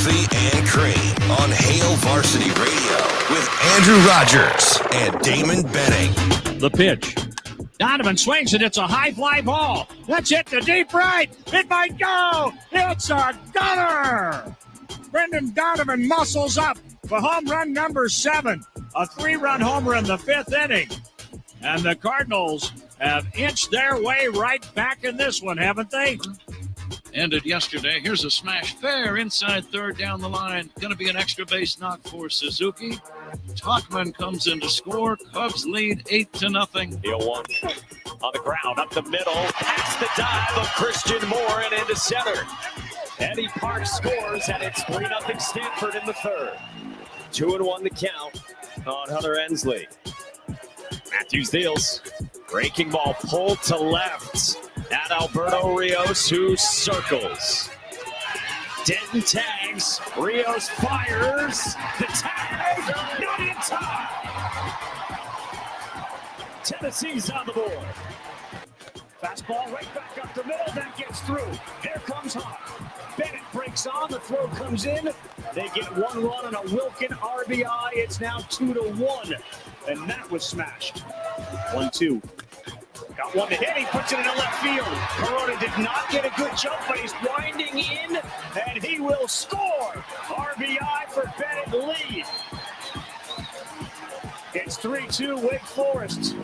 Coffee and Cream on Hail Varsity Radio with Andrew Rogers and Damon Benning. The pitch. Donovan swings it. It's a high fly ball. Let's hit the deep right. It might go. It's a gunner. Brendan Donovan muscles up for home run number 7. A 3-run homer in the 5th inning. And the Cardinals have inched their way right back in this one, haven't they? Ended yesterday. Here's a smash fair inside third down the line. Going to be an extra base knock for Suzuki. Tachman comes in to score. Cubs lead 8-0. Deal one on the ground, up the middle, past the dive of Christian Moore and into center. Eddie Park scores, and it's 3-0 Stanford in the third. 2-1 the count on Hunter Ensley. Matthews deals. Breaking ball pulled to left at Alberto Rios, who circles. Denton tags. Rios fires. The tag. Not in time. Tennessee's on the board. Fastball right back up the middle. That gets through. Here comes Hawk. Bennett breaks on. The throw comes in. They get 1 run on a Wilkin RBI. It's now 2-1. And that was smashed. 1-2. Got one to hit. He puts it into left field. Corona did not get a good jump, but he's winding in, and he will score. RBI for Bennett lead. It's 3-2 Wake Forest.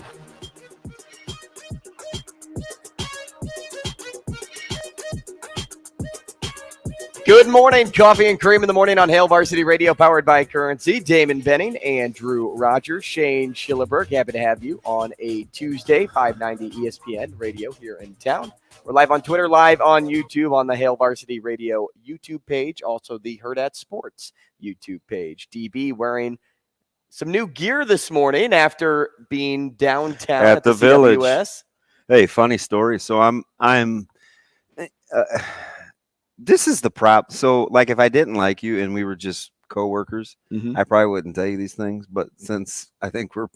Good morning, Coffee and Cream in the morning on Hail Varsity Radio, powered by Currency. Damon Benning, Andrew Rogers, Shane Schillerberg. Happy to have you on a Tuesday, 590 ESPN Radio here in town. We're live on Twitter, live on YouTube, on the Hail Varsity Radio YouTube page, also the Hurrdat Sports YouTube page. DB wearing some new gear this morning after being downtown at the Village. CWS. Hey, funny story. So I'm this is the prop. So, like, if I didn't like you and we were just coworkers, I probably wouldn't tell you these things. But since I think we're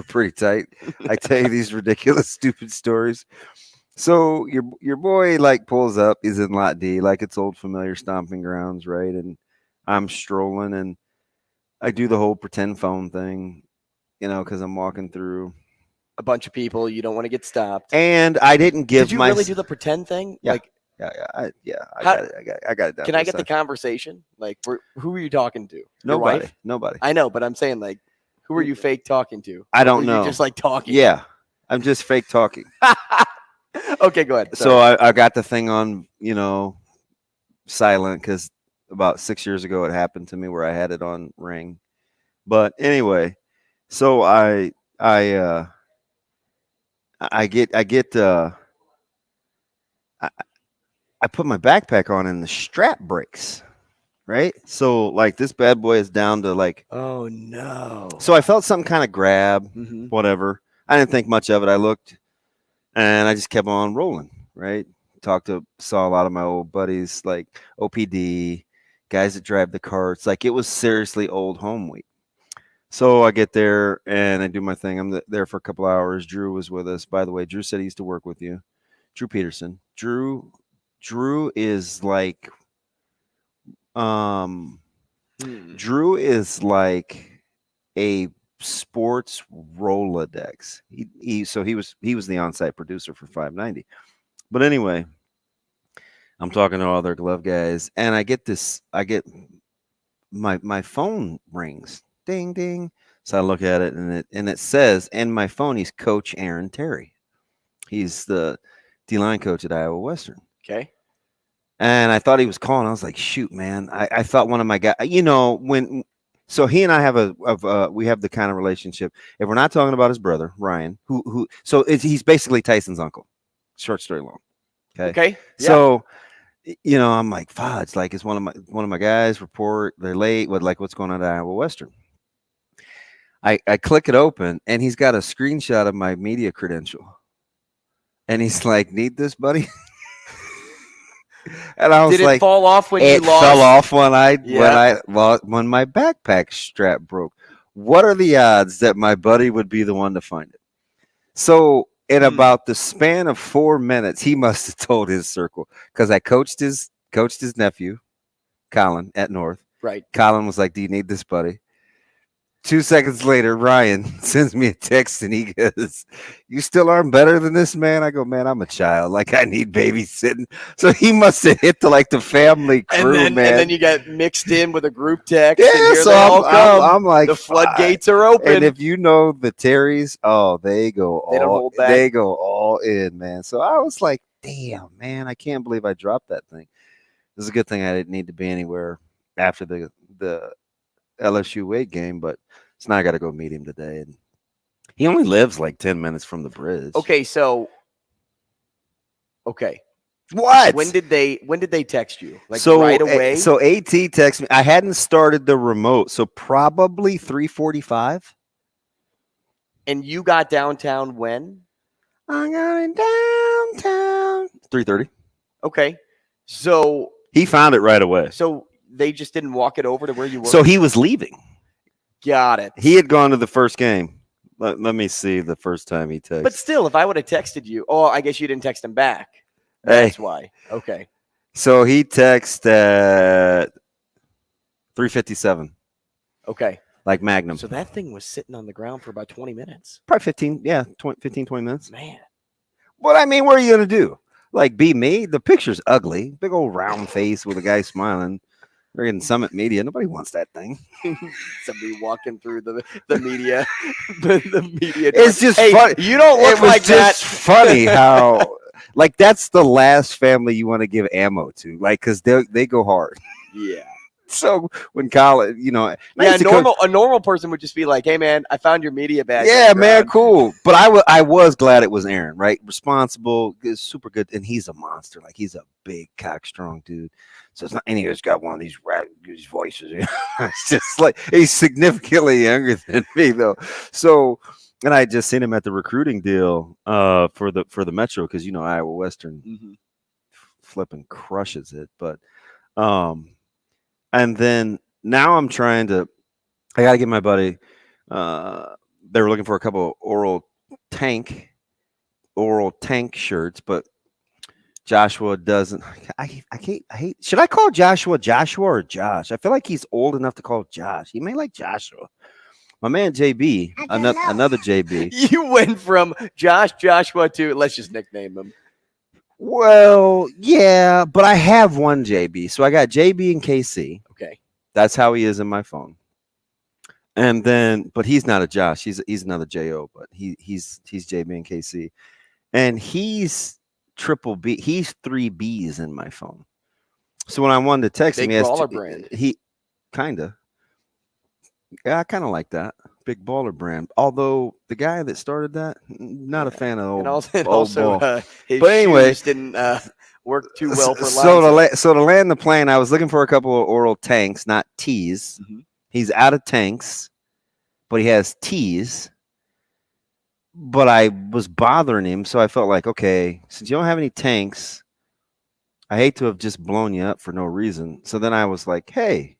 pretty tight, I tell you these ridiculous, stupid stories. So your boy like pulls up. He's in Lot D, like it's old familiar stomping grounds, right? And I'm strolling, and I do the whole pretend phone thing, because I'm walking through A bunch of people, you don't want to get stopped. And I didn't give Did you really do the pretend thing? Yeah. Like, I got it done. Can I get the conversation? Like, who are you talking to? Nobody. I know, but I'm saying, like, who are you fake talking to? I don't know. You just like talking. Yeah, I'm just fake talking. Okay, go ahead. So I got the thing on, silent because about 6 years ago it happened to me where I had it on ring. But anyway, so I put my backpack on and the strap breaks, right? So like this bad boy is down to like, oh no. So I felt something kind of grab, whatever. I didn't think much of it. I looked and I just kept on rolling, right? Saw a lot of my old buddies, like OPD, guys that drive the carts. Like it was seriously old home week. So I get there and I do my thing. I'm there for a couple hours. Drew was with us. By the way, Drew said he used to work with you. Drew Peterson. Drew is like Drew is like a sports Rolodex. He was the on-site producer for 590. But anyway, I'm talking to all their glove guys, and I get my phone rings. Ding ding. So I look at it and it says, and my phone, he's Coach Aaron Terry. He's the D-line coach at Iowa Western. Okay. And I thought he was calling. I was like, shoot, man. I thought one of my guys, so he and I have we have the kind of relationship. If we're not talking about his brother, Ryan, he's basically Tyson's uncle. Short story long. Okay. Yeah. So, I'm like, fudge, like it's one of my guys report, they're late. What's going on at Iowa Western? I click it open and he's got a screenshot of my media credential. And he's like, need this, buddy? And I was Did it like, fall off when you lost? It fell off when my backpack strap broke. What are the odds that my buddy would be the one to find it? So in about the span of 4 minutes, he must have told his circle because I coached his nephew, Colin at North. Right. Colin was like, "Do you need this, buddy?" 2 seconds later, Ryan sends me a text and he goes, "You still aren't better than this, man?" I go, "Man, I'm a child. Like, I need babysitting." So he must have hit the family crew, man. And then you got mixed in with a group text. Yeah, and here so they all come. I'm like, the floodgates are open. And if you know the Terrys, they go They don't hold back. They go all in, man. So I was like, damn, man, I can't believe I dropped that thing. It was a good thing I didn't need to be anywhere after the LSU Wade game, but so now I got to go meet him today. And he only lives like 10 minutes from the bridge. Okay. What? When did they text you? Like right away? So AT texted me. I hadn't started the remote, so probably 3:45. And you got downtown when? I got it downtown. 3:30. Okay. So he found it right away. So they just didn't walk it over to where you were? So he was leaving. Got it. He had gone to the first game. Let me see the first time he texted. But still, if I would have texted you, I guess you didn't text him back. That's why. Okay. So he texted at 3:57. Okay. Like Magnum. So that thing was sitting on the ground for about 20 minutes. Probably 15, 20 minutes. Man. What I mean, what are you going to do? Like, be me? The picture's ugly. Big old round face with a guy smiling. We're in Summit Media. Nobody wants that thing. Somebody walking through the media. the media. It's just funny. You don't look like that. It's funny how, like, that's the last family you want to give ammo to. Like, because they go hard. Yeah. So when Colin, a normal person would just be like, "Hey, man, I found your media badge." Yeah, man, cool. But I was glad it was Aaron, right? Responsible, super good, and he's a monster. Like, he's a big, cock-strong dude. So it's not any of us got one of these voices. It's just like he's significantly younger than me, though. So, and I just seen him at the recruiting deal for the Metro because Iowa Western flipping crushes it, but and then now I got to get my buddy. They were looking for a couple of oral tank shirts, but Joshua doesn't. I hate. Should I call Joshua or Josh? I feel like he's old enough to call Josh. He may like Joshua. My man JB, another JB. You went from Joshua to let's just nickname him. Well, yeah, but I have one JB. So I got JB and KC. Okay. That's how he is in my phone. And then, but he's not a Josh. He's another JO, but he's JB and KC. And he's triple B. He's 3 Bs in my phone. So when I wanted to text him, he kind of. Yeah, I kind of like that. Big baller brand. Although the guy that started that, not a fan of old ball. His but anyway, shoes didn't work too well for so to land the plane, I was looking for a couple of oral tanks, not tees. Mm-hmm. He's out of tanks, but he has tees. But I was bothering him, so I felt like, okay, since you don't have any tanks, I hate to have just blown you up for no reason. So then I was like, hey,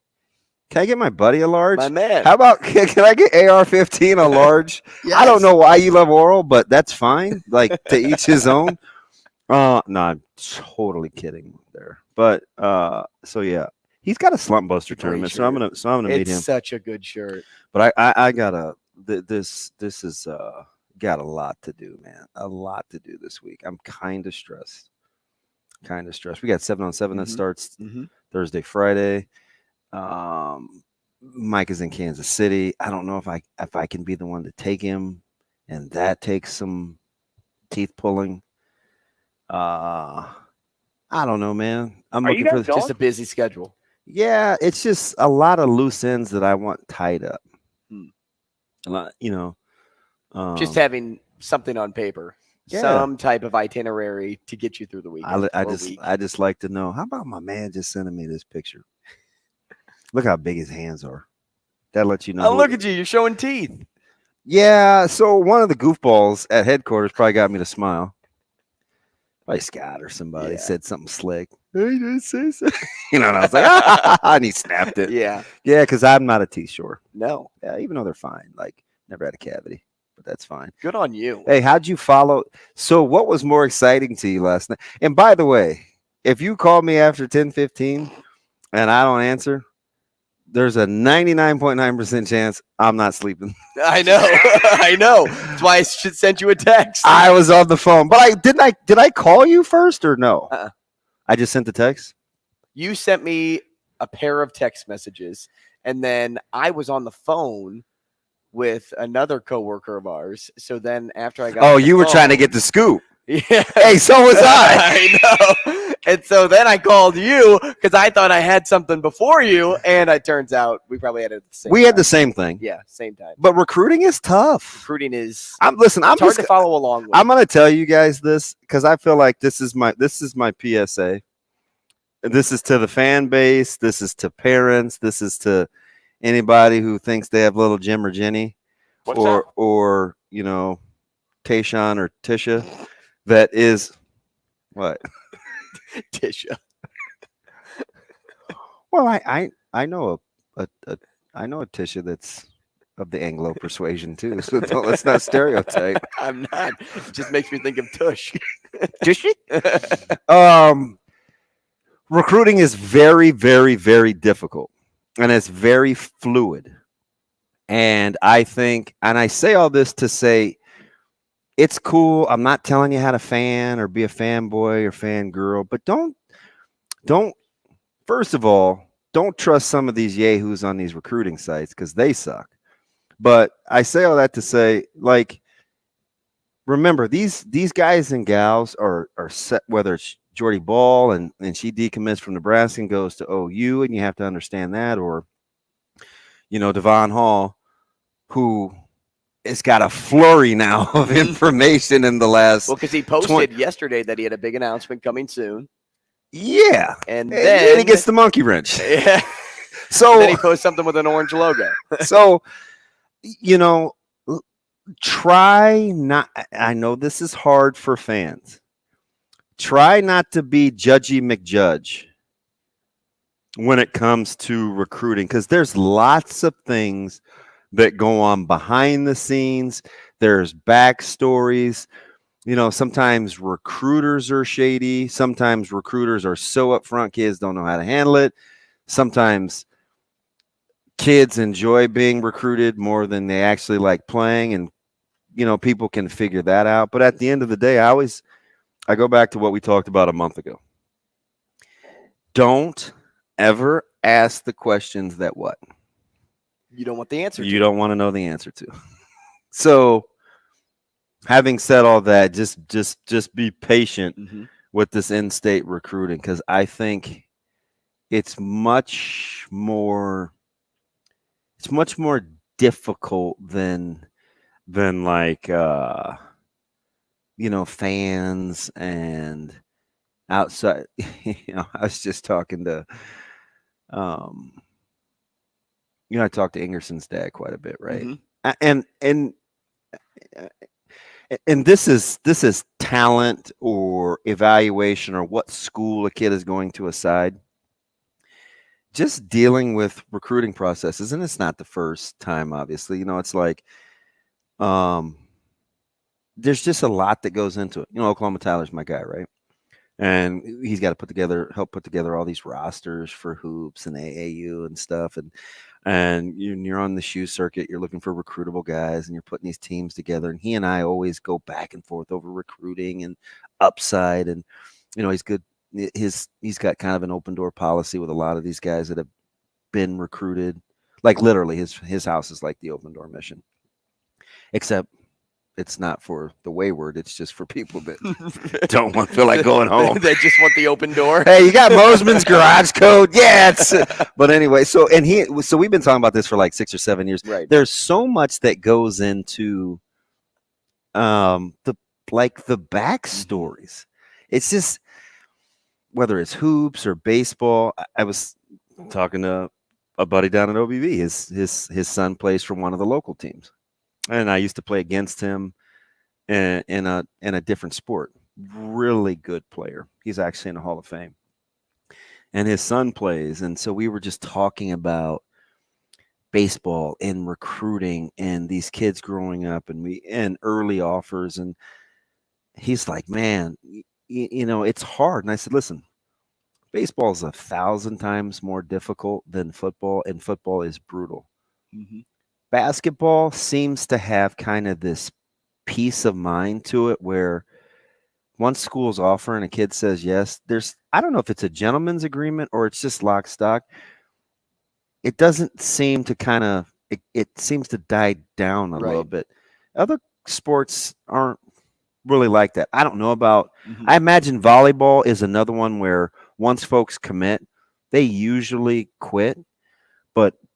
can I get my buddy a large? My man. How about, can I get AR-15 a large? Yes. I don't know why you love oral, but that's fine. Like, to each his own. No, I'm totally kidding there. But, so yeah. He's got a slump buster tournament, so I'm gonna meet him. It's such a good shirt. But I gotta, this is, got a lot to do, man. A lot to do this week. I'm kind of stressed. We got 7-on-7 that starts Thursday, Friday. Mike is in Kansas City. I don't know if I can be the one to take him, and that takes some teeth pulling. I don't know, man. I'm looking for just a busy schedule. Yeah, it's just a lot of loose ends that I want tied up. A lot, just having something on paper, some type of itinerary to get you through the week. I just like to know. How about my man just sending me this picture? Look how big his hands are. That lets you know. Oh, look at you. You're showing teeth. Yeah. So one of the goofballs at headquarters probably got me to smile. Probably Scott or somebody said something slick. Hey, did say so? And I was like, and he snapped it. Yeah. Yeah, because I'm not a teeth sure. No. Yeah, even though they're fine. Like, never had a cavity, but that's fine. Good on you. Hey, how'd you follow? So what was more exciting to you last night? And by the way, if you called me after 10:15, and I don't answer, there's a 99.9% chance I'm not sleeping. I know. I know. That's why I should send you a text. I was on the phone, but did I call you first or no? I just sent the text. You sent me a pair of text messages, and then I was on the phone with another coworker of ours. So then after I got Oh, you were trying to get the scoop. Yeah. Hey, so was I. I know. And so then I called you because I thought I had something before you, and it turns out we probably had it at the same time. We had the same thing. Yeah, same time. But recruiting is tough. Recruiting is It's hard to follow along with. I'm going to tell you guys this because I feel like this is my PSA. This is to the fan base. This is to parents. This is to anybody who thinks they have little Jim or Jenny or you know, Tayshawn or Tisha. That is what? Tisha. Well, I know a Tisha that's of the Anglo persuasion too. So let's not stereotype. I'm not. It just makes me think of Tush. Tushy? Recruiting is very, very, very difficult, and it's very fluid. And I think, and I say all this to say, it's cool. I'm not telling you how to fan or be a fanboy or fangirl, but don't, first of all, don't trust some of these yahoos on these recruiting sites because they suck. But I say all that to say, like, remember, these guys and gals are set, whether it's Jordy Ball and she decommits from Nebraska and goes to OU, and you have to understand that, or, you know, Devon Hall, who has got a flurry now of information in the last. Well, because he posted yesterday that he had a big announcement coming soon. Yeah. And then he gets the monkey wrench. Yeah. So and then he posts something with an orange logo. So, you know, try not, I know this is hard for fans. Try not to be Judgy McJudge when it comes to recruiting, because there's lots of things that go on behind the scenes. There's backstories. You know, sometimes recruiters are shady. Sometimes recruiters are so upfront, kids don't know how to handle it. Sometimes kids enjoy being recruited more than they actually like playing. And, you know, people can figure that out. But at the end of the day, I go back to what we talked about a month ago. Don't ever ask the questions that what? You don't want the answer to. You don't want to know the answer to. So, having said all that, just be patient with this in-state recruiting, because I think it's much more difficult than like you know, fans and outside. You know, I was just talking to you know, I talked to Ingerson's dad quite a bit, right? And this is talent or evaluation or what school a kid is going to aside. Just dealing with recruiting processes, and it's not the first time, obviously. You know, it's like there's just a lot that goes into it. You know, Oklahoma Tyler's my guy, right? And he's got to help put together all these rosters for hoops and AAU and stuff. And you're on the shoe circuit, you're looking for recruitable guys, and you're putting these teams together. And he and I always go back and forth over recruiting and upside. And, you know, he's good. He's got kind of an open door policy with a lot of these guys that have been recruited. Like literally his house is like the open door mission, except it's not for the wayward. It's just for people that don't feel like going home. They just want the open door. Hey, you got Mosman's garage code? Yeah. But anyway, so we've been talking about this for like 6 or 7 years. Right. There's so much that goes into the backstories. It's just, whether it's hoops or baseball. I was talking to a buddy down at OBV. His son plays for one of the local teams, and I used to play against him in a different sport. Really good player. He's actually in the Hall of Fame, and his son plays. And so we were just talking about baseball and recruiting and these kids growing up and early offers. And he's like, man, you know, it's hard. And I said, listen, Baseball is 1,000 times more difficult than football, and football is brutal. Mm-hmm. Basketball seems to have kind of this peace of mind to it where once school's offering, a kid says yes, I don't know if it's a gentleman's agreement or it's just lock stock. It doesn't seem to it seems to die down a little bit. Other sports aren't really like that. I don't know about, I imagine volleyball is another one where once folks commit, they usually quit.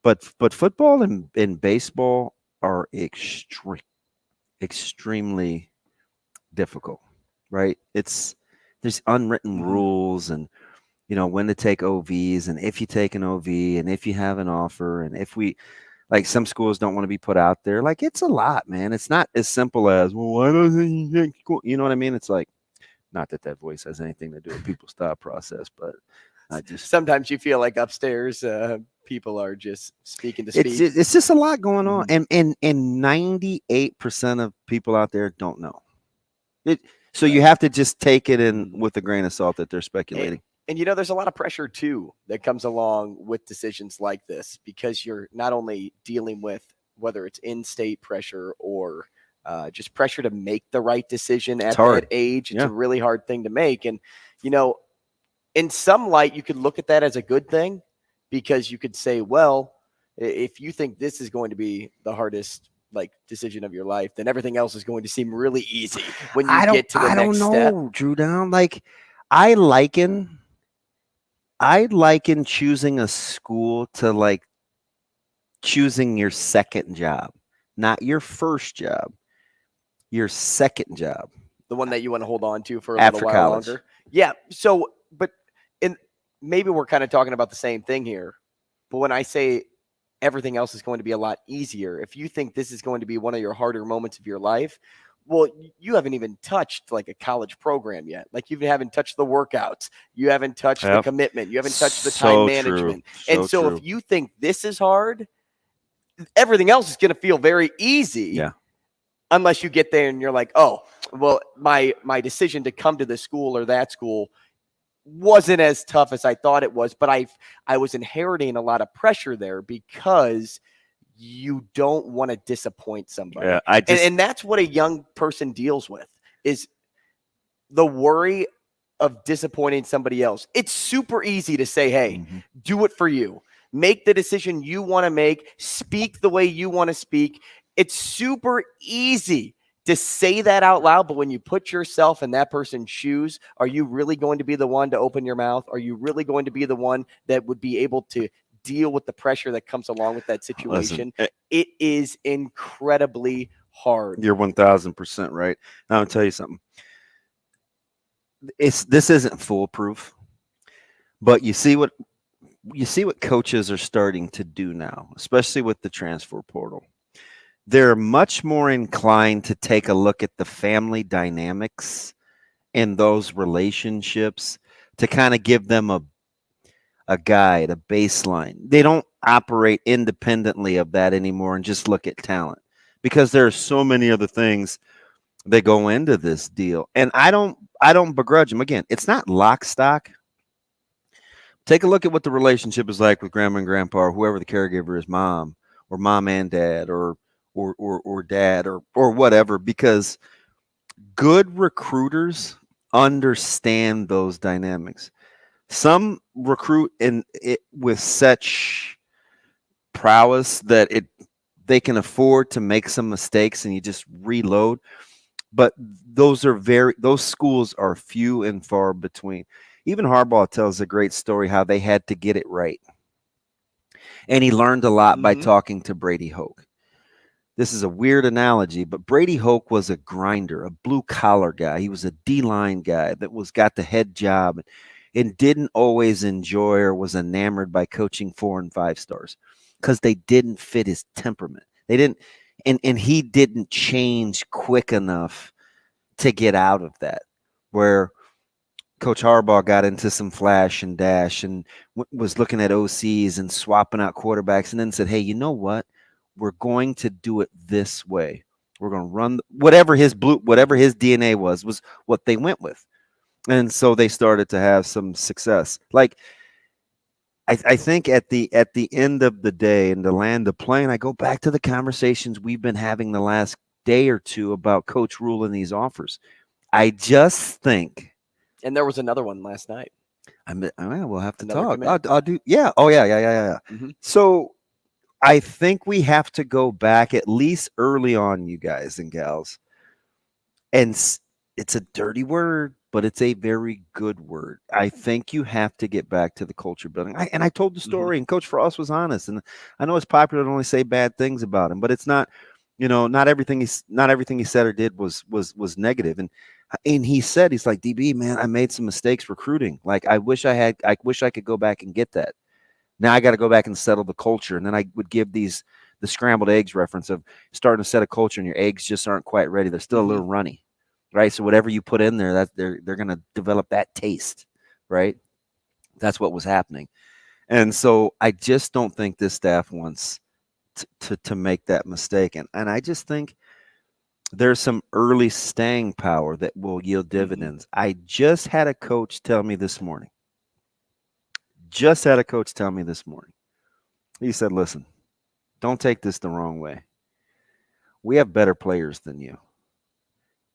But football and baseball are extremely difficult, right? There's unwritten rules and, when to take OVs and if you take an OV and if you have an offer and if like some schools don't want to be put out there. Like it's a lot, man. It's not as simple as, well, why doesn't he take school? You know what I mean? It's like, not that voice has anything to do with people's thought process, but sometimes you feel like upstairs people are just speaking to speak. It's just a lot going on, and 98% of people out there don't know it. So you have to just take it in with a grain of salt that they're speculating. And there's a lot of pressure too that comes along with decisions like this because you're not only dealing with whether it's in-state pressure or just pressure to make the right decision at that age. It's a really hard thing to make, and in some light, you could look at that as a good thing because you could say, well, if you think this is going to be the hardest decision of your life, then everything else is going to seem really easy when you get to the next step. I don't know, Drew Down. Like I liken choosing a school to choosing your second job, not your first job, your second job. The one that you want to hold on to for a after little while college. Longer. Yeah. So, maybe we're kind of talking about the same thing here, but when I say everything else is going to be a lot easier, if you think this is going to be one of your harder moments of your life, well, you haven't even touched a college program yet. You haven't touched the workouts. You haven't touched the commitment. You haven't touched the time management. So if you think this is hard, everything else is going to feel very easy. Yeah. Unless you get there and you're like, oh, well, my decision to come to this school or that school wasn't as tough as I thought it was, but I was inheriting a lot of pressure there because you don't want to disappoint somebody. Yeah, and that's what a young person deals with is the worry of disappointing somebody else. It's super easy to say, hey, do it for you. Make the decision you want to make. Speak the way you want to speak. It's super easy to say that out loud, but when you put yourself in that person's shoes, are you really going to be the one to open your mouth? Are you really going to be the one that would be able to deal with the pressure that comes along with that situation? Listen, it is incredibly hard. You're 1,000% right. Now I'll tell you something. This isn't foolproof, but you see what coaches are starting to do now, especially with the transfer portal. They're much more inclined to take a look at the family dynamics in those relationships to kind of give them a guide, a baseline. They don't operate independently of that anymore and just look at talent because there are so many other things that go into this deal. And I don't begrudge them. Again, it's not lock stock. Take a look at what the relationship is like with grandma and grandpa or whoever the caregiver is, mom or mom and dad or dad or whatever, because good recruiters understand those dynamics. Some recruit with such prowess that they can afford to make some mistakes and you just reload. But those schools are few and far between. Even Harbaugh tells a great story how they had to get it right. And he learned a lot by talking to Brady Hoke. This is a weird analogy, but Brady Hoke was a grinder, a blue-collar guy. He was a D-line guy that got the head job and didn't always enjoy or was enamored by coaching 4 and 5 stars because they didn't fit his temperament. They didn't, and he didn't change quick enough to get out of that, where Coach Harbaugh got into some flash and dash and was looking at OCs and swapping out quarterbacks and then said, hey, you know what? We're going to do it this way. We're going to run whatever his DNA was what they went with. And so they started to have some success. Like, I think at the end of the day, in the land of playing, I go back to the conversations we've been having the last day or two about Coach ruling these offers. I just think, and there was another one last night. We'll have to Another talk. I'll do. Yeah. Oh yeah. Mm-hmm. So I think we have to go back at least early on, you guys and gals. And it's a dirty word, but it's a very good word. I think you have to get back to the culture building. I told the story, and Coach Frost was honest. And I know it's popular to only say bad things about him, but it's not. Not everything he said or did was negative. And he said, he's like, DB, man, I made some mistakes recruiting. Like, I wish I could go back and get that. Now I got to go back and settle the culture. And then I would give the scrambled eggs reference of starting to set a culture and your eggs just aren't quite ready. They're still a little runny. Right. So whatever you put in there, that they're going to develop that taste. Right. That's what was happening. And so I just don't think this staff wants to make that mistake. And I just think there's some early staying power that will yield dividends. I just had a coach tell me this morning. He said, listen, don't take this the wrong way. We have better players than you.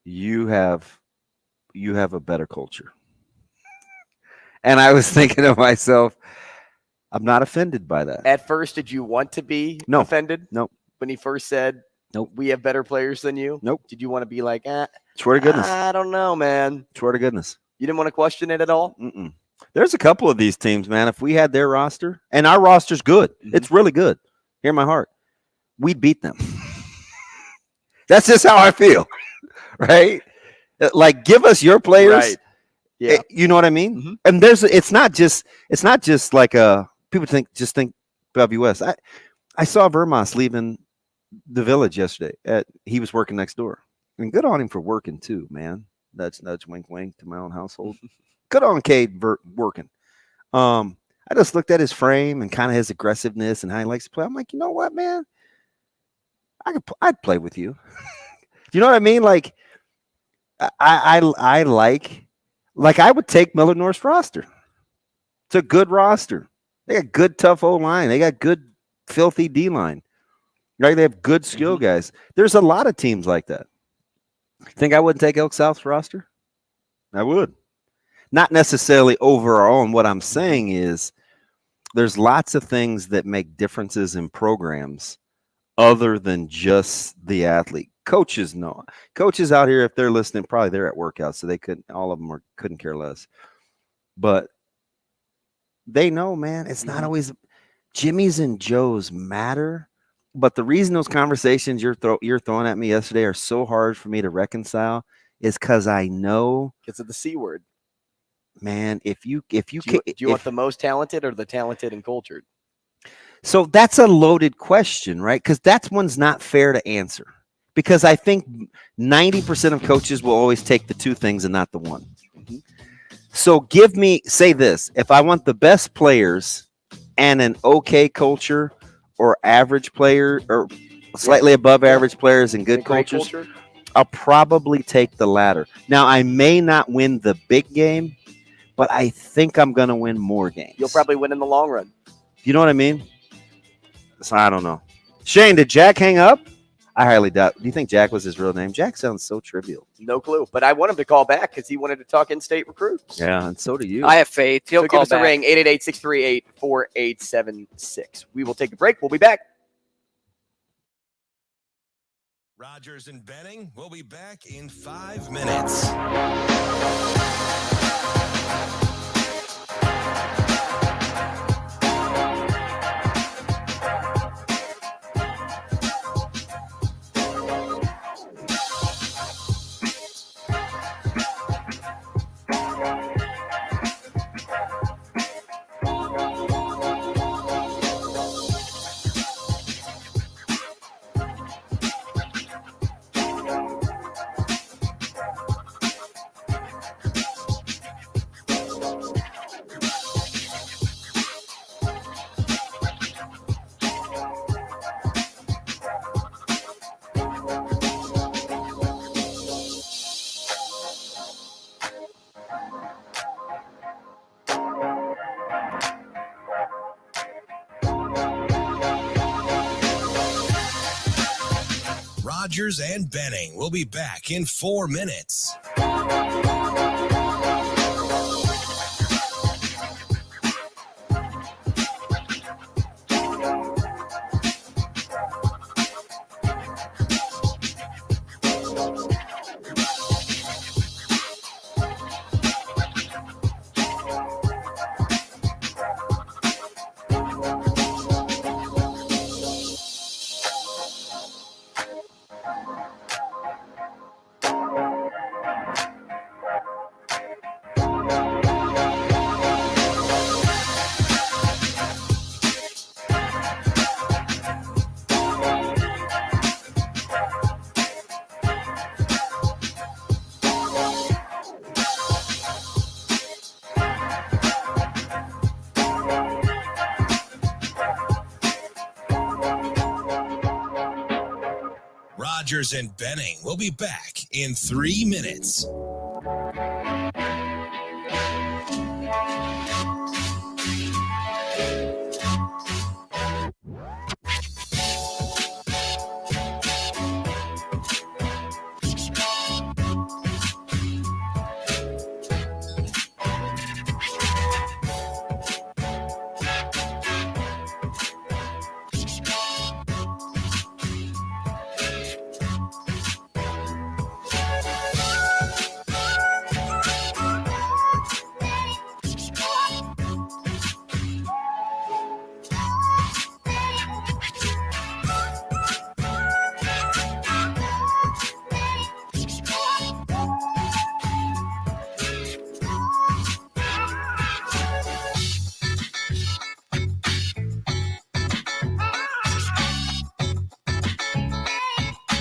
You have a better culture. And I was thinking to myself, I'm not offended by that. At first, did you want to be offended? Nope. When he first said, nope, we have better players than you? Nope. Did you want to be like, swear to goodness. I don't know, man. Swear to goodness. You didn't want to question it at all? Mm-mm. There's a couple of these teams, man. If we had their roster, and our roster's good, it's really good. Hear my heart. We'd beat them. That's just how I feel. Right? Like, give us your players. Right. Yeah. You know what I mean? Mm-hmm. And it's not just like people think WS. I saw Vermos leaving the village yesterday. He was working next door. And good on him for working too, man. Nudge, nudge, wink, wink to my own household. Good on Cade working. I just looked at his frame and kind of his aggressiveness and how he likes to play. I'm like, you know what, man? I'd play with you. You know what I mean? Like, I I would take Miller North's roster. It's a good roster. They got good, tough O-line. They got good, filthy D-line. Right? They have good skill guys. There's a lot of teams like that. Think I wouldn't take Elk South's roster? I would. Not necessarily over our own. What I'm saying is there's lots of things that make differences in programs other than just the athlete. Coaches know. Coaches out here, if they're listening, probably they're at workouts, so they couldn't. All of them couldn't care less. But they know, man. It's not always Jimmy's and Joe's matter. But the reason those conversations you're throwing at me yesterday are so hard for me to reconcile is because I know because of the C word. Man, do you want the most talented or the talented and cultured? So that's a loaded question, right? Because that one's not fair to answer. Because I think 90% of coaches will always take the two things and not the one. So say this. If I want the best players and an okay culture or average player or slightly above average players and good cultures, I'll probably take the latter. Now, I may not win the big game, but I think I'm going to win more games. You'll probably win in the long run. You know what I mean? So I don't know. Shane, did Jack hang up? I highly doubt. Do you think Jack was his real name? Jack sounds so trivial. No clue. But I want him to call back because he wanted to talk in-state recruits. Yeah, and so do you. I have faith. He'll so call give us back. a ring, 888-638-4876. We will take a break. We'll be back. Rogers and Benning will be back in 5 minutes. Rogers and Benning will be back in 4 minutes. Rogers and Benning will be back in 3 minutes.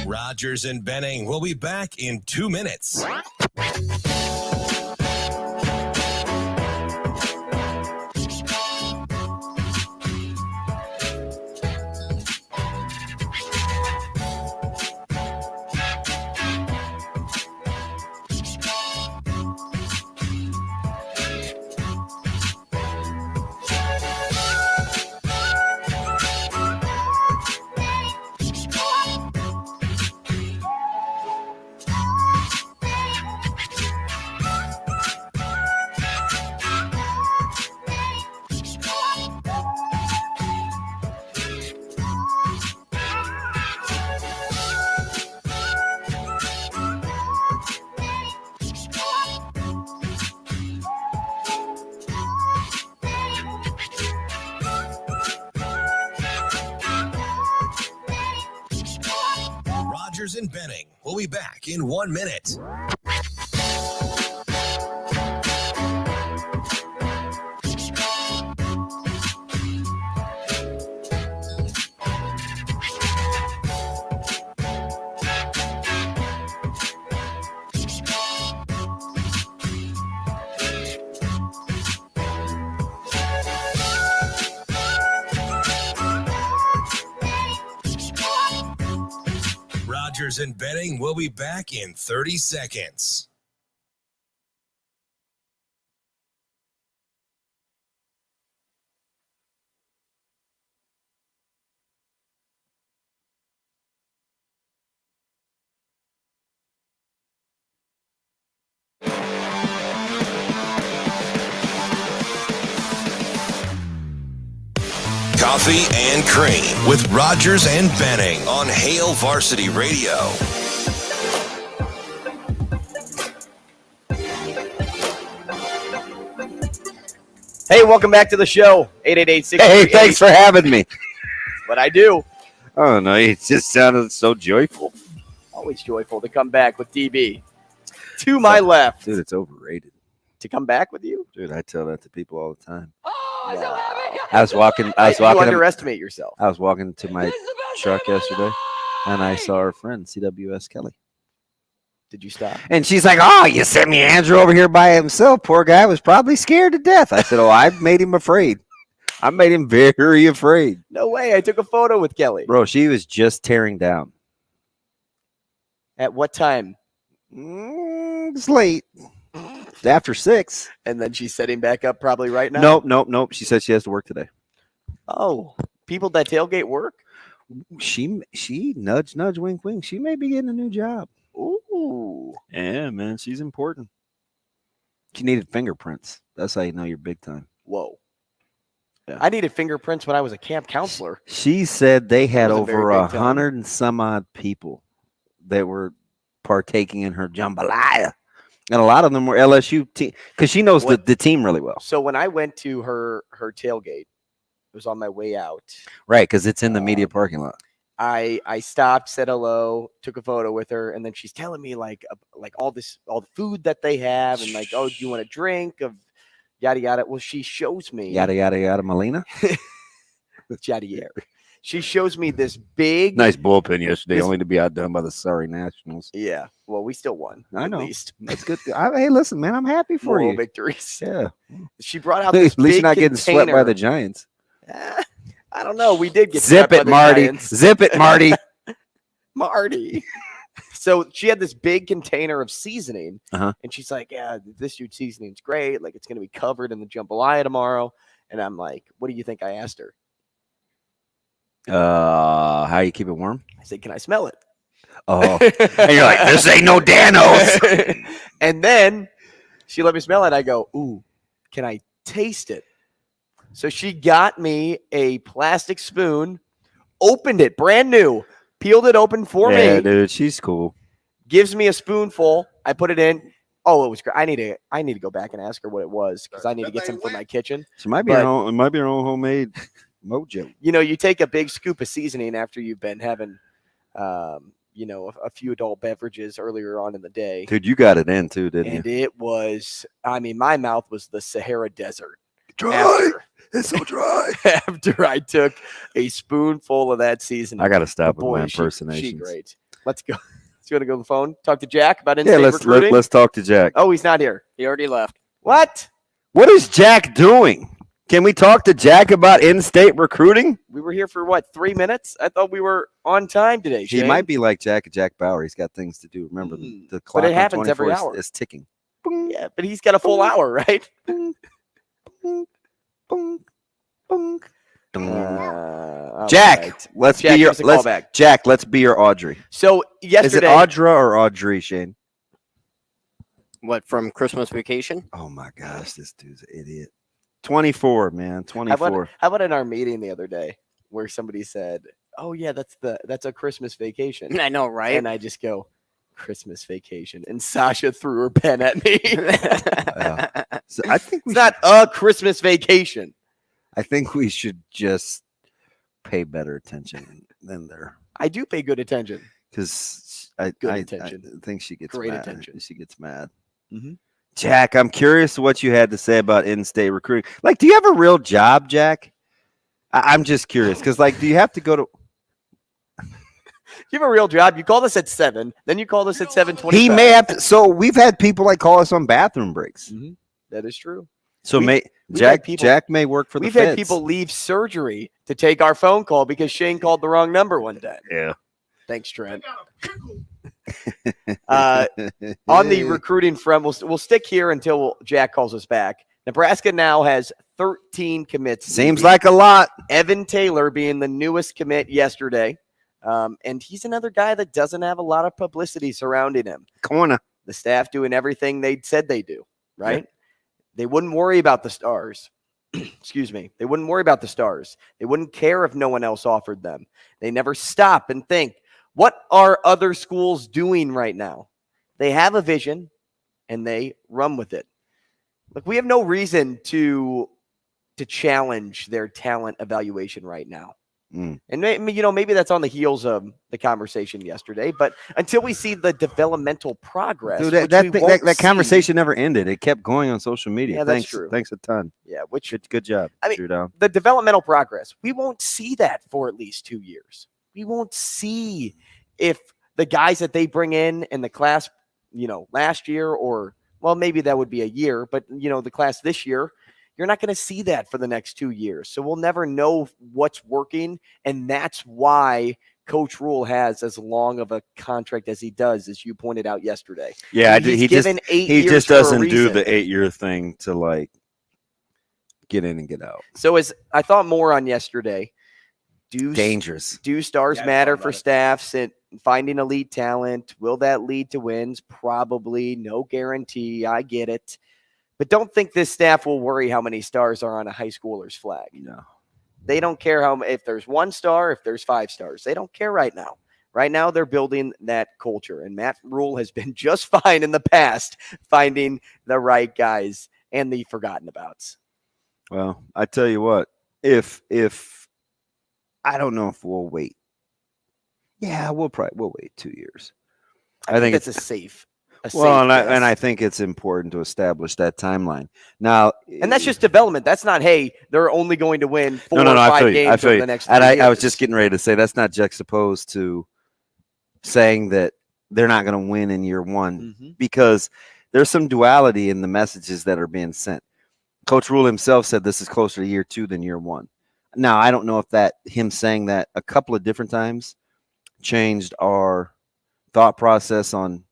Rogers and Benning will be back in 2 minutes. Rogers and Benning will be back in 1 minute. Rogers and Benning will be back in 30 seconds. Coffee and Cream with Rogers and Benning on Hail Varsity Radio. Hey, welcome back to the show. 888-638. Hey, thanks for having me. What I do. Oh, no, it just sounded so joyful. Always joyful to come back with DB. To my left. Dude, it's overrated. To come back with you? Dude, I tell that to people all the time. Oh, I'm so happy. I was walking. You underestimate yourself. I was walking to my truck yesterday, and I saw our friend, CWS Kelly. Did you stop? And she's like, "Oh, you sent me Andrew over here by himself. Poor guy was probably scared to death." I said, "Oh, I made him afraid. I made him very afraid." No way. I took a photo with Kelly. Bro, she was just tearing down. At what time? It's late. After 6. And then she's setting back up probably right now? Nope. She said she has to work today. Oh, people that tailgate work? She nudge, wink, wink. She may be getting a new job. Ooh. Yeah, man, she's important. She needed fingerprints. That's how you know you're big time. Whoa. Yeah. I needed fingerprints when I was a camp counselor. She said they had That was a over very big time. 100 and some odd people that were partaking in her jambalaya. And a lot of them were LSU team because she knows the team really well. So when I went to her tailgate, it was on my way out. Right, because it's in the media parking lot. I stopped, said hello, took a photo with her, and then she's telling me like all the food that they have, and like, oh, do you want a drink of yada yada? Well, she shows me Yada yada yada, Melina. yada yada. She shows me this big, Nice bullpen yesterday, only to be outdone by the Surrey Nationals. Yeah, well, we still won. I know. At least. That's good. Hey, listen, man, I'm happy for Moral you. victories. Yeah. She brought out this At least big you're not getting swept by container. the Giants. I don't know. We did get Zip swept by it, the Marty. Giants. Zip it, Marty. Marty. So she had this big container of seasoning, Uh-huh. and she's like, "Yeah, this huge seasoning's great. Like, it's going to be covered in the jambalaya tomorrow." And I'm like, "What do you think I asked her?" How you keep it warm? I said, "Can I smell it?" Oh, and you're like, this ain't no Danos. And then she let me smell it. I go, "Ooh, can I taste it?" So she got me a plastic spoon, opened it, brand new, peeled it open for Yeah, me. dude, she's cool. Gives me a spoonful. I put it in. Oh, it was great. I need to go back and ask her what it was because I need to get some for my kitchen. She might be her own. It might be her own homemade mojo. You know, you take a big scoop of seasoning after you've been having, a few adult beverages earlier on in the day. Dude, you got it in too, didn't And you? it was, I mean, my mouth was the Sahara Desert. Dry. It's so dry. After I took a spoonful of that seasoning. I got to stop with Boy, my she impersonations. great. Let's go. So you want to go to the phone? Talk to Jack about Yeah, in-state recruiting? let's talk to Jack. Oh, he's not here. He already left. What? What is Jack doing? Can we talk to Jack about in-state recruiting? We were here for, 3 minutes? I thought we were on time today, He Shane. might be like Jack Bauer. He's got things to do. Remember, the clock But it on happens every 24 hour. is ticking. Yeah, but he's got a full hour, right? All Jack, right. let's Jack, be your give us a call back. Jack. Let's be your Audrey. So Is it yesterday, Audra or Audrey, Shane? What, from Christmas vacation? Oh my gosh, this dude's an idiot. 24, man. 24. how about in our meeting the other day where somebody said, "Oh yeah, that's a Christmas vacation," I know, right? and I just go, "Christmas vacation," and Sasha threw her pen at me. So I think It's not a Christmas vacation. I think we should just pay better attention than there, I do pay good attention. because Good I attention. think she gets Great mad. attention. She gets mad. Mhm. Jack, I'm curious what you had to say about in-state recruiting. Like, do you have a real job, Jack? I'm just curious because, like, do you have to go to? You have a real job. You called us at 7, then you called us at 7:25. He may have to. So we've had people like call us on bathroom breaks. That is true. So We've had Jack people- Jack may work for the We've feds. had people leave surgery to take our phone call because Shane called the wrong number one day. Yeah. Thanks, Trent. On the recruiting front, we'll stick here until Jack calls us back. Nebraska now has 13 commits. Seems like a lot. Evan Taylor being the newest commit yesterday. And he's another guy that doesn't have a lot of publicity surrounding him. Corner. The staff doing everything they said they do, right? Yeah. They wouldn't worry about the stars. Excuse me. They wouldn't worry about the stars. They wouldn't care if no one else offered them. They never stop and think, what are other schools doing right now? They have a vision and they run with it. Look, we have no reason to challenge their talent evaluation right now. And maybe that's on the heels of the conversation yesterday, but until we see the developmental progress, Dude, that conversation never ended. It kept going on social media. Yeah, that's true. Thanks a ton. Yeah, Good job. I mean, Drew Down. the developmental progress, we won't see that for at least 2 years. We won't see if the guys that they bring in the class, last year, or, well, maybe that would be a year, but, the class this year, you're not going to see that for the next 2 years. So we'll never know what's working. And that's why Coach Rule has as long of a contract as he does, as you pointed out yesterday. Yeah, he just doesn't do the 8-year thing to, like, get in and get out. So as I thought more on yesterday, dangerous. Do stars matter for staffs and finding elite talent? Will that lead to wins? Probably. No guarantee. I get it. But don't think this staff will worry how many stars are on a high schooler's flag. No. They don't care if there's 1 star, if there's 5 stars. They don't care right now. Right now, they're building that culture. And Matt Rule has been just fine in the past finding the right guys and the forgotten abouts. Well, I tell you what, if I don't know if we'll wait. Yeah, we'll wait 2 years. I think it's a safe. And I think it's important to establish that timeline. Now, and that's just development. That's not, hey, they're only going to win 4 or 5 games over the next 3 years. I was just getting ready to say that's not juxtaposed to saying that they're not going to win in year one, because there's some duality in the messages that are being sent. Coach Rule himself said this is closer to year 2 than year 1. Now, I don't know if him saying that a couple of different times changed our thought process on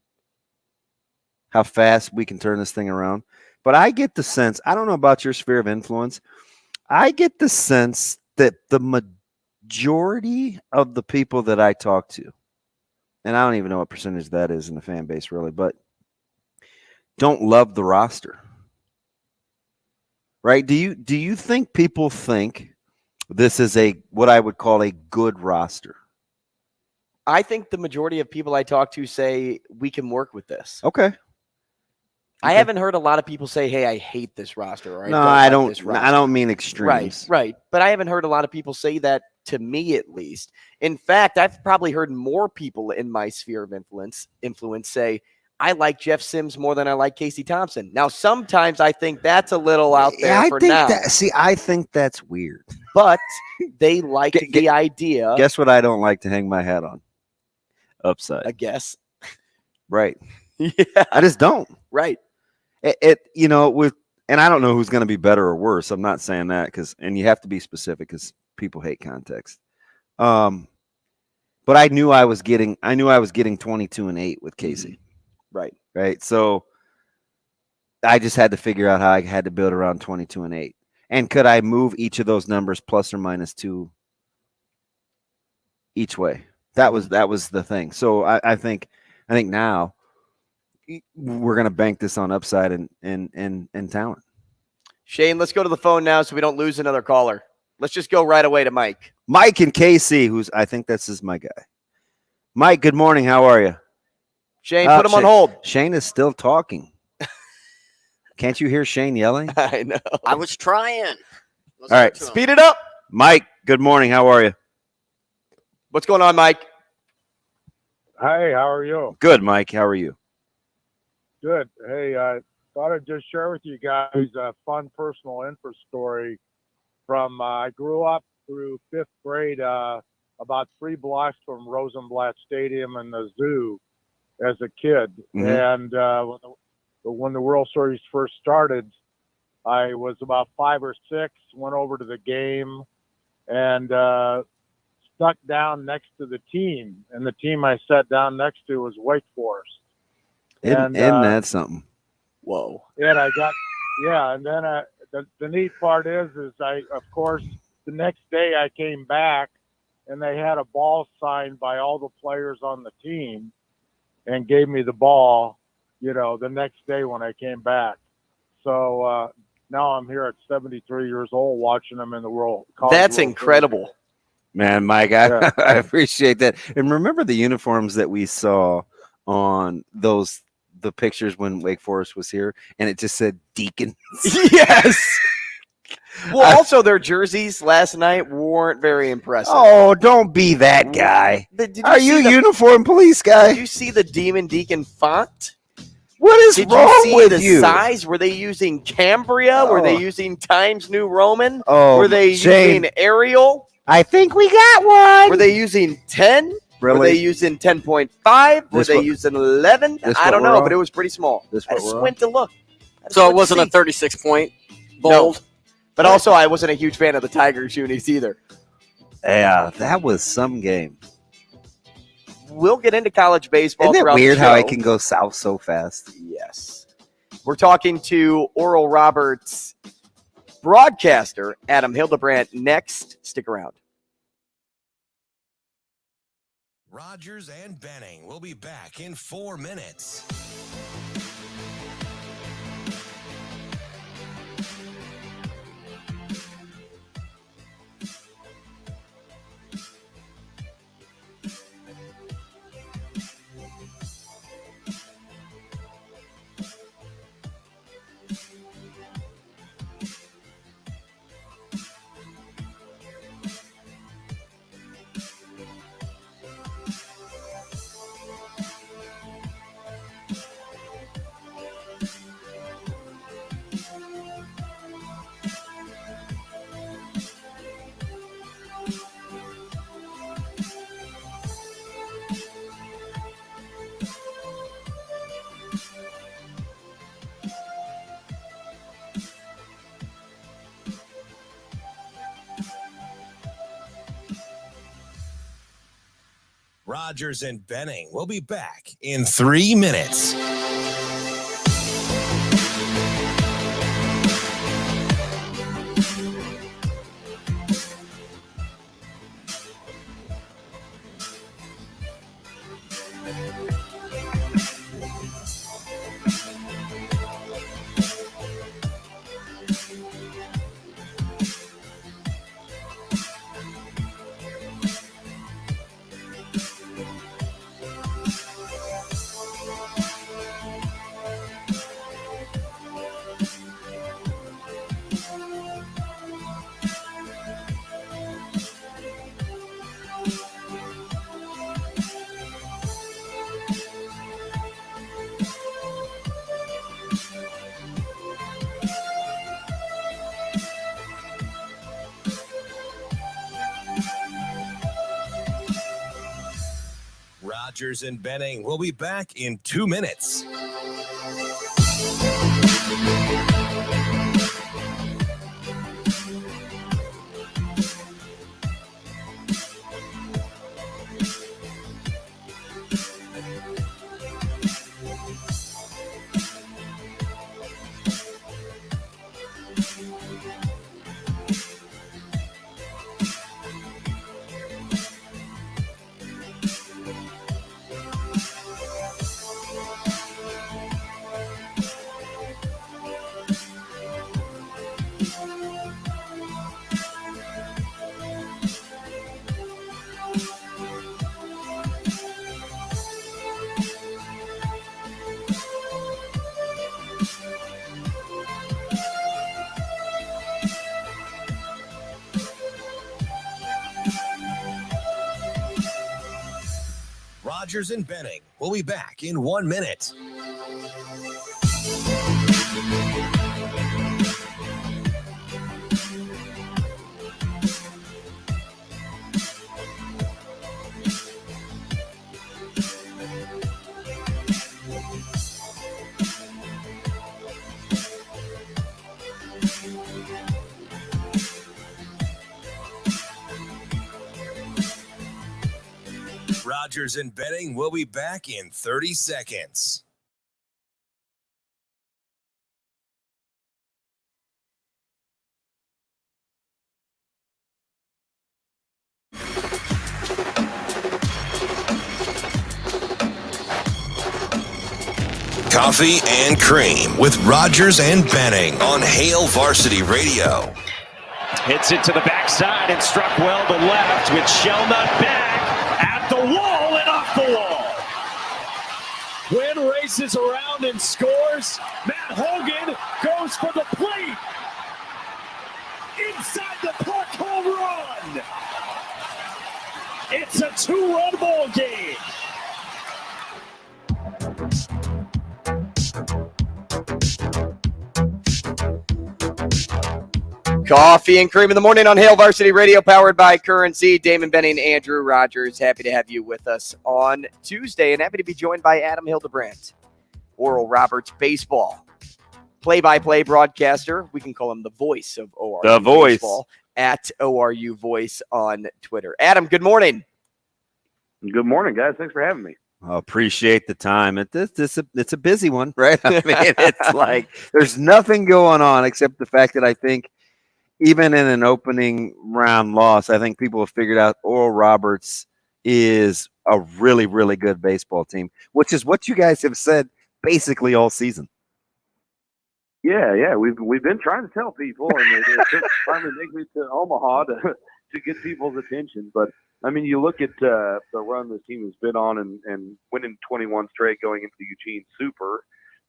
how fast we can turn this thing around. But I get the sense, I don't know about your sphere of influence, I get the sense that the majority of the people that I talk to, and I don't even know what percentage that is in the fan base really, but don't love the roster. Right? Do you think people think this is what I would call a good roster? I think the majority of people I talk to say we can work with this. Okay. I haven't heard a lot of people say, "Hey, I hate this roster." Or, I don't mean extremes. Right. But I haven't heard a lot of people say that to me, at least. In fact, I've probably heard more people in my sphere of influence say, "I like Jeff Sims more than I like Casey Thompson." Now, sometimes I think that's a little out there I think that's weird. But they like the idea. Guess what I don't like to hang my hat on? Upside. I guess. Right. Yeah. I just don't. Right. And I don't know who's going to be better or worse. I'm not saying that and you have to be specific because people hate context. But I knew I was getting 22-8 with Casey. Right. Right. So I just had to figure out how I had to build around 22-8. And could I move each of those numbers plus or minus 2 each way? That was the thing. So I think now we're going to bank this on upside and talent. Shane, let's go to the phone now so we don't lose another caller. Let's just go right away to Mike. Mike in KC, I think this is my guy. Mike, good morning. How are you? Shane, put him on hold. Shane is still talking. Can't you hear Shane yelling? I know. I was trying. All right. Speed it up. Mike, good morning. How are you? What's going on, Mike? Hey, how are you? Good, Mike. How are you? Good. Hey, I thought I'd just share with you guys a fun personal info story from I grew up through 5th grade about 3 blocks from Rosenblatt Stadium and the zoo as a kid. And when the World Series first started, I was about 5 or 6, went over to the game and stuck down next to the team. And the team I sat down next to was Wake Forest. Isn't that something? Whoa. And I got, and then the neat part is of course, the next day I came back and they had a ball signed by all the players on the team and gave me the ball, the next day when I came back. So now I'm here at 73 years old watching them in the World. That's incredible. Man, Mike, I appreciate that. And remember the uniforms that we saw on the pictures when Wake Forest was here, and it just said Deacons. Yes. Well, also their jerseys last night weren't very impressive. Oh, don't be that guy. Are you a uniform police guy? Did you see the Demon Deacon font? What is wrong with you? Did you see the size? Were they using Cambria? Oh. Were they using Times New Roman? Oh, were they using Arial? I think we got one. Were they using 10? Really? Were they using 10.5? Were they using 11? I don't know, but it was pretty small. I just went to look. So it wasn't a 36-point bold? No. But also, I wasn't a huge fan of the Tigers unis either. Yeah, that was some game. We'll get into college baseball. Isn't it weird how it can go south so fast? Yes. We're talking to Oral Roberts broadcaster Adam Hildebrandt next. Stick around. Rogers and Benning will be back in 4 minutes. Rogers and Benning will be back in 3 minutes. Rogers and Benning will be back in 2 minutes. Rogers and Benning will be back in 1 minute. Rogers and Benning will be back in 30 seconds. Coffee and Cream with Rogers and Benning on Hail Varsity Radio. Hits it to the backside and struck well to left with Shelnut back at the wall and off the wall. Quinn races around and scores. Matt Hogan goes for the plate. Inside the park, home run. It's a 2-run ball game. Coffee and Cream in the morning on Hail Varsity Radio, powered by Currency. Damon Benning, Andrew Rogers, happy to have you with us on Tuesday, and happy to be joined by Adam Hildebrandt, Oral Roberts baseball play-by-play broadcaster. We can call him the voice of ORU The voice. Baseball at ORU Voice on Twitter. Adam, good morning. Good morning, guys. Thanks for having me. I appreciate the time. It's a busy one, right? I mean, it's like there's nothing going on except the fact that I think even in an opening round loss, I think people have figured out Oral Roberts is a really, really good baseball team, which is what you guys have said basically all season. Yeah, we've been trying to tell people, and it finally makes me to Omaha to get people's attention. But I mean, you look at the run this team has been on, and winning 21 straight, going into the Eugene Super,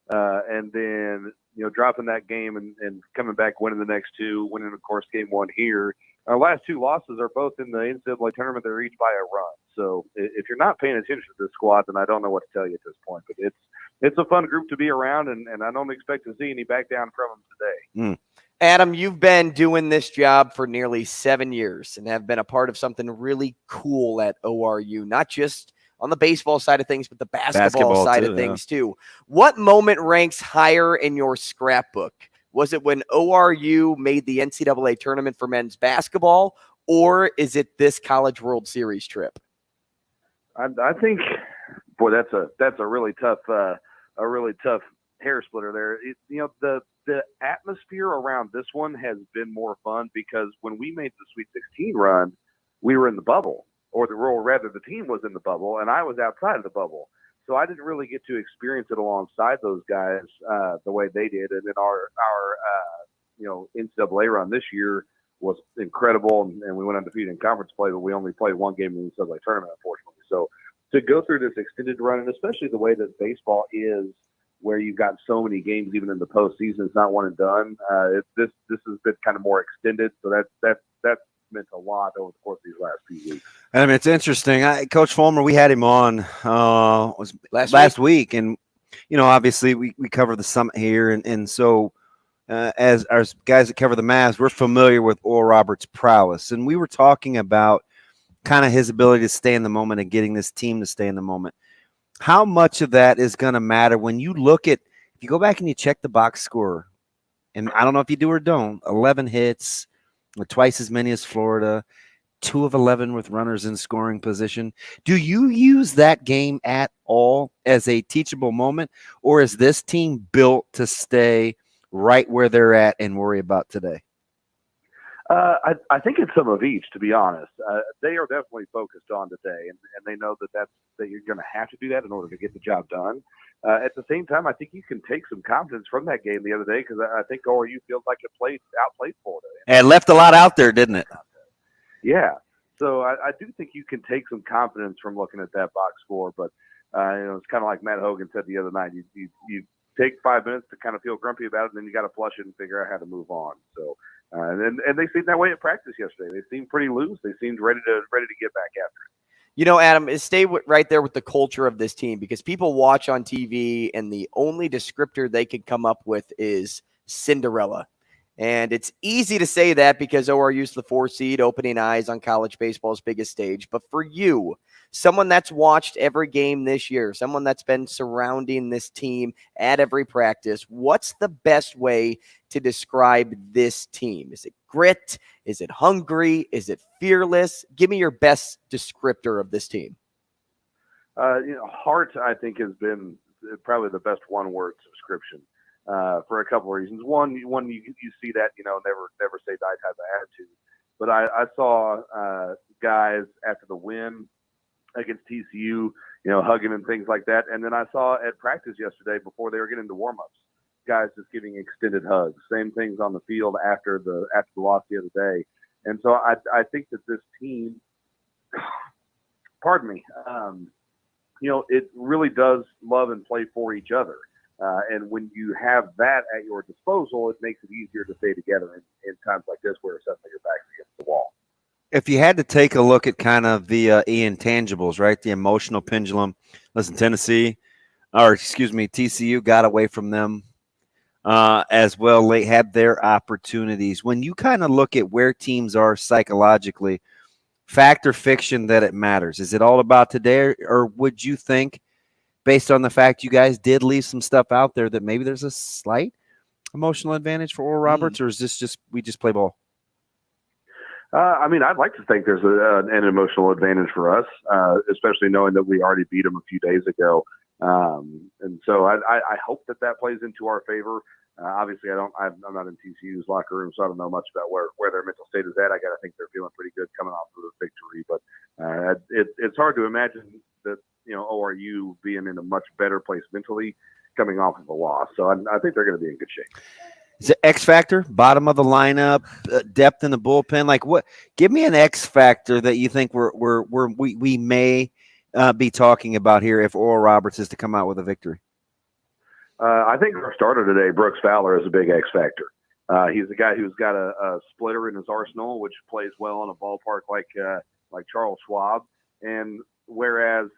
and then dropping that game and coming back, winning the next two, winning of course game one here. Our last two losses are both in the NCAA tournament. They're each by a run. So if you're not paying attention to this squad, then I don't know what to tell you at this point. But it's a fun group to be around, and I don't expect to see any back down from them today. Adam, you've been doing this job for nearly 7 years and have been a part of something really cool at ORU, not just on the baseball side of things, but the basketball side too, of things too. What moment ranks higher in your scrapbook? Was it when ORU made the NCAA tournament for men's basketball, or is it this College World Series trip? I think, boy, that's a really tough hair splitter there. The atmosphere around this one has been more fun because when we made the Sweet 16 run, we were in the bubble, or rather the team was in the bubble, and I was outside of the bubble. So I didn't really get to experience it alongside those guys the way they did. And then our NCAA run this year was incredible, and we went undefeated in conference play, but we only played one game in the NCAA tournament, unfortunately. So to go through this extended run, and especially the way that baseball is, where you've got so many games even in the postseason, it's not one and done. This has been kind of more extended, so that's meant a lot over the course of these last few weeks. I mean, it's interesting. Coach Fulmer, we had him on last week, and obviously we cover the summit here, and so as our guys that cover the Mavs, we're familiar with Oral Roberts' prowess, and we were talking about kind of his ability to stay in the moment and getting this team to stay in the moment. How much of that is going to matter when you look at, if you go back and you check the box score, and I don't know if you do or don't, 11 hits, twice as many as Florida, 2 of 11 with runners in scoring position. Do you use that game at all as a teachable moment, or is this team built to stay right where they're at and worry about today? I think it's some of each, to be honest. They are definitely focused on today, and they know that you're going to have to do that in order to get the job done. At the same time, I think you can take some confidence from that game the other day, because I think ORU feels like it outplayed Florida. And left a lot out there, didn't it? Yeah. So I do think you can take some confidence from looking at that box score, but it's kind of like Matt Hogan said the other night. You take 5 minutes to kind of feel grumpy about it, and then you got to flush it and figure out how to move on. So, and they seemed that way at practice yesterday. They seemed pretty loose. They seemed ready to get back after it. Adam, stay right there with the culture of this team, because people watch on TV and the only descriptor they could come up with is Cinderella. And it's easy to say that because ORU's the 4 seed, opening eyes on college baseball's biggest stage. But for you, someone that's watched every game this year, someone that's been surrounding this team at every practice, what's the best way to describe this team? Is it grit? Is it hungry? Is it fearless? Give me your best descriptor of this team. Heart, I think, has been probably the best one-word description. For a couple of reasons. One, you see that, never say die type of attitude. But I saw guys after the win against TCU, hugging and things like that. And then I saw at practice yesterday, before they were getting into warm-ups, guys just giving extended hugs. Same things on the field after the loss the other day. And so I think that this team, pardon me, it really does love and play for each other. And when you have that at your disposal, it makes it easier to stay together in times like this where suddenly your back's against the wall. If you had to take a look at kind of the intangibles, right, the emotional pendulum, listen, TCU got away from them as well. They had their opportunities. When you kind of look at where teams are psychologically, fact or fiction that it matters, is it all about today, or would you think, based on the fact you guys did leave some stuff out there, that maybe there's a slight emotional advantage for Oral Roberts, or is this we just play ball? I'd like to think there's an emotional advantage for us, especially knowing that we already beat them a few days ago. And so I hope that plays into our favor. Obviously, I'm not in TCU's locker room, so I don't know much about where their mental state is at. I got to think they're feeling pretty good coming off of the victory, but it's hard to imagine that ORU being in a much better place mentally coming off of a loss. So I think they're going to be in good shape. Is it X factor, bottom of the lineup, depth in the bullpen? Like what? Give me an X factor that you think we may be talking about here if Oral Roberts is to come out with a victory. I think our starter today, Brooks Fowler, is a big X factor. He's a guy who's got a splitter in his arsenal, which plays well in a ballpark like Charles Schwab. And whereas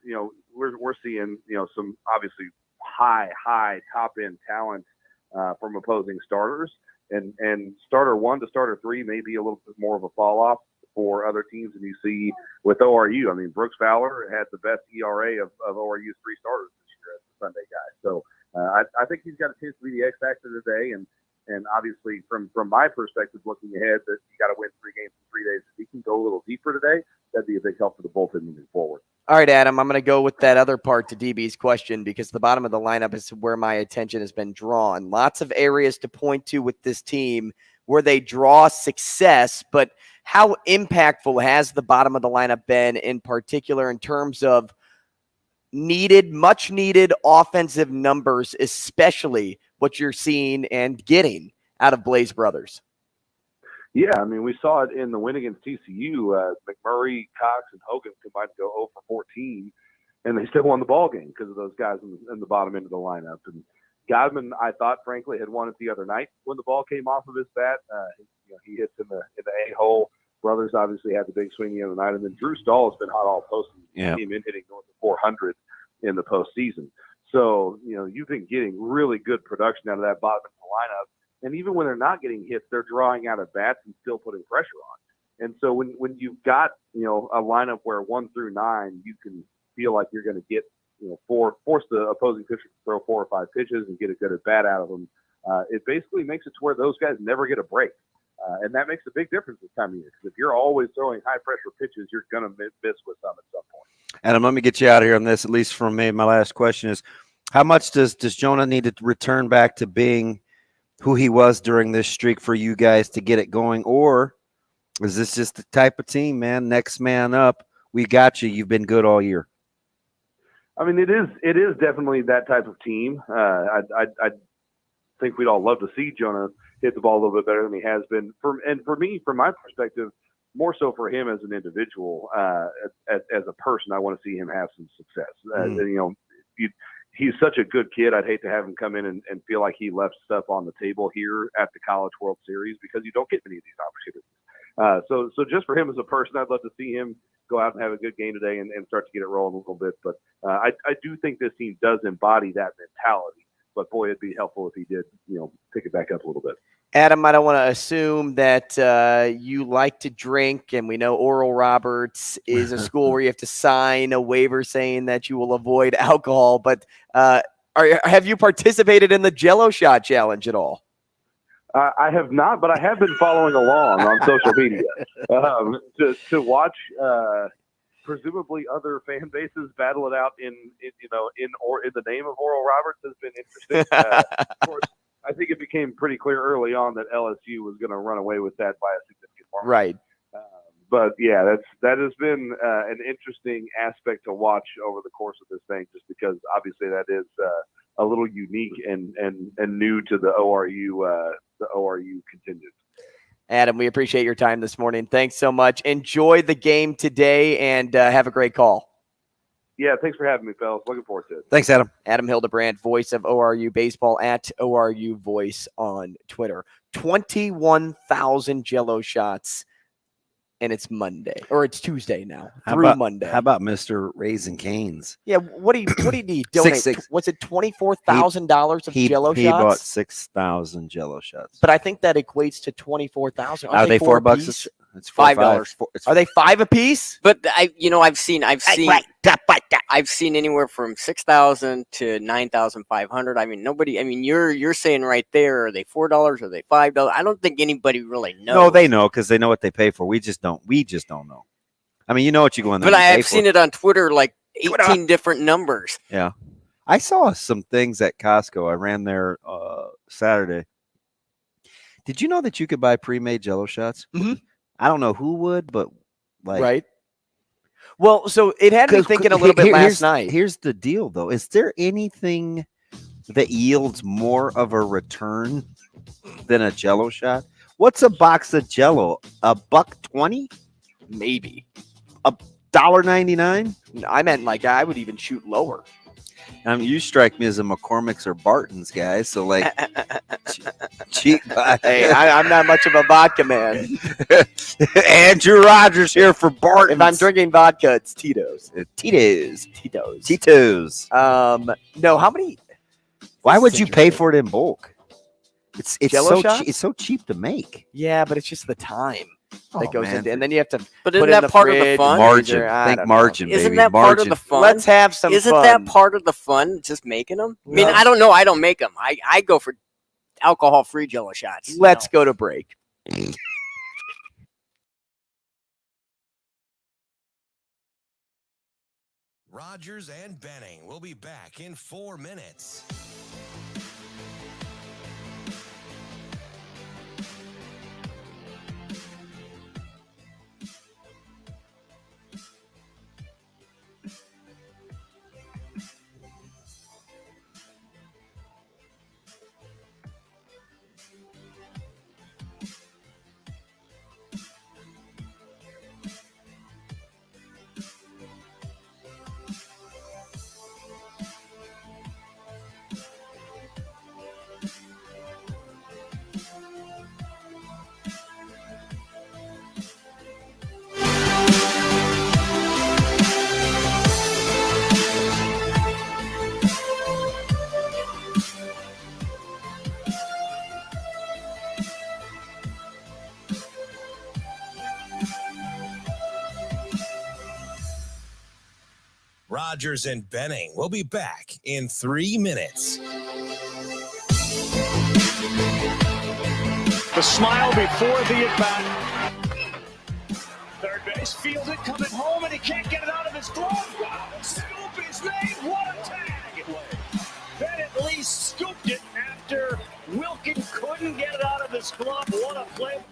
we're seeing some obviously high top end talent from opposing starters, and starter 1 to starter 3 may be a little bit more of a fall off for other teams than you see with ORU. I mean, Brooks Fowler had the best ERA of ORU's 3 starters this year as the Sunday guy. So I think he's got a chance to be the X factor today, and obviously from my perspective, looking ahead, that you got to win 3 games in 3 days. If he can go a little deeper today, that'd be a big help for the bullpen moving forward. All right, Adam, I'm going to go with that other part to DB's question because the bottom of the lineup is where my attention has been drawn. Lots of areas to point to with this team where they draw success, but how impactful has the bottom of the lineup been in particular in terms of much needed offensive numbers, especially what you're seeing and getting out of Blaze Brothers? Yeah, I mean, we saw it in the win against TCU. McMurray, Cox, and Hogan combined to go 0 for 14, and they still won the ball game because of those guys in the bottom end of the lineup. And Godman, I thought, frankly, had won it the other night when the ball came off of his bat. He hits in the A-hole. Brothers obviously had the big swing the other night, and then Drew Stahl has been hot all postseason. Yeah. He came in hitting north of 400 in the postseason. So you've been getting really good production out of that bottom end of the lineup. And even when they're not getting hits, they're drawing out at bats and still putting pressure on. And so when you've got, a lineup where 1 through 9, you can feel like you're going to get, force the opposing pitcher to throw 4 or 5 pitches and get a good at bat out of them. It basically makes it to where those guys never get a break. And that makes a big difference this time of year. Because if you're always throwing high pressure pitches, you're going to miss with some at some point. Adam, let me get you out of here on this, at least from me. My last question is, how much does Jonah need to return back to being who he was during this streak for you guys to get it going? Or is this just the type of team, man, next man up, we got you, you've been good all year? I mean, it is definitely that type of team. I think we'd all love to see Jonah hit the ball a little bit better than he has been. For me, from my perspective, more so for him as an individual, as a person, I want to see him have some success. He's such a good kid. I'd hate to have him come in and feel like he left stuff on the table here at the College World Series, because you don't get many of these opportunities. So just for him as a person, I'd love to see him go out and have a good game today and start to get it rolling a little bit. But I do think this team does embody that mentality. But boy, it'd be helpful if he did, pick it back up a little bit. Adam, I don't want to assume that you like to drink, and we know Oral Roberts is a school where you have to sign a waiver saying that you will avoid alcohol, but have you participated in the Jell-O Shot Challenge at all? I have not, but I have been following along on social media to watch presumably other fan bases battle it out in the name of Oral Roberts has been interesting. Of course, I think it became pretty clear early on that LSU was going to run away with that by a significant margin. Right. But yeah, that has been an interesting aspect to watch over the course of this thing, just because obviously that is a little unique and new to the ORU contingent. Adam, we appreciate your time this morning. Thanks so much. Enjoy the game today and have a great call. Yeah, thanks for having me, fellas. Looking forward to it. Thanks, Adam. Adam Hildebrandt, voice of ORU Baseball at ORU Voice on Twitter. 21,000 Jell-O shots, and it's Monday, or it's Tuesday now, Monday. How about Mr. Raisin Canes? Yeah, what do you need? Donate? Was it $24,000 of Jell-O shots? He bought 6,000 Jell-O shots. But I think that equates to 24,000. Are they $4? It's $5. Are they $5 a piece? But I've seen anywhere from 6,000 to 9,500. I mean, you're saying right there, are they $4? Are they $5? I don't think anybody really knows. No, they know, because they know what they pay for. We just don't know. I mean, you know what you go in there. But I've seen it on Twitter, like 18 different numbers. Yeah. I saw some things at Costco. I ran there Saturday. Did you know that you could buy pre-made Jello shots? Mhm. I don't know who would, but like, Right. Well, so it had me thinking a little bit last night. Here's the deal, though. Is there anything that yields more of a return than a Jello shot? What's a box of Jello? $1.20? Maybe. $1.99? I meant like I would even shoot lower. I mean, you strike me as a McCormick's or Barton's guy, so like cheap. Hey, I'm not much of a vodka man. Andrew Rogers here for Barton's. If I'm drinking vodka, it's Tito's. Tito's. No, how many? Why would you pay for it in bulk? It's Jello so shots? it's so cheap to make. Yeah, but it's just the time that goes into, and then you have to. But put isn't in that the part of the fridge, fun? Margin. freezer, I Think don't know. margin, Isn't baby. that part of the fun? Let's have some Isn't fun. that part of the fun? Just making them. I mean, I don't know. I don't make them. I go for alcohol-free Jello shots. Let's go to break. Rogers and Benning will be back in 4 minutes. Rogers and Benning will be back in 3 minutes. The smile before the at-bat. Third base fields it coming home, and he can't get it out of his glove. Wow, the scoop is made. What a tag! Ben at least scooped it after Wilkin couldn't get it out of his glove. What a play.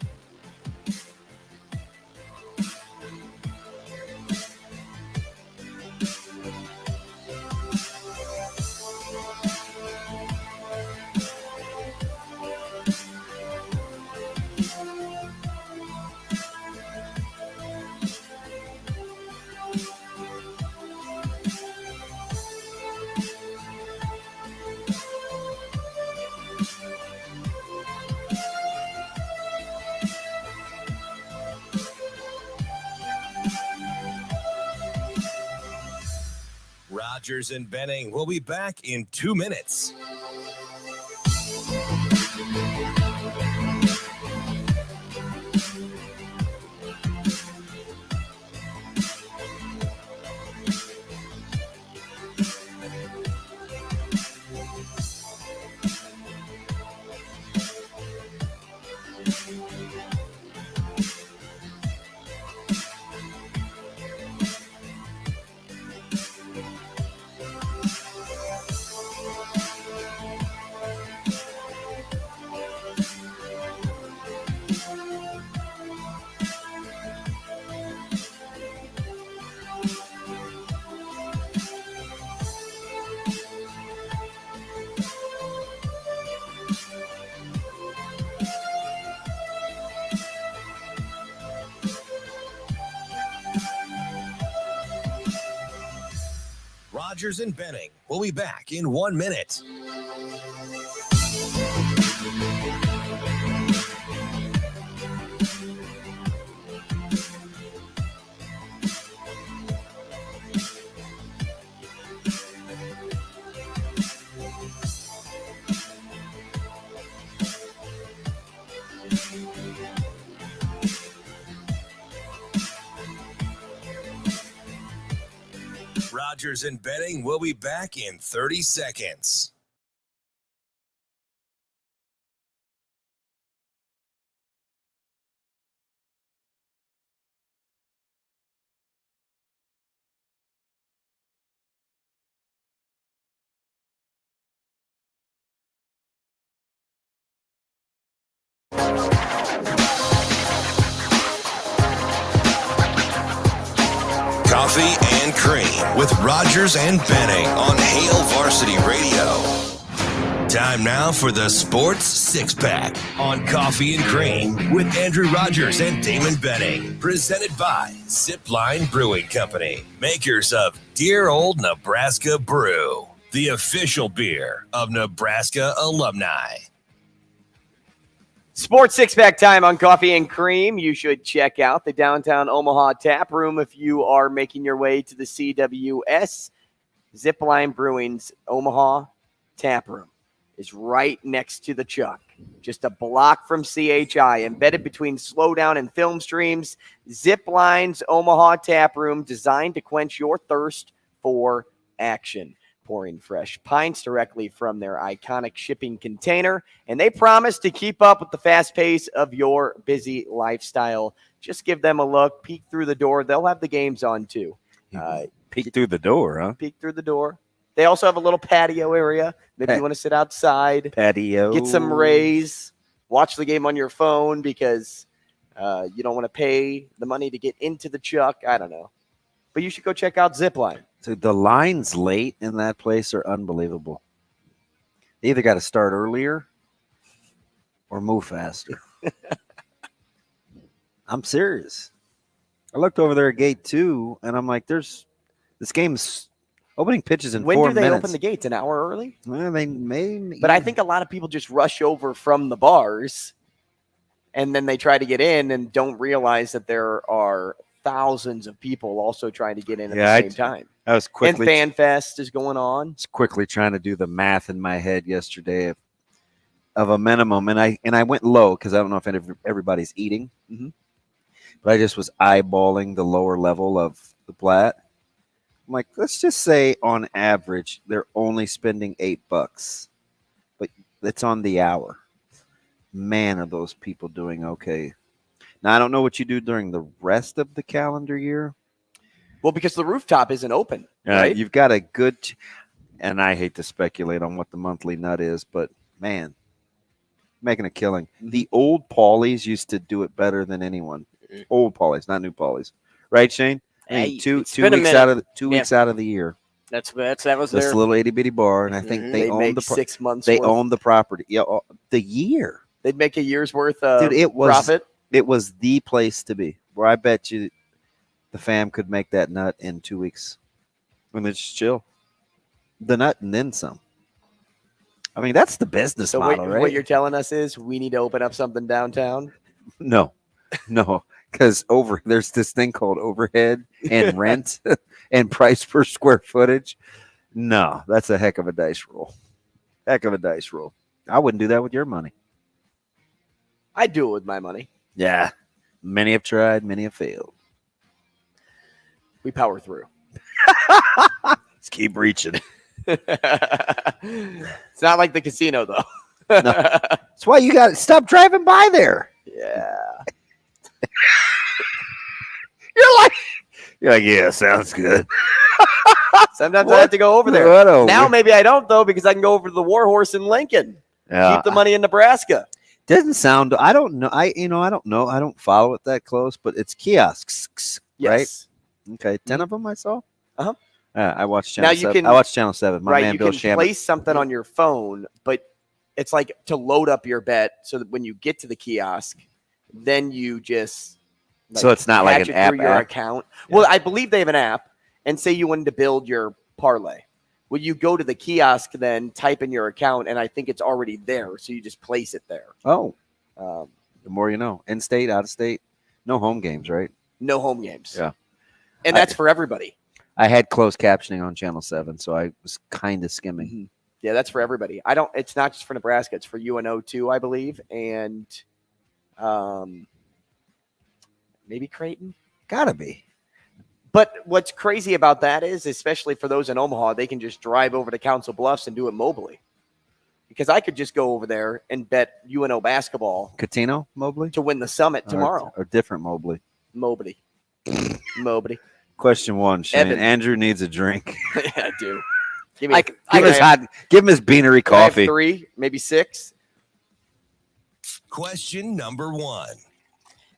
Rogers and Benning will be back in 2 minutes. Rogers and Benning will be back in 1 minute. Rogers and Benning will be back in 30 seconds. Coffee and Cream with Rogers and Benning on Hail Varsity Radio. Time now for the Sports Six-Pack on Coffee and Cream with Andrew Rogers and Damon Benning. Presented by Zipline Brewing Company, makers of Dear Old Nebraska Brew, the official beer of Nebraska alumni. Sports Six-Pack time on Coffee and Cream. You should check out the downtown Omaha tap room if you are making your way to the CWS. Zipline Brewing's Omaha tap room is right next to the Chuck, just a block from CHI, embedded between Slowdown and Film Streams. Zipline's Omaha tap room, designed to quench your thirst for action. Pouring fresh pints directly from their iconic shipping container, and they promise to keep up with the fast pace of your busy lifestyle. Just give them a look, peek through the door. They'll have the games on too. Peek through the door, huh? Peek through the door. They also have a little patio area. Maybe you want to sit outside, patio, get some rays, watch the game on your phone because you don't want to pay the money to get into the Chuck. I don't know, but you should go check out Zipline. So the lines late in that place are unbelievable. They either got to start earlier or move faster. I'm serious. I looked over there at gate 2, and I'm like, this game's opening pitches in 4 minutes. When do they open the gates? An hour early? Well, they may. But I think a lot of people just rush over from the bars, and then they try to get in and don't realize that there are thousands of people also trying to get in at the same time. I was quickly, and Fan Fest is going on. I was quickly trying to do the math in my head yesterday of a minimum, and I went low because I don't know if everybody's eating, but I just was eyeballing the lower level of the Platte. I'm like, let's just say on average they're only spending $8, but it's on the hour. Man, are those people doing okay? Now I don't know what you do during the rest of the calendar year. Well, because the rooftop isn't open, right? You've got a good, and I hate to speculate on what the monthly nut is, but man, making a killing. The old Paulies used to do it better than anyone. Old Paulies, not new Paulies, right, Shane? I mean, two weeks out of the year. That was this little itty bitty bar, and I think they owned 6 months. They owned the property. Yeah, the year they'd make a year's worth of profit. It was the place to be. Where I bet you the fam could make that nut in 2 weeks when they just chill. The nut and then some. I mean, that's the business model, right? What you're telling us is we need to open up something downtown? No, because there's this thing called overhead and rent and price per square footage. No, that's a heck of a dice roll. Heck of a dice roll. I wouldn't do that with your money. I'd do it with my money. Yeah. Many have tried, many have failed. We power through. Let's keep reaching. It's not like the casino, though. No. That's why you got to stop driving by there. Yeah. You're like, yeah, sounds good. Sometimes I have to go over there. Now maybe I don't, though, because I can go over to the Warhorse in Lincoln. Keep the money in Nebraska. Doesn't sound. I don't know. I don't know. I don't follow it that close, but it's kiosks, yes. Right? Okay, 10 of them I saw. I watched Channel 7. I watched Channel 7. My man Bill Shammer. You can place something on your phone, but it's like to load up your bet so that when you get to the kiosk, then you just so it's not like an app. Your account. Yeah. Well, I believe they have an app, and say you wanted to build your parlay. Well, you go to the kiosk, then type in your account, and I think it's already there, so you just place it there. Oh, the more you know. In-state, out-of-state, no home games, right? No home games. Yeah, and that's for everybody. I had closed captioning on Channel 7, so I was kind of skimming. Mm-hmm. Yeah, that's for everybody. It's not just for Nebraska; it's for UNO too, I believe, and maybe Creighton. Gotta be. But what's crazy about that is, especially for those in Omaha, they can just drive over to Council Bluffs and do it mobily. Because I could just go over there and bet UNO basketball. Catino, Mobley? To win the Summit tomorrow. Or different Mobley. Mobley. Question 1, Shane. Evan. Andrew needs a drink. Yeah, I do. Give him his beanery coffee. 3, maybe 6. Question number 1.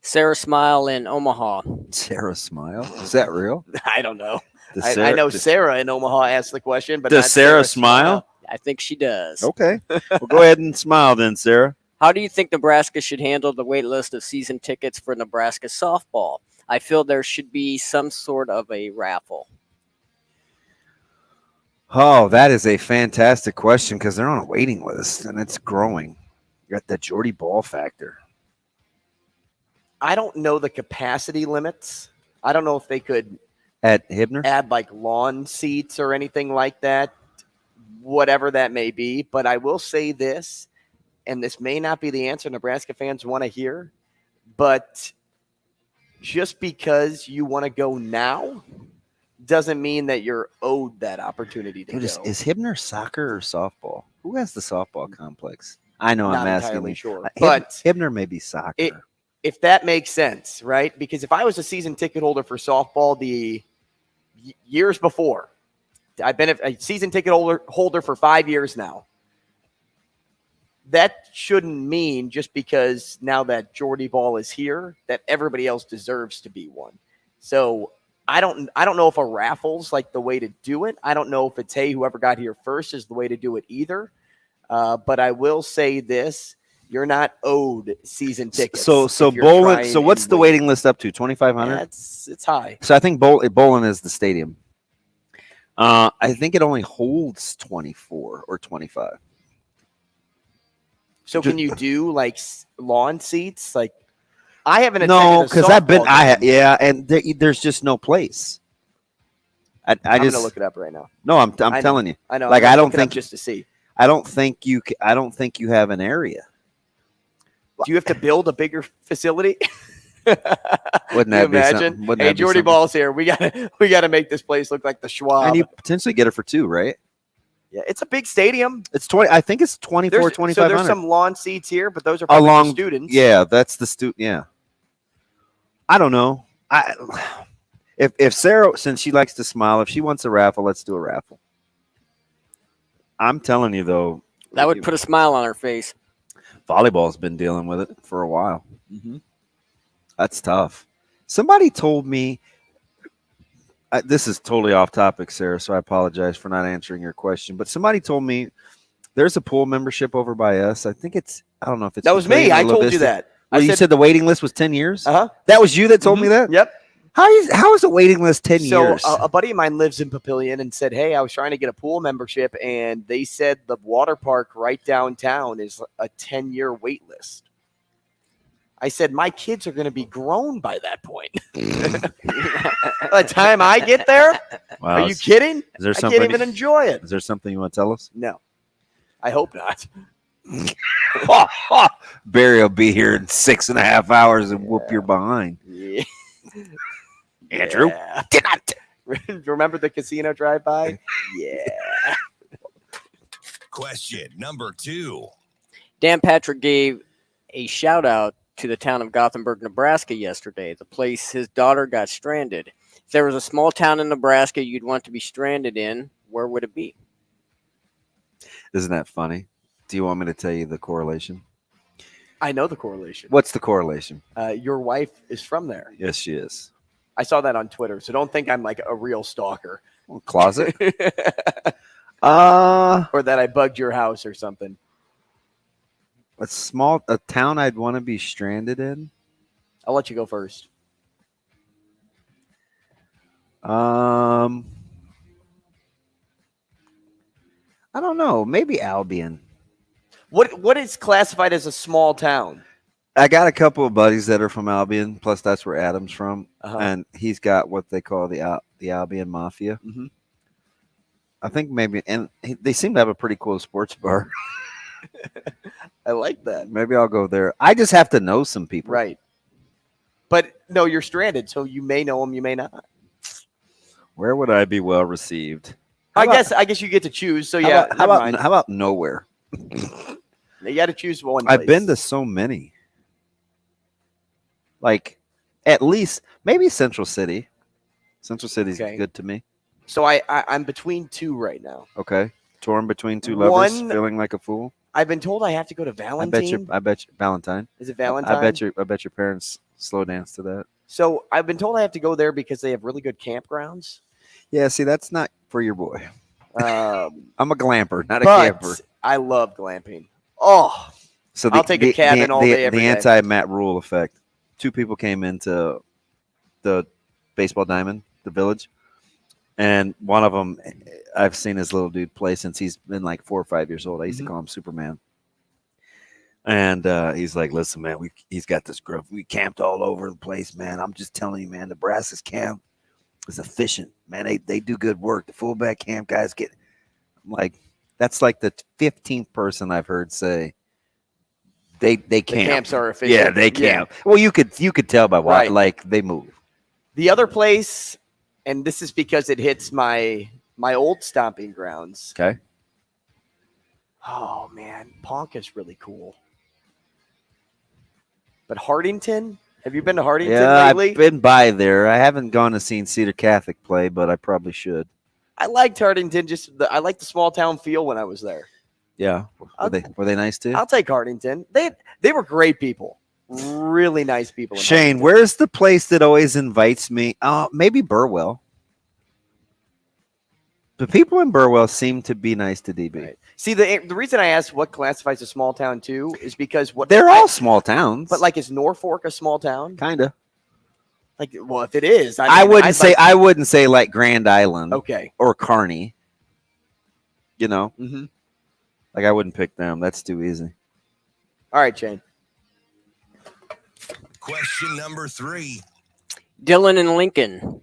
Sarah Smile in Omaha. Sarah Smile? Is that real? I don't know. Does I know Sarah in Omaha asked the question, but does not Sarah smile? I think she does. Okay. Well, go ahead and smile then, Sarah. How do you think Nebraska should handle the wait list of season tickets for Nebraska softball? I feel there should be some sort of a raffle. Oh, that is a fantastic question because they're on a waiting list and it's growing. You got the Jordy Ball factor. I don't know the capacity limits. I don't know if they could At Hibner? add like lawn seats or anything like that, whatever that may be. But I will say this, and this may not be the answer Nebraska fans want to hear, but just because you want to go now doesn't mean that you're owed that opportunity to Dude, go. is Hibner soccer or softball? Who has the softball complex? I know Not I'm asking entirely you. sure, but Hibner may be soccer. If that makes sense, right? Because if I was a season ticket holder for softball the years before, I've been a season ticket holder for 5 years now. That shouldn't mean just because now that Jordy Ball is here that everybody else deserves to be one. So I don't know if a raffle's like the way to do it. I don't know if it's, hey, whoever got here first is the way to do it either. But I will say this. You're not owed season tickets. So bowling. So what's the waiting list up to? 2,500. Yeah, it's high. So I think bowling is the stadium. I think it only holds 24 or 25. So can you do like lawn seats? Like I haven't attended No, a because I've been. softball game. And there's just no place. I'm gonna look it up right now. No, I'm I know. telling you. I know. Like I'm I gonna don't look it up think just to see. I don't think you have an area. Do you have to build a bigger facility? Wouldn't that be something? Wouldn't Hey, that be Jordy something? Ball's here. We gotta make this place look like the Schwab. And you potentially get it for 2, right? Yeah, it's a big stadium. It's 20. I think it's 24, So 2,500. there's some lawn seats here, but those are probably for students. Yeah, that's the student. Yeah. I don't know. If Sarah, since she likes to smile, if she wants a raffle, let's do a raffle. I'm telling you though, That would put a smile on her face. volleyball's been dealing with it for a while. Mm-hmm. That's tough. Somebody told me. This is totally off topic, Sarah, so I apologize for not answering your question. But somebody told me there's a pool membership over by us. I think it's, I don't know if it's. That was me. I told you that. Well, you said the waiting list was 10 years? Uh-huh. That was you that told me that? Yep. How is a waiting list 10 years? So a buddy of mine lives in Papillion and said, hey, I was trying to get a pool membership, and they said the water park right downtown is a 10-year wait list. I said, my kids are going to be grown by that point. By the time I get there? Wow. Are you kidding? Is there I something, can't even enjoy it. Is there something you want to tell us? No. I hope not. Barry will be here in 6.5 hours and whoop your behind. Yeah. Andrew? Yeah. Remember the casino drive-by? Yeah. Question number 2. Dan Patrick gave a shout-out to the town of Gothenburg, Nebraska yesterday, the place his daughter got stranded. If there was a small town in Nebraska you'd want to be stranded in, where would it be? Isn't that funny? Do you want me to tell you the correlation? I know the correlation. What's the correlation? Your wife is from there. Yes, she is. I saw that on Twitter, so don't think I'm like a real stalker. Closet? Or that I bugged your house or something. A town I'd want to be stranded in? I'll let you go first. I don't know. Maybe Albion. What is classified as a small town? I got a couple of buddies that are from Albion. Plus, that's where Adam's from, and he's got what they call the Albion Mafia. Mm-hmm. I think maybe, and they seem to have a pretty cool sports bar. I like that. Maybe I'll go there. I just have to know some people, Right. But no, you're stranded, so you may know them, you may not. Where would I be well received? I guess you get to choose. So yeah, how about nowhere? You got to choose one. I've place. been to so many. Like, at least maybe Central City. Central City's good to me. So I'm between two right now. Okay, torn between two lovers, One, feeling like a fool. I've been told I have to go to Valentine. I bet you Valentine. Is it Valentine? I bet your parents slow dance to that. So I've been told I have to go there because they have really good campgrounds. Yeah, see, that's not for your boy. I'm a glamper, not a but camper. I love glamping. Oh, so I'll take a cabin all day, every the day. anti-Matt Rule effect. 2 people came into the baseball diamond, the village, and one of them, I've seen his little dude play since he's been like 4 or 5 years old. I used to call him Superman. And he's like, listen, man, he's got this group. We camped all over the place, man. I'm just telling you, man, Nebraska's camp is efficient, man. They do good work. The fullback camp guys I'm like, that's like the 15th person I've heard say they camp. The camps are efficient. Yeah, they camp. Yeah. Well, you could tell by what like they move. The other place, and this is because it hits my old stomping grounds. Okay. Oh man, Ponca's really cool. But Hardington, have you been to Hardington lately? I've been by there. I haven't gone to see Cedar Catholic play, but I probably should. I liked Hardington. I liked the small town feel when I was there. Yeah, were they nice too? I'll take Hardington. They were great people, really nice people. Shane, where's the place that always invites me? Maybe Burwell. The people in Burwell seem to be nice to DB. Right. See, the reason I asked what classifies a small town too is because they're all small towns. But like, is Norfolk a small town? Kinda. Like, well, if it is, I wouldn't say like Grand Island, okay, or Kearney. You know, like I wouldn't pick them. That's too easy. All right, Shane. Question number 3. Dylan and Lincoln.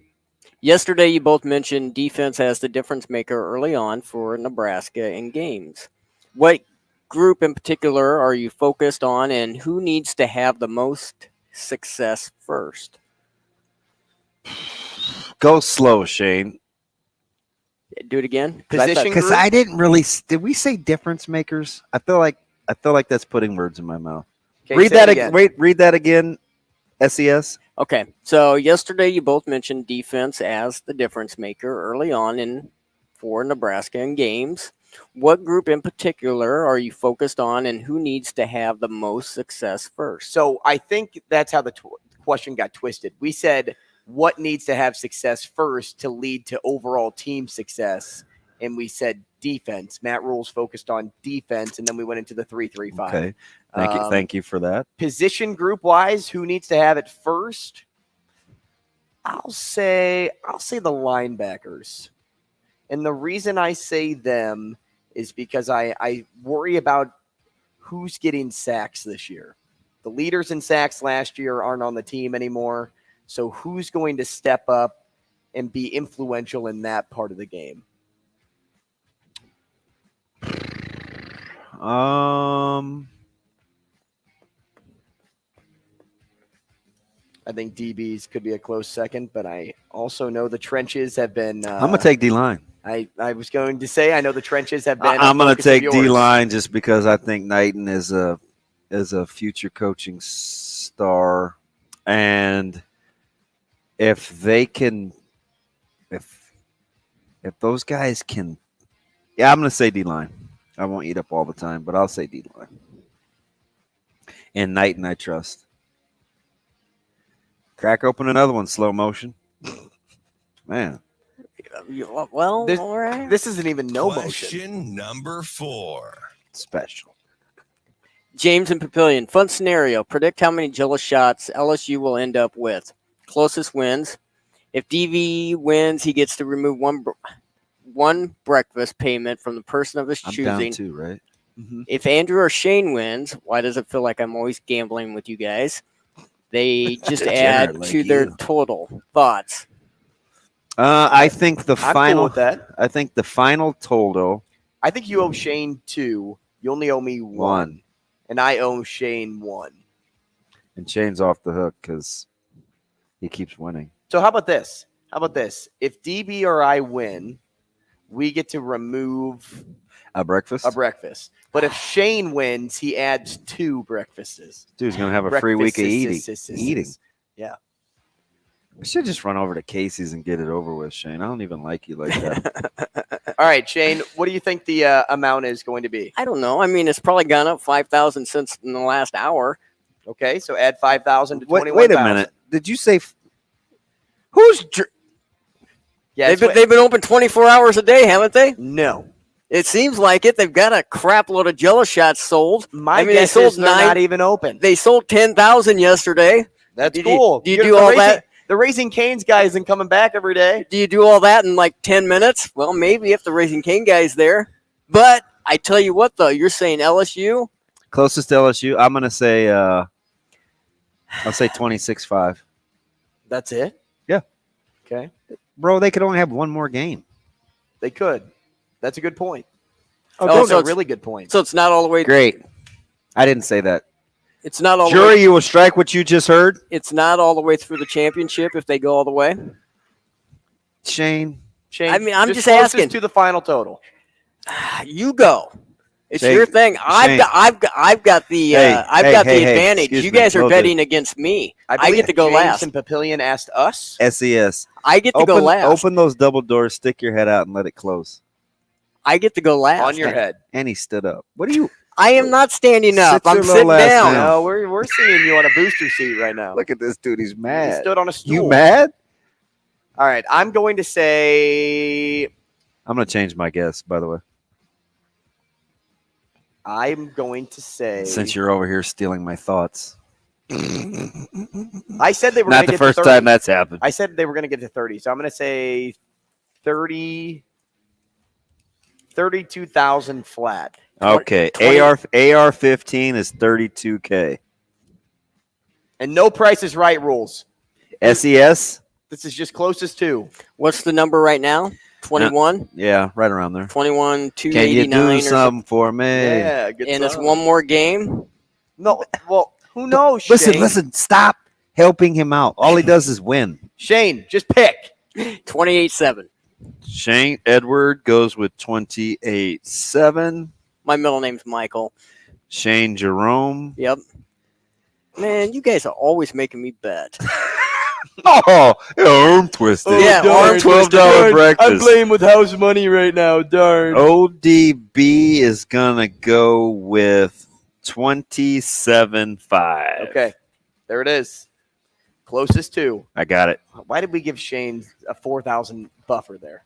Yesterday, you both mentioned defense as the difference maker early on for Nebraska in games. What group in particular are you focused on, and who needs to have the most success first? Go slow, Shane. Do it again. Because I didn't really. Did we say difference makers? I feel like that's putting words in my mouth. Okay, read that again. Read that again. SES. Okay, so yesterday you both mentioned defense as the difference maker early on for Nebraska in games. What group in particular are you focused on, and who needs to have the most success first? So I think that's how the question got twisted. We said what needs to have success first to lead to overall team success, and we said defense. Matt Rule's focused on defense, and then we went into the 3-3-5. Okay, thank you for that. Position group wise, who needs to have it first? I'll say the linebackers, and the reason I say them is because I worry about who's getting sacks this year. The leaders in sacks last year aren't on the team anymore, so who's going to step up and be influential in that part of the game? I think DBs could be a close second, but I also know the trenches have been. I'm gonna take D-line. I was going to say I know the trenches have been. I'm gonna take D-line just because I think Knighton is a future coaching star, and if those guys can, I'm gonna say D-line. I won't eat up all the time, but I'll say D-line. And Knighton, I trust. Crack open another one, slow motion. Man. Well, all right. This isn't even no motion. Question number 4. Special. James and Papillion, fun scenario. Predict how many Gilla shots LSU will end up with. Closest wins. If DV wins, he gets to remove one breakfast payment from the person of his choosing. I'm down 2, right? Mm-hmm. If Andrew or Shane wins, why does it feel like I'm always gambling with you guys? They just add to their total. Thoughts? I think the I'm final. cool with that. I think the final total. I think you owe Shane 2. You only owe me 1. And I owe Shane 1. And Shane's off the hook because he keeps winning. So how about this? If DB or I win, we get to remove a breakfast. But if Shane wins, he adds 2 breakfasts. Dude's gonna have a free week of eating. Yeah. We should just run over to Casey's and get it over with, Shane. I don't even like you like that. All right, Shane, what do you think the amount is going to be? I don't know. I mean, it's probably gone up 5,000 cents in the last hour. Okay, so add 5,000 to 21,000. Wait a minute. Did you say who's? Yeah, They've been open 24 hours a day, haven't they? No. It seems like it. They've got a crap load of Jello shots sold. My guess is they're not even open. They sold 10,000 yesterday. That's cool. Do you do all that? The Raising Cane's guy isn't coming back every day. Do you do all that in like 10 minutes? Well, maybe if the Raising Cane guy's there. But I tell you what, though, you're saying LSU? Closest to LSU, I'm going to say, I'll say 26-5. That's it? Yeah. Okay. Bro, they could only have one more game. They could. That's a good point. So that's a really good point. So it's not all the way. Great. I didn't say that. It's not all Jury, you will strike what you just heard. It's not all the way through the championship if they go all the way. Shane. I mean, I'm just closest asking. to the final total. You go. It's Shane, your thing. I've got the advantage. Excuse You guys me. are Hold betting against me. I believe get to go James last. and Papillion asked us. SES. I get to go last. Open those double doors, stick your head out, and let it close. I get to go last. On your head. And he stood up. What are you? I am not standing up. Sit your I'm little sitting ass down. down. No, we're seeing you on a booster seat right now. Look at this dude. He's He mad. stood on a stool. You mad? All right, I'm going to say I'm going to change my guess, by the way. I'm going to say Since you're over here stealing my thoughts. I said they were Not gonna the get first to 30. time that's happened. I said they were going to get to 30, so I'm going to say 32,000 flat. Okay. 20 AR-15 is 32K. And no Price is Right rules. SES? This is just closest to. What's the number right now? 21? Yeah, right around there. 21, Can you 289 do something for me? Yeah, good And it's song. one more game? No, well, who knows, Shane? Listen, stop helping him out. All he does is win. Shane, just pick. 28-7. Shane Edward goes with 28-7. My middle name's Michael. Shane Jerome. Yep. Man, you guys are always making me bet. Oh, arm twisted. Yeah, darn, $12 breakfast. I'm playing with house money right now, darn. ODB is going to go with 27-5. Okay, there it is. Closest to. I got it. Why did we give Shane a 4,000 buffer there?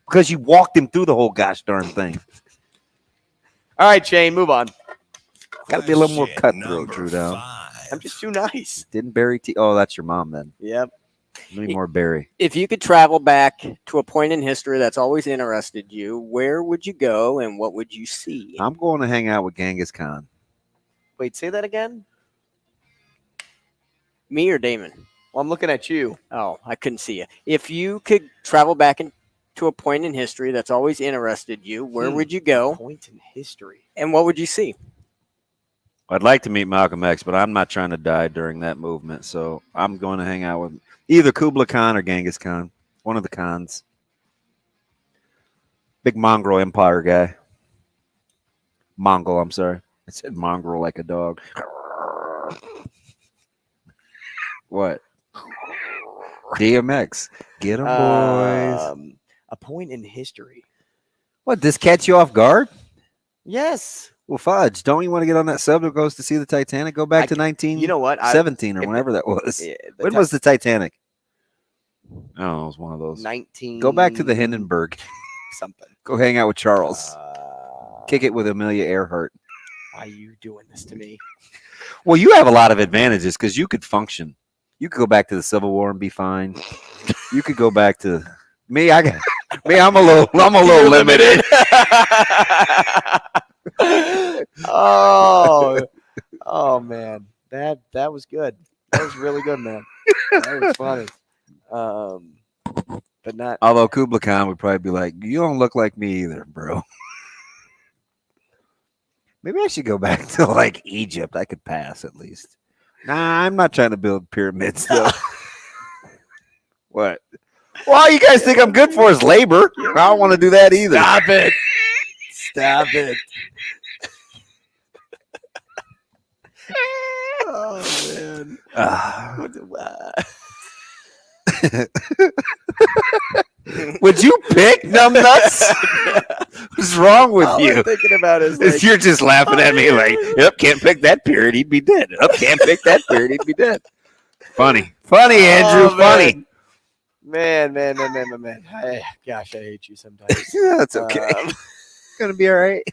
Because you walked him through the whole gosh darn thing. All right, Shane, move on. Got to be a little more Question cutthroat, number Drew Down. 5. I'm just too nice. Didn't Barry Oh, that's your mom then. Yep. Maybe more Barry. If you could travel back to a point in history that's always interested you, where would you go and what would you see? I'm going to hang out with Genghis Khan. Wait, say that again? Me or Damon? Well, I'm looking at you. Oh, I couldn't see you. If you could travel back to a point in history that's always interested you, where would you go Point in history. and what would you see? I'd like to meet Malcolm X, but I'm not trying to die during that movement. So I'm going to hang out with either Kublai Khan or Genghis Khan. One of the Khans. Big Mongol Empire guy. Mongol, I'm sorry. I said mongrel like a dog. What? DMX. Get 'em, boys. A point in history. What, this catch you off guard? Yes. Well, fudge. Don't you want to get on that sub that goes to see the Titanic? Go back to 1917 You know what? or whenever that was. Yeah, When was the Titanic? Oh, it was one of those. 19. Go back to the Hindenburg. Something. Go hang out with Charles. Kick it with Amelia Earhart. Why are you doing this to me? Well, you have a lot of advantages because you could function. You could go back to the Civil War and be fine. You could go back to me. I'm a little limited. Oh man, that was good. That was really good, man. That was funny. But not. Although Kublai Khan would probably be like, "You don't look like me either, bro." Maybe I should go back to like Egypt. I could pass at least. Nah, I'm not trying to build pyramids though. What? Well, all you guys think I'm good for is labor. I don't want to do that either. Stop it. Stop it. Oh man. Would you pick numbnuts? What's wrong with All you? I'm thinking about is like, You're just laughing at me like, yep, can't pick that period, he'd be dead. Yep, can't pick that period, he'd be dead. Funny, Andrew, funny. Man. Gosh, I hate you sometimes. Yeah, that's okay. Gonna be all right.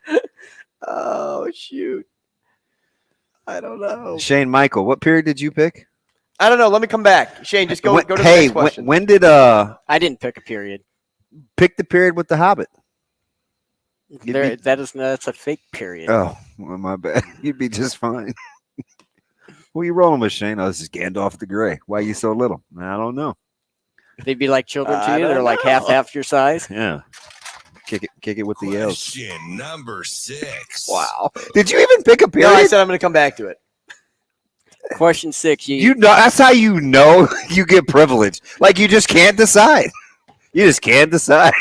Oh, shoot. I don't know. Shane Michael, what period did you pick? I don't know. Let me come back. Shane, just go to the next question. When did I didn't pick a period. pick the period with the Hobbit? That's a fake period. Oh, well, my bad. You'd be just fine. Who are you rolling with, Shane? Oh, this is Gandalf the Grey. Why are you so little? I don't know. They'd be like children to you. They're like half your size. Yeah. Kick it with the L's. Question number 6. Wow. Did you even pick a No, period? I said I'm going to come back to it. Question 6. You know, that's how you know you get privilege. Like you just can't decide. You just can't decide.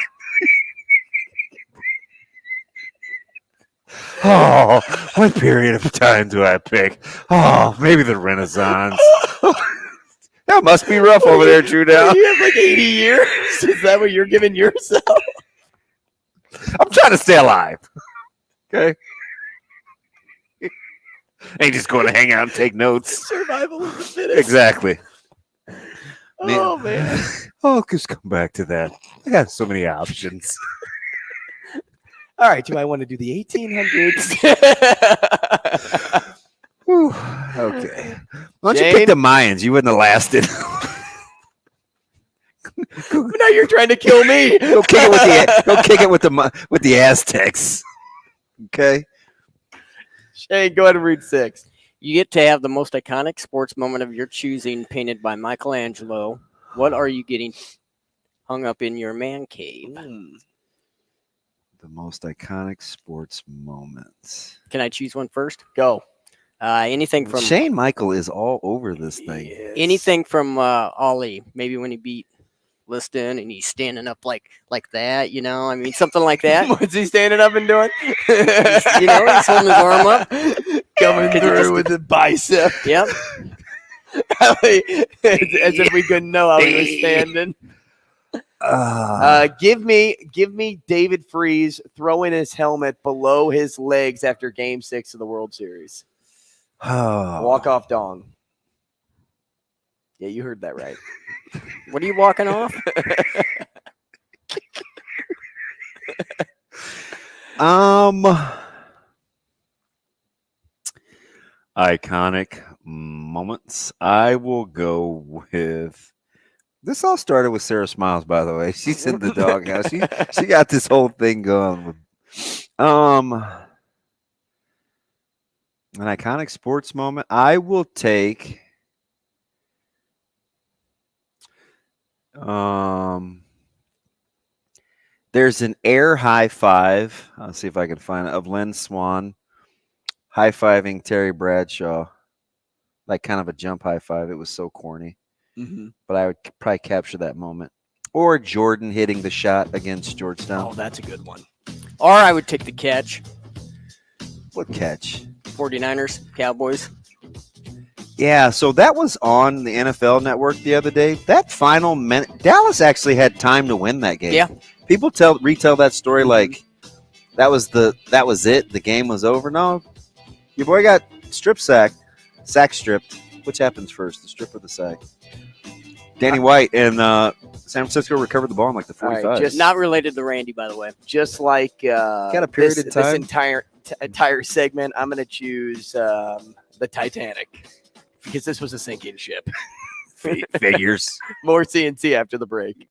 Oh, what period of time do I pick? Oh, maybe the Renaissance. That must be rough over there, True Down. You have like 80 years? Is that what you're giving yourself? I'm trying to stay alive. Okay. Ain't just going to hang out and take notes. Survival of the fittest. Exactly. Oh, man. Oh, just come back to that. I got so many options. All right. Do I want to do the 1800s? Whew. Okay. Why don't you pick the Mayans? You wouldn't have lasted. Now you're trying to kill me. Go kick it with the Aztecs. Okay. Shane, go ahead and read 6. You get to have the most iconic sports moment of your choosing painted by Michelangelo. What are you getting hung up in your man cave? The most iconic sports moments. Can I choose one first? Go. Anything from Shane Michael is all over this thing. Yes. anything from Ollie. Maybe when he beat Liston and he's standing up like that, you know. I mean, something like that. What's he standing up and doing? He's holding his arm up, Coming through with the bicep. Yep. As if we couldn't know how he was standing. Give me David Freese throwing his helmet below his legs after Game 6 of the World Series. Walk off dong. Yeah, you heard that right. What are you walking off? Iconic moments. I will go with. This all started with Sarah Smiles, by the way. She's in the doghouse. She got this whole thing going. An iconic sports moment. I will take. There's an air high five. I'll see if I can find it of Lynn Swan high fiving Terry Bradshaw, like kind of a jump high five. It was so corny, but I would probably capture that moment. Or Jordan hitting the shot against Georgetown. Oh, that's a good one. Or I would take the catch. What catch? 49ers, Cowboys. Yeah, so that was on the NFL Network the other day. That final minute, Dallas actually had time to win that game. Yeah. People retell that story like that was it. The game was over. No, your boy got sack stripped. Which happens first, the strip or the sack? Danny White and San Francisco recovered the ball in like the 45. All right, Just not related to Randy, by the way. Just like got a period of time. This entire segment, I'm going to choose the Titanic because this was a sinking ship. Figures. More CNC after the break.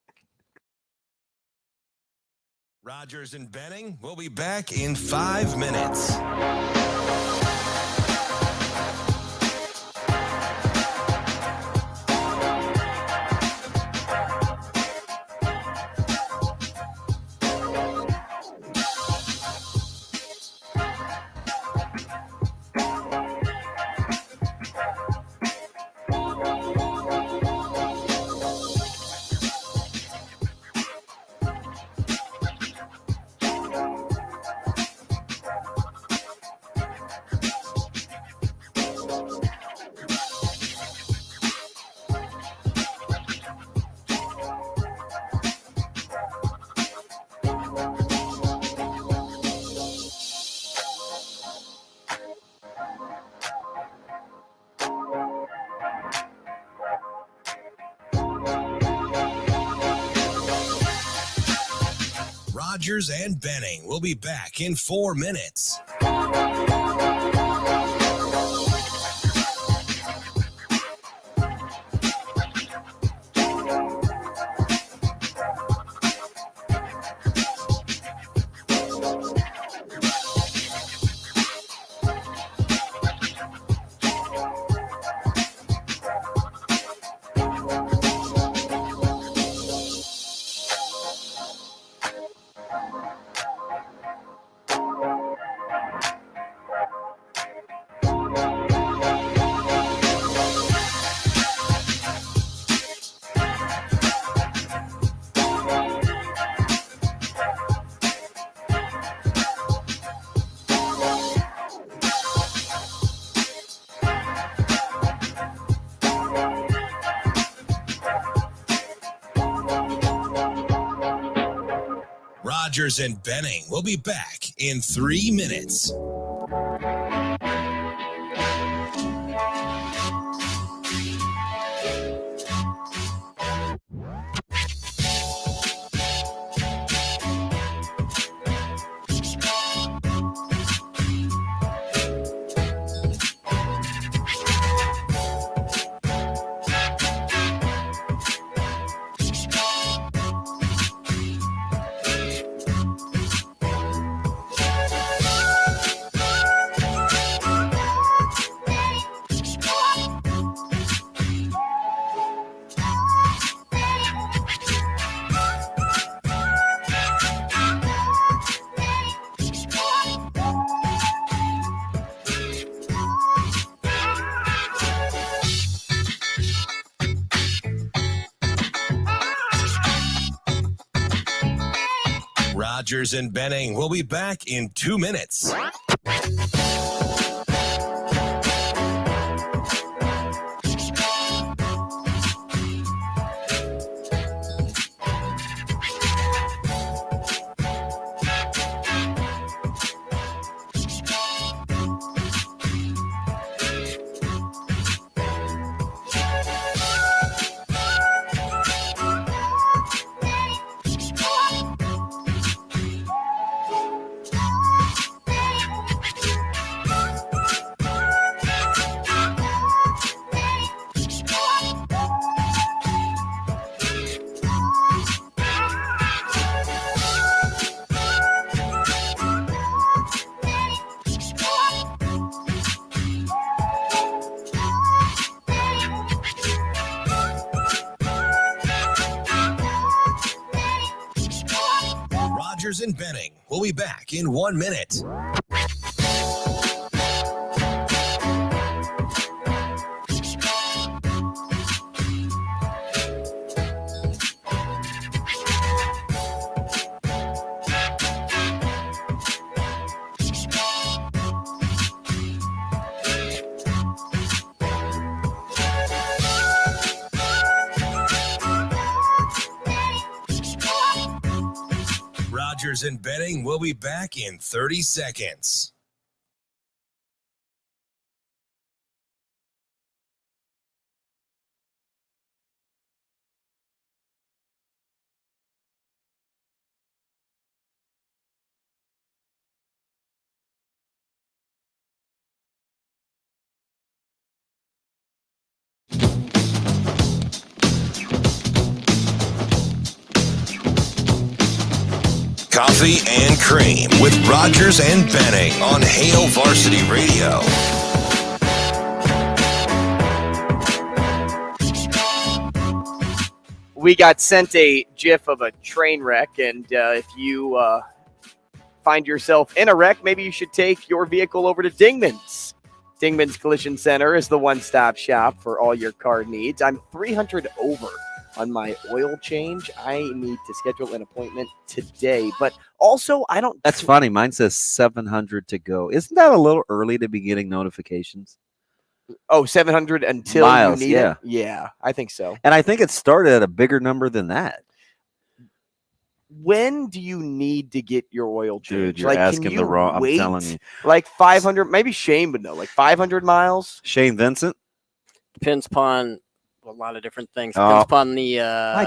Rogers and Benning will be back in 5 minutes. Rogers and Benning will be back in 4 minutes. Rogers and Benning will be back in 3 minutes. Rogers and Benning will be back in 2 minutes. Rogers and Benning will be back in 1 minute. Rogers and Benning will be back in 30 seconds. Coffee and Cream with Rogers and Benning on Hail Varsity Radio. We got sent a GIF of a train wreck, and if you find yourself in a wreck, maybe you should take your vehicle over to Dingman's. Dingman's Collision Center is the one-stop shop for all your car needs. I'm 300 over on my oil change. I need to schedule an appointment today, but also I don't. That's funny. Mine says 700 to go. Isn't that a little early to be getting notifications? Oh, 700 until miles, you need yeah. it? Yeah, I think so. And I think it started at a bigger number than that. When do you need to get your oil change? Dude, you're asking the wrong. I'm telling you. Like 500, maybe Shane would know, like 500 miles? Shane Vincent? Depends upon a lot of different things. Oh. Depends upon the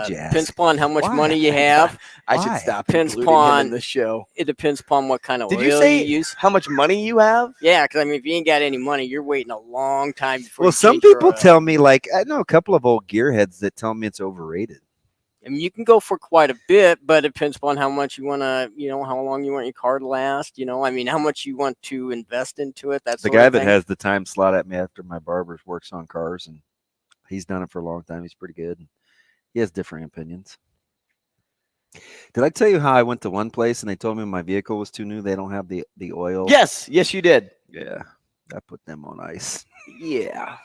depends upon how much money you have. I Why? should stop Depends including him upon in the show. It depends upon what kind of Did oil you say use. how much money you have? Yeah, because I mean, if you ain't got any money, you're waiting a long time before. Well, you some change your people oil. tell me, like, I know a couple of old gearheads that tell me it's overrated. I mean, you can go for quite a bit, but it depends upon how much you want to, how long you want your car to last. I mean, how much you want to invest into it. That's The guy that has the time slot at me after my barber works on cars, and he's done it for a long time. He's pretty good. He has differing opinions. Did I tell you how I went to one place and they told me my vehicle was too new? They don't have the oil. Yes, you did. Yeah, I put them on ice. Yeah,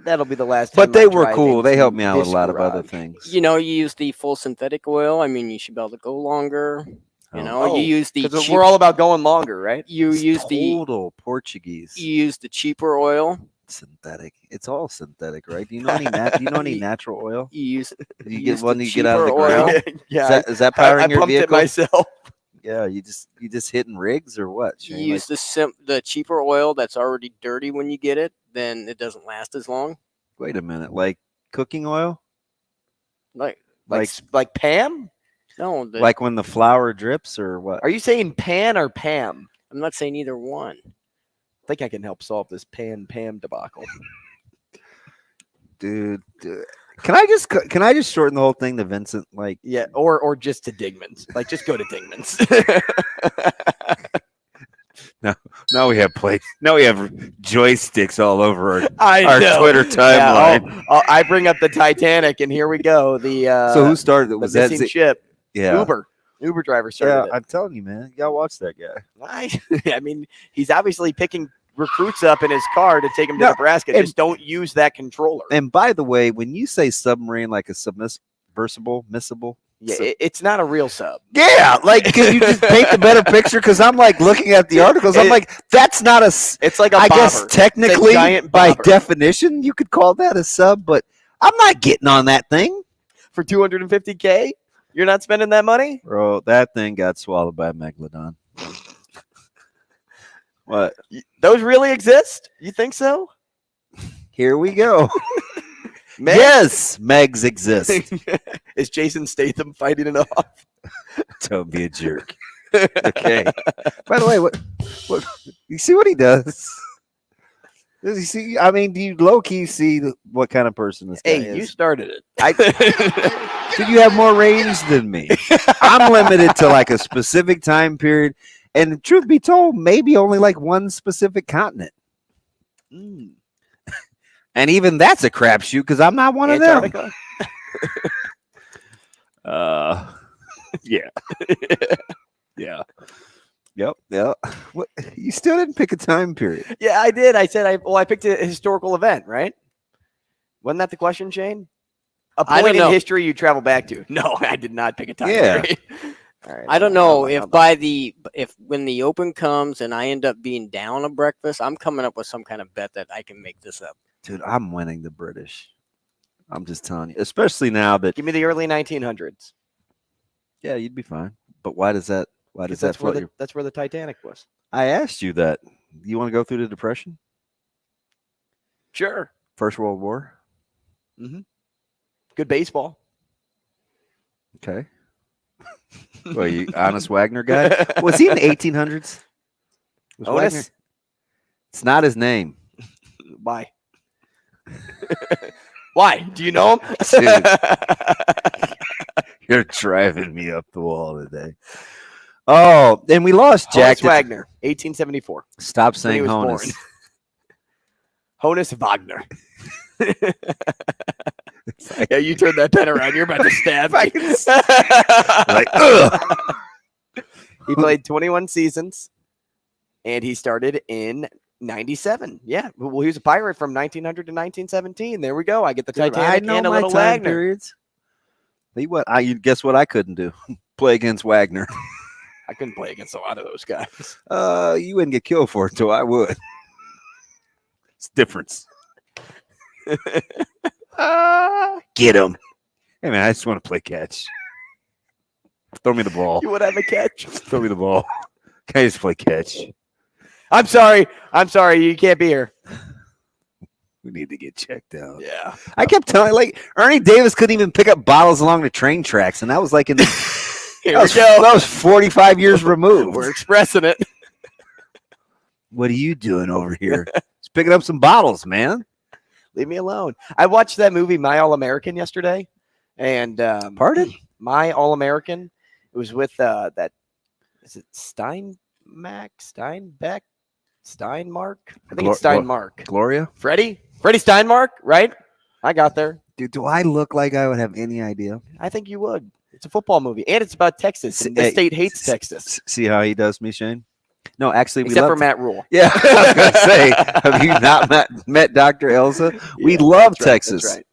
that'll be the last time. But they I were drive cool. They into helped me out with a this lot of other garage. things. You use the full synthetic oil. I mean, you should be able to go longer. You use the 'Cause we're all about going longer, right? you It's use the total Portuguese. you use the cheaper oil. Synthetic. It's all synthetic, right? Do you know any natural oil? You use You use get one the you get out of the cheaper oil. ground. Yeah, Is that powering I your pumped vehicle? it myself. Yeah, you just hitting rigs or what? You Shane? use the cheaper oil that's already dirty when you get it, then it doesn't last as long. Wait a minute, like cooking oil? Like Like Pam? no, Like when the flour drips or what? Are you saying Pan or Pam? I'm not saying either one. I think I can help solve this Pam debacle. Dude, can I just shorten the whole thing to Vincent? Like, Yeah, or just to Digman's. Like, just go to Digman's. now we have now we have joysticks all over our I know. Twitter timeline. Yeah, I bring up the Titanic, and here we go. The So who started it? the Was that missing ship? Yeah. Uber driver Yeah, started I'm telling you, man. You gotta watch that guy. I mean, he's obviously picking recruits up in his car to take him to No, Nebraska. and- Just don't use that controller. And by the way, when you say submarine, like a miscible. Yeah, it's not a real sub. Yeah, like can you just paint a better picture? Because I'm like looking at the articles. I'm like, that's not a. It's like a I bobber. guess technically, giant by bobber. definition, you could call that a sub, but I'm not getting on that thing, For $250K, you're not spending that money. bro. That thing got swallowed by a megalodon. What? Those really exist? You think so? Here we go. Meg? Yes, Megs exist. Is Jason Statham fighting it off? Don't be a jerk. Okay. By the way, what you see what he does? Does he see? I mean, do you low key see what kind of person this guy Hey, is? you started it. Dude, you have more range than me. I'm limited to like a specific time period, and truth be told, maybe only like one specific continent. And even that's a crapshoot because I'm not one of them. Yeah. Yeah. Yep. What? You still didn't pick a time period. Yeah, I did. I said I picked a historical event, right? Wasn't that the question, Shane? A I point don't in know. history you travel back to. No, I did not pick a time Yeah. period. All right, I don't know if when the open comes and I end up being down a breakfast, I'm coming up with some kind of bet that I can make this up. Dude, I'm winning the British. I'm just telling you, especially now that Give me the early 1900s. yeah, you'd be fine. But why does that? Why does that That's where float your? that's where the Titanic was. I asked you that. You want to go through the Depression, Sure. First World War? Good baseball. Okay. Well, you honest Wagner guy? Was he in the 1800s? Was Otis? Wagner? It's not his name. Why? Why? Do you know him? Dude. You're driving me up the wall today. Oh, and we lost Jack. Honus Wagner, 1874. Stop when he saying was Honus. born. Honus Wagner. Yeah, you turn that pen around. You're about to stab me. Like, ugh. He played 21 seasons, and he started in 97. Yeah, well, he was a Pirate from 1900 to 1917. There we go. I get the Dude, Titanic I know and a my little time Wagner. periods. You what? You guess what I couldn't do? Play against Wagner. I couldn't play against a lot of those guys. You wouldn't get killed for it, so I would. It's difference. Get him. Hey man, I just want to play catch. Throw me the ball. You would have a catch. Throw me the ball. Can I just play catch? I'm sorry. You can't be here. We need to get checked out. Yeah. I kept telling, like, Ernie Davis couldn't even pick up bottles along the train tracks, and that was like in the that was 45 years removed. We're expressing it. What are you doing over here? Just picking up some bottles, man. Leave me alone. I watched that movie, My All-American, yesterday. And Pardon? My All-American. It was with that. Is it Steinbeck? Steinmark? I think it's Steinmark. Gloria? Freddie Steinmark, right? I got there. Dude, do I look like I would have any idea? I think you would. It's a football movie, and it's about Texas. And the state hates Texas. See how he does me, Shane? No, actually, Except for Matt Rule. Yeah, I was going to say, have you not met Dr. Elsa? We love Texas. That's right.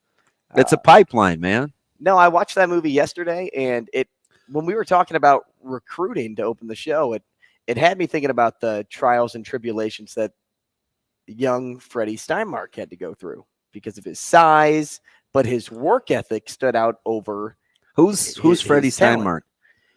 It's a pipeline, man. No, I watched that movie yesterday, and when we were talking about recruiting to open the show, it had me thinking about the trials and tribulations that young Freddie Steinmark had to go through because of his size, but his work ethic stood out over. Who's Freddie Steinmark?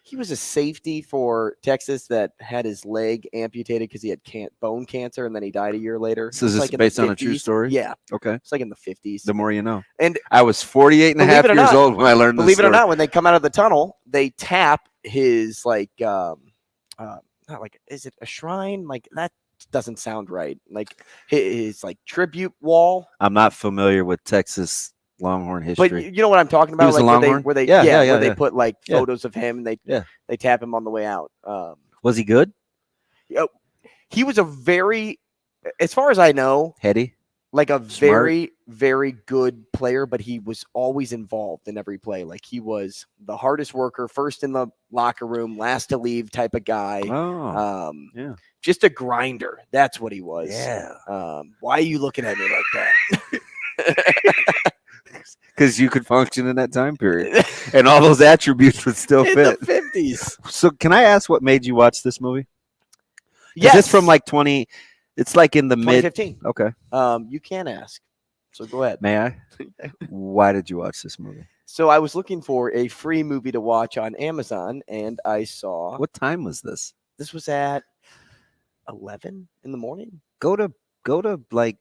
He was a safety for Texas that had his leg amputated because he had bone cancer, and then he died a year later. So is this based on a true story? Yeah. Okay. It's like in the 50s. The more you know. And I was 48 and a half years old when I learned this Believe it or story. not, when they come out of the tunnel, they tap his not like, is it a shrine? Like, that doesn't sound right. Like his like tribute wall. I'm not familiar with Texas Longhorn history. But you know what I'm talking about? He was like a Longhorn? where they put like photos of him and they tap him on the way out. Was he good? He was a very, as far as I know, heady, like a smart, very, very good player, but he was always involved in every play. Like he was the hardest worker, first in the locker room, last to leave type of guy. Oh, yeah. Just a grinder. That's what he was. Yeah. Why are you looking at me like that? Because you could function in that time period, and all those attributes would still in fit. The 50s. So, can I ask what made you watch this movie? Yes. Is this from like 20? It's like in the 2015. Okay. You can ask. So go ahead. May I? Why did you watch this movie? So I was looking for a free movie to watch on Amazon, and I saw. What time was this? This was at 11 in the morning. Go to like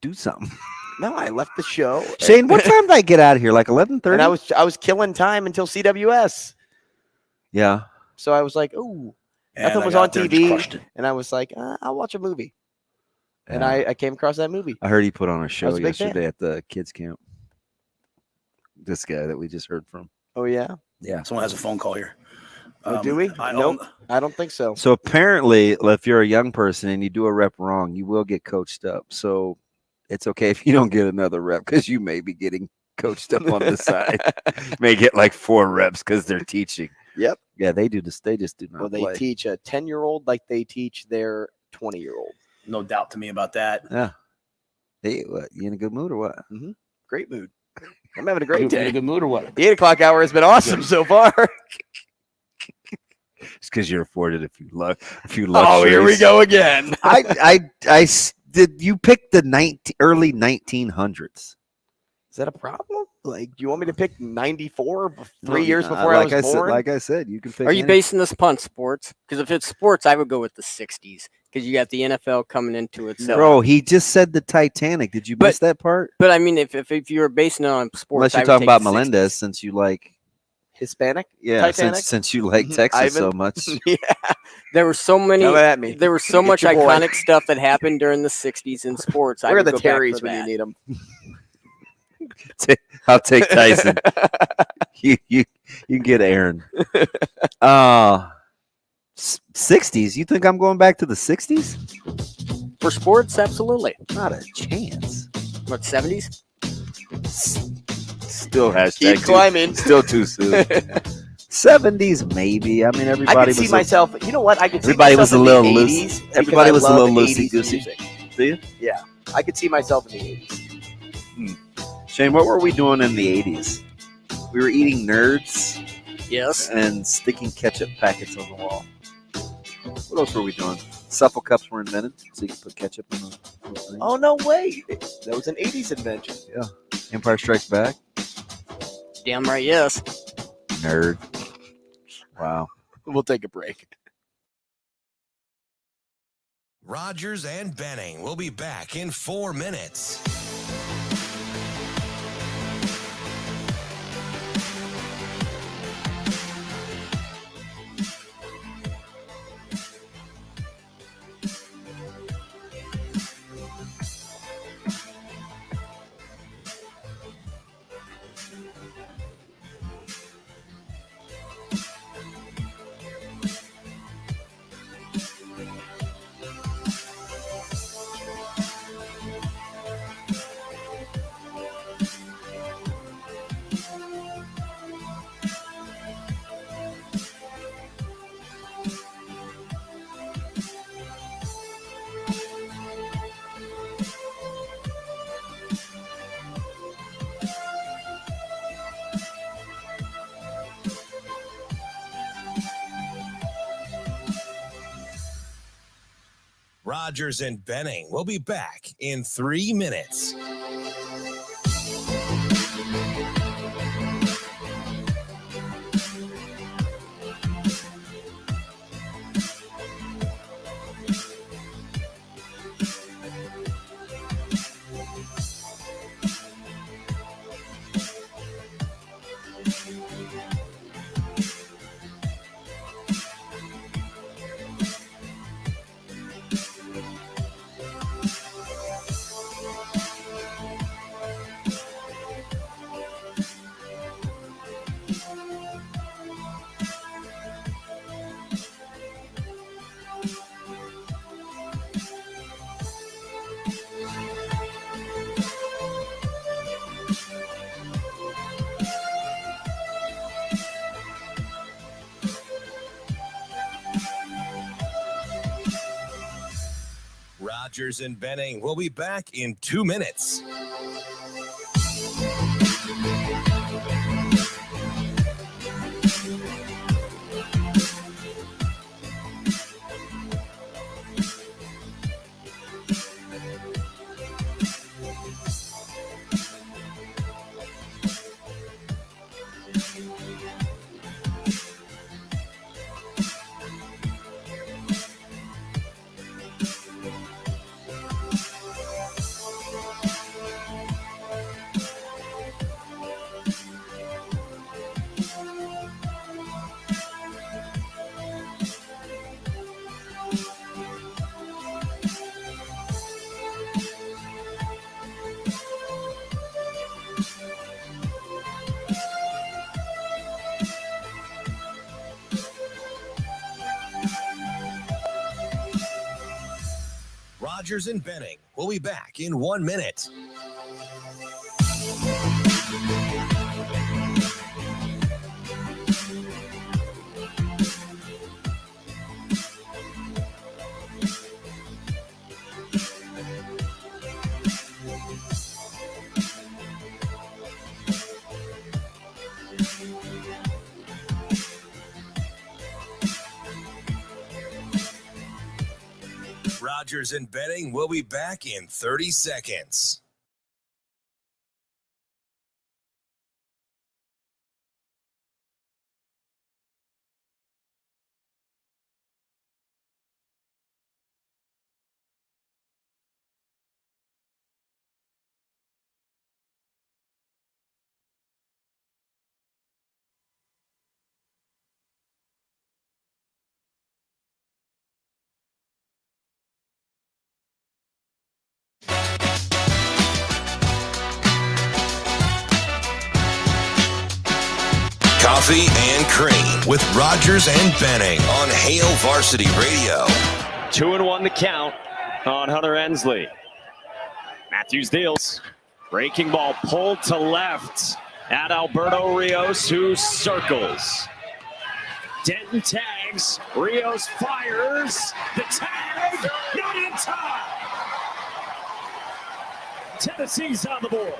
do something. No, I left the show. Shane, what time did I get out of here? Like 11:30? And I was killing time until CWS. Yeah. So I was like, "Ooh, nothing was on TV," and I was like, "I'll watch a movie." Yeah. And I came across that movie. I heard he put on a show a yesterday at the kids camp. This guy that we just heard from. Oh yeah. Yeah. Someone has a phone call here. Do we? Nope. I don't think so. So apparently, if you're a young person and you do a rep wrong, you will get coached up. So it's okay if you don't get another rep because you may be getting coached up on the side. You may get like 4 reps because they're teaching. Yep. Yeah, they do this. They just do not. Well, they teach a 10-year-old like they teach their 20-year-old. No doubt to me about that. Yeah. Hey, what? You in a good mood or what? Mm-hmm. Great mood. I'm having a great day. In a good mood or what? The 8 o'clock hour has been awesome so far. It's because you're afforded a few luxuries. Oh, here we go again. Did you pick the early 1900s? Is that a problem? Like, do you want me to pick 94, 3 years before I was born? Like I said, you can pick. Are you basing this upon sports? Because if it's sports, I would go with the 60s because you got the NFL coming into it. So. Bro, he just said the Titanic. Did you miss that part? But I mean, if you were basing it on sports, unless you're talking about Melendez, since you like Hispanic, yeah, since you like Texas so much. Yeah, there were so many. There was so much iconic stuff that happened during the 60s in sports. Where are the Terrys when you need them? I'll take Tyson. you can get Aaron. 60s? You think I'm going back to the 60s? For sports, absolutely. Not a chance. What, 70s? Still keep climbing. Still too soon. 70s, maybe. I mean, everybody I could see myself. You know what? I could see everybody was a little loose. Everybody was a little loosey goosey. Do you? Yeah, I could see myself in the 80s. Shane, what were we doing in the 80s? We were eating Nerds. Yes. And sticking ketchup packets on the wall. What else were we doing? Suffle cups were invented, so you could put ketchup in them. Oh, no way. That was an 80s invention. Yeah. Empire Strikes Back. Damn right, yes. Nerd. Wow. We'll take a break. Rogers and Benning will be back in 4 minutes. Rogers and Benning will be back in 3 minutes. Rogers and Benning will be back in 2 minutes. Rogers and Benning will be back in 1 minute. Rogers and Benning will be back in 30 seconds. Coffee and Cream with Rogers and Benning on Hail Varsity Radio. 2-1 the count on Hunter Ensley. Matthews deals. Breaking ball pulled to left at Alberto Rios, who circles. Denton tags. Rios fires. The tag. Not in time. Tennessee's on the board.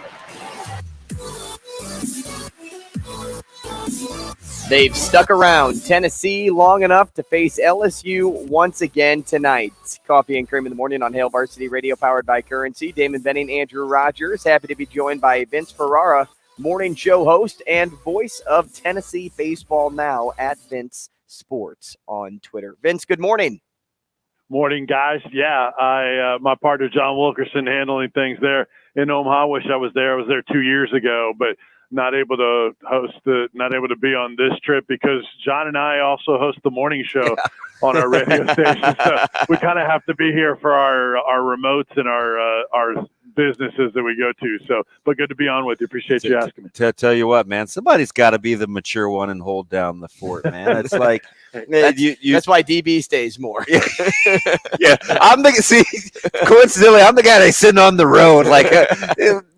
They've stuck around Tennessee long enough to face LSU once again tonight. Coffee and Cream in the morning on Hail Varsity Radio, powered by Currency. Damon Benning, Andrew Rogers. Happy to be joined by Vince Ferrara, morning show host and voice of Tennessee Baseball Now at Vince Sports on Twitter. Vince, good morning. Morning, guys. Yeah, my partner John Wilkerson handling things there in Omaha. Wish I was there. I was there 2 years ago, but not able to not able to be on this trip because John and I also host the morning show on our radio station. So we kind of have to be here for our remotes and our businesses that we go to. So, but good to be on with you. Appreciate you asking me. Tell you what, man, somebody's got to be the mature one and hold down the fort, man. It's like that's why DB stays more. Yeah, coincidentally, I'm the guy that's sitting on the road. Like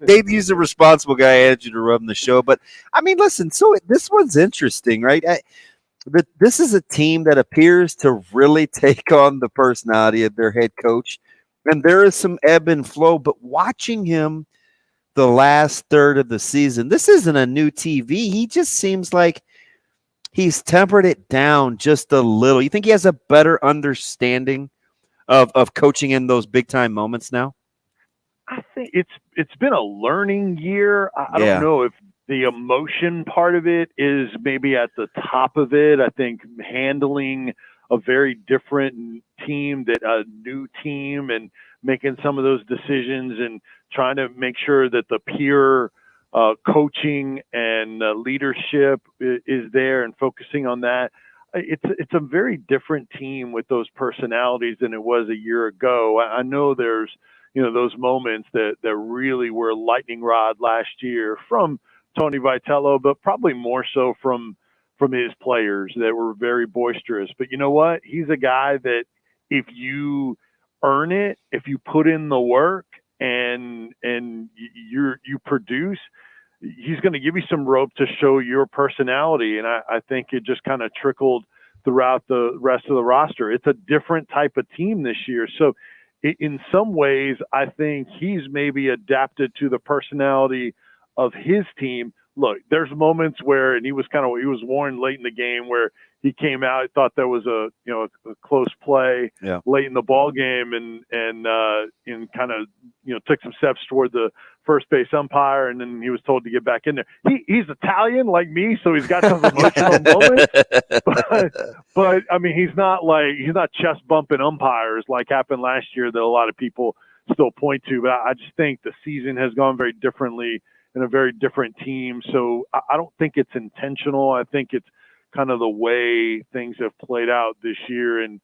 they've used a responsible guy attitude to run the show. But I mean, listen. So this one's interesting, right? This is a team that appears to really take on the personality of their head coach. And there is some ebb and flow, but watching him the last third of the season, this isn't a new TV. He just seems like he's tempered it down just a little. You think he has a better understanding of coaching in those big time moments now? I think it's been a learning year. I don't know if the emotion part of it is maybe at the top of it. I think handling a very different team, that a new team, and making some of those decisions and trying to make sure that the peer coaching and leadership is there and focusing on that. It's a very different team with those personalities than it was a year ago. I know there's, those moments that really were lightning rod last year from Tony Vitello, but probably more so from his players that were very boisterous. But you know what? He's a guy that if you earn it, if you put in the work and you produce, he's going to give you some rope to show your personality. And I think it just kind of trickled throughout the rest of the roster. It's a different type of team this year. So in some ways, I think he's maybe adapted to the personality of his team. Look, there's moments where, and he was warned late in the game where he came out, thought there was a close play late in the ball game, and kind of took some steps toward the first base umpire, and then he was told to get back in there. He's Italian like me, so he's got some emotional moments. But I mean, he's not chest bumping umpires like happened last year that a lot of people still point to. But I just think the season has gone very differently in a very different team. So I don't think it's intentional. I think it's kind of the way things have played out this year, and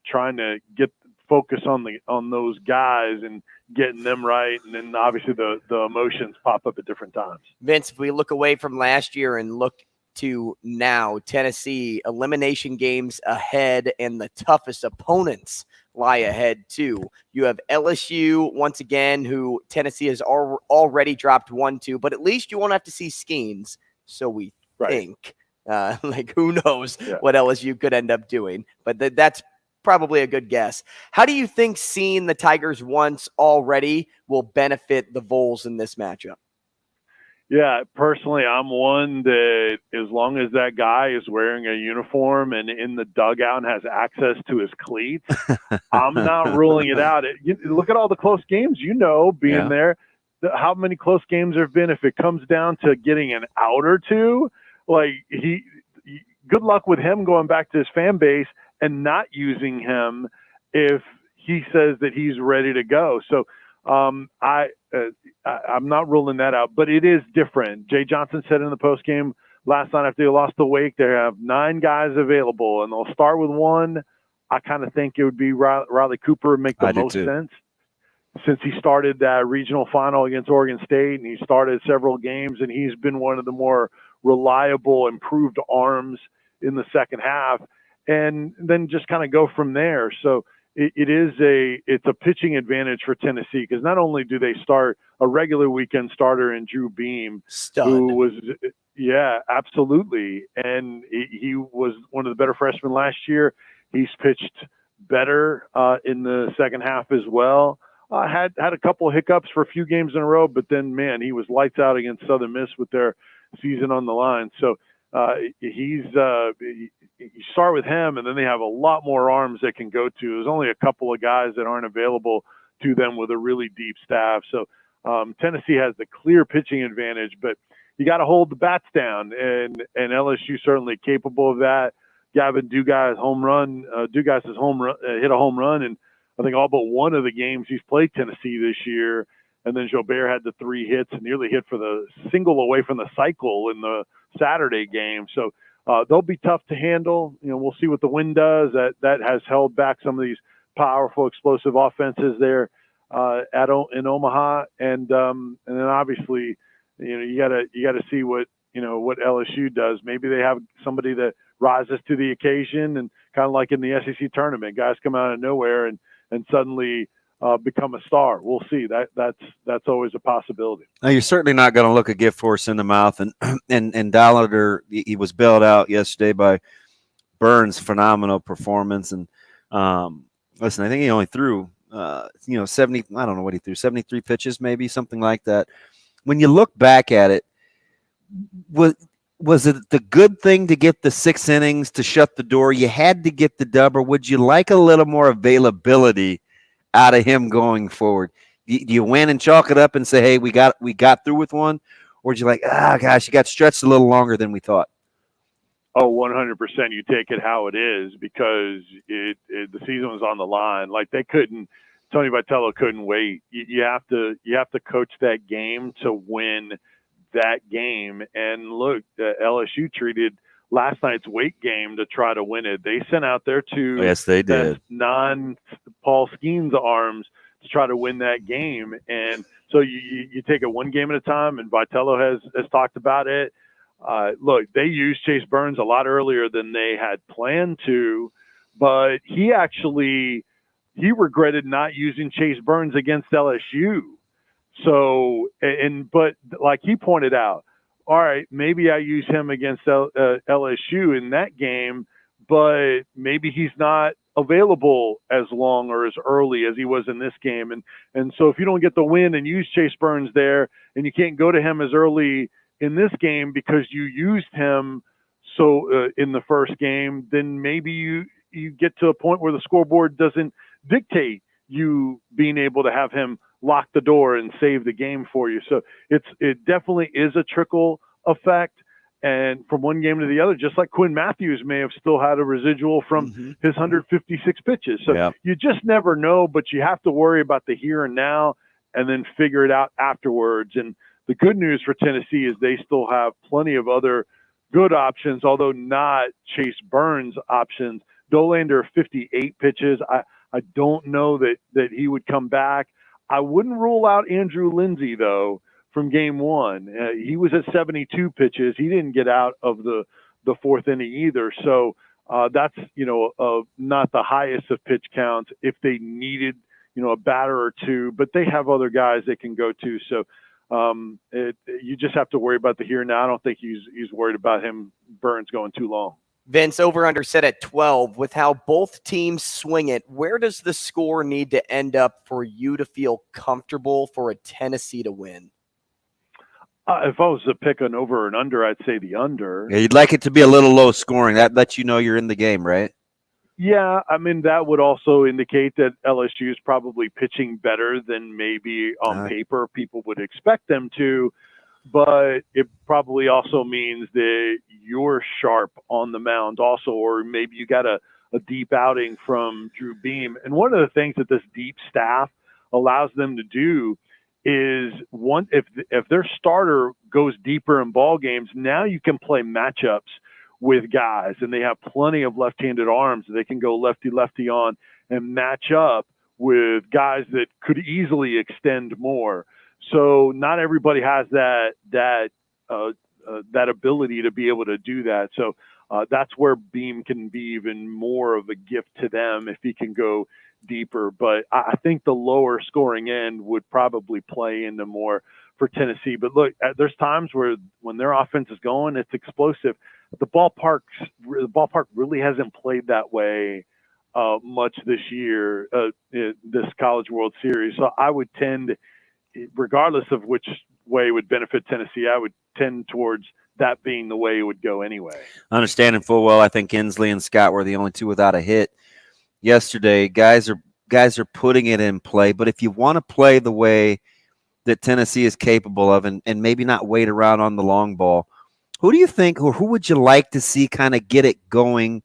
trying to get focus on those guys and getting them right. And then obviously the emotions pop up at different times. Vince, if we look away from last year and look to now, Tennessee, elimination games ahead, and the toughest opponents lie ahead too. You have LSU once again, who Tennessee has already dropped 1-2, but at least you won't have to see Skeens. So we think, who knows what LSU could end up doing, but that's probably a good guess. How do you think seeing the Tigers once already will benefit the Vols in this matchup? Yeah, personally, I'm one that as long as that guy is wearing a uniform and in the dugout and has access to his cleats, I'm not ruling it out. Look at all the close games, being there. How many close games there have been? If it comes down to getting an out or two, good luck with him going back to his fan base and not using him if he says that he's ready to go. So I'm not ruling that out, but it is different. Jay Johnson said in the postgame last night after they lost to Wake, they have 9 guys available, and they'll start with one. I kind of think it would be Riley Cooper would make the most sense, since he started that regional final against Oregon State, and he started several games, and he's been one of the more reliable, improved arms in the second half, and then just kind of go from there. So it's a pitching advantage for Tennessee, because not only do they start a regular weekend starter in Drew Beam, who was, absolutely. And he was one of the better freshmen last year. He's pitched better in the second half as well. Had a couple of hiccups for a few games in a row, but then, man, he was lights out against Southern Miss with their season on the line. So you start with him, and then they have a lot more arms they can go to. There's only a couple of guys that aren't available to them with a really deep staff. So Tennessee has the clear pitching advantage, but you got to hold the bats down, and LSU certainly capable of that. Gavin Dugas hit a home run, and I think all but one of the games he's played Tennessee this year. And then Jobert had the 3 hits and nearly hit for the single away from the cycle in the Saturday game. So they'll be tough to handle. We'll see what the wind does. That has held back some of these powerful, explosive offenses there in Omaha. And then obviously, you gotta see what LSU does. Maybe they have somebody that rises to the occasion, and kind of like in the SEC tournament, guys come out of nowhere and suddenly become a star. We'll see. That's always a possibility. Now, you're certainly not going to look a gift horse in the mouth, and Dollander, he was bailed out yesterday by Burns' phenomenal performance. And listen, I think he only threw 70. I don't know what he threw, 73 pitches, maybe something like that. When you look back at it, was it the good thing to get the 6 innings to shut the door? You had to get the dub, or would you like a little more availability out of him going forward? Do you win and chalk it up and say, hey, we got through with one? Or did you like, gosh, you got stretched a little longer than we thought? Oh, 100%. You take it how it is, because the season was on the line. Like, Tony Vitello couldn't wait. You have to coach that game to win that game. And look, LSU treated last night's weight game to try to win it. They sent out their 2 yes, they did, non-Paul Skeens arms to try to win that game. And so you take it one game at a time, and Vitello has talked about it. Look, they used Chase Burns a lot earlier than they had planned to, but he regretted not using Chase Burns against LSU. So, but like he pointed out, all right, maybe I use him against LSU in that game, but maybe he's not available as long or as early as he was in this game. And so if you don't get the win and use Chase Burns there, and you can't go to him as early in this game because you used him in the first game, then maybe you get to a point where the scoreboard doesn't dictate you being able to have him lock the door and save the game for you. So it definitely is a trickle effect, and from one game to the other, just like Quinn Matthews may have still had a residual from his 156 pitches. So you just never know, but you have to worry about the here and now and then figure it out afterwards. And the good news for Tennessee is they still have plenty of other good options, although not Chase Burns options. Dolander, 58 pitches. I don't know that he would come back. I wouldn't rule out Andrew Lindsey, though, from game one. He was at 72 pitches. He didn't get out of the fourth inning either. So that's, not the highest of pitch counts if they needed, a batter or two. But they have other guys they can go to. So you just have to worry about the here and now. I don't think he's worried about Burns going too long. Vince, over-under set at 12. With how both teams swing it, where does the score need to end up for you to feel comfortable for a Tennessee to win? If I was to pick an over and under, I'd say the under. Yeah, you'd like it to be a little low scoring. That lets you know you're in the game, right? Yeah, I mean, that would also indicate that LSU is probably pitching better than maybe on paper people would expect them to. But it probably also means that you're sharp on the mound also, or maybe you got a deep outing from Drew Beam. And one of the things that this deep staff allows them to do is if their starter goes deeper in ball games, now you can play matchups with guys, and they have plenty of left-handed arms. They can go lefty-lefty on and match up with guys that could easily extend more. So not everybody has that ability to be able to do that. So that's where Beam can be even more of a gift to them if he can go deeper. But I think the lower scoring end would probably play into more for Tennessee. But look, there's times where when their offense is going, it's explosive. The ballpark really hasn't played that way much this year, this College World Series. So I would tend, regardless of which way would benefit Tennessee, I would tend towards that being the way it would go anyway. Understanding full well, I think Inslee and Scott were the only two without a hit yesterday. Guys are putting it in play, but if you want to play the way that Tennessee is capable of and maybe not wait around on the long ball, who do you think, or who would you like to see kind of get it going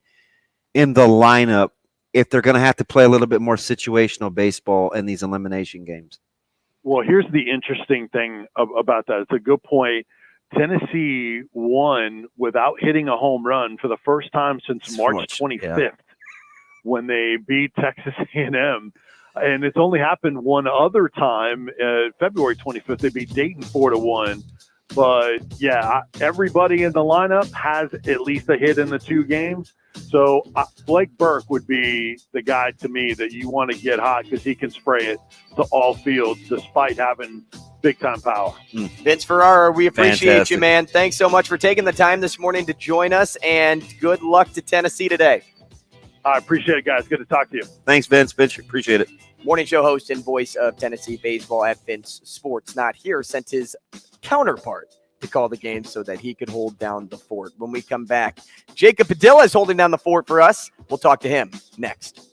in the lineup if they're going to have to play a little bit more situational baseball in these elimination games? Well, here's the interesting thing about that. It's a good point. Tennessee won without hitting a home run for the first time since March 25th when they beat Texas A&M. And it's only happened one other time, February 25th. They beat Dayton 4-1. But, yeah, everybody in the lineup has at least a hit in the two games. So Blake Burke would be the guy to me that you want to get hot because he can spray it to all fields despite having big-time power. Vince Ferrara, we appreciate Fantastic. you, man. Thanks so much for taking the time this morning to join us, and good luck to Tennessee today. I appreciate it, guys. Good to talk to you. Thanks, Vince. Appreciate it. Morning show host and voice of Tennessee baseball at Vince Sports, not here, sent his counterpart to call the game so that he could hold down the fort. When we come back, Jacob Padilla is holding down the fort for us. We'll talk to him next.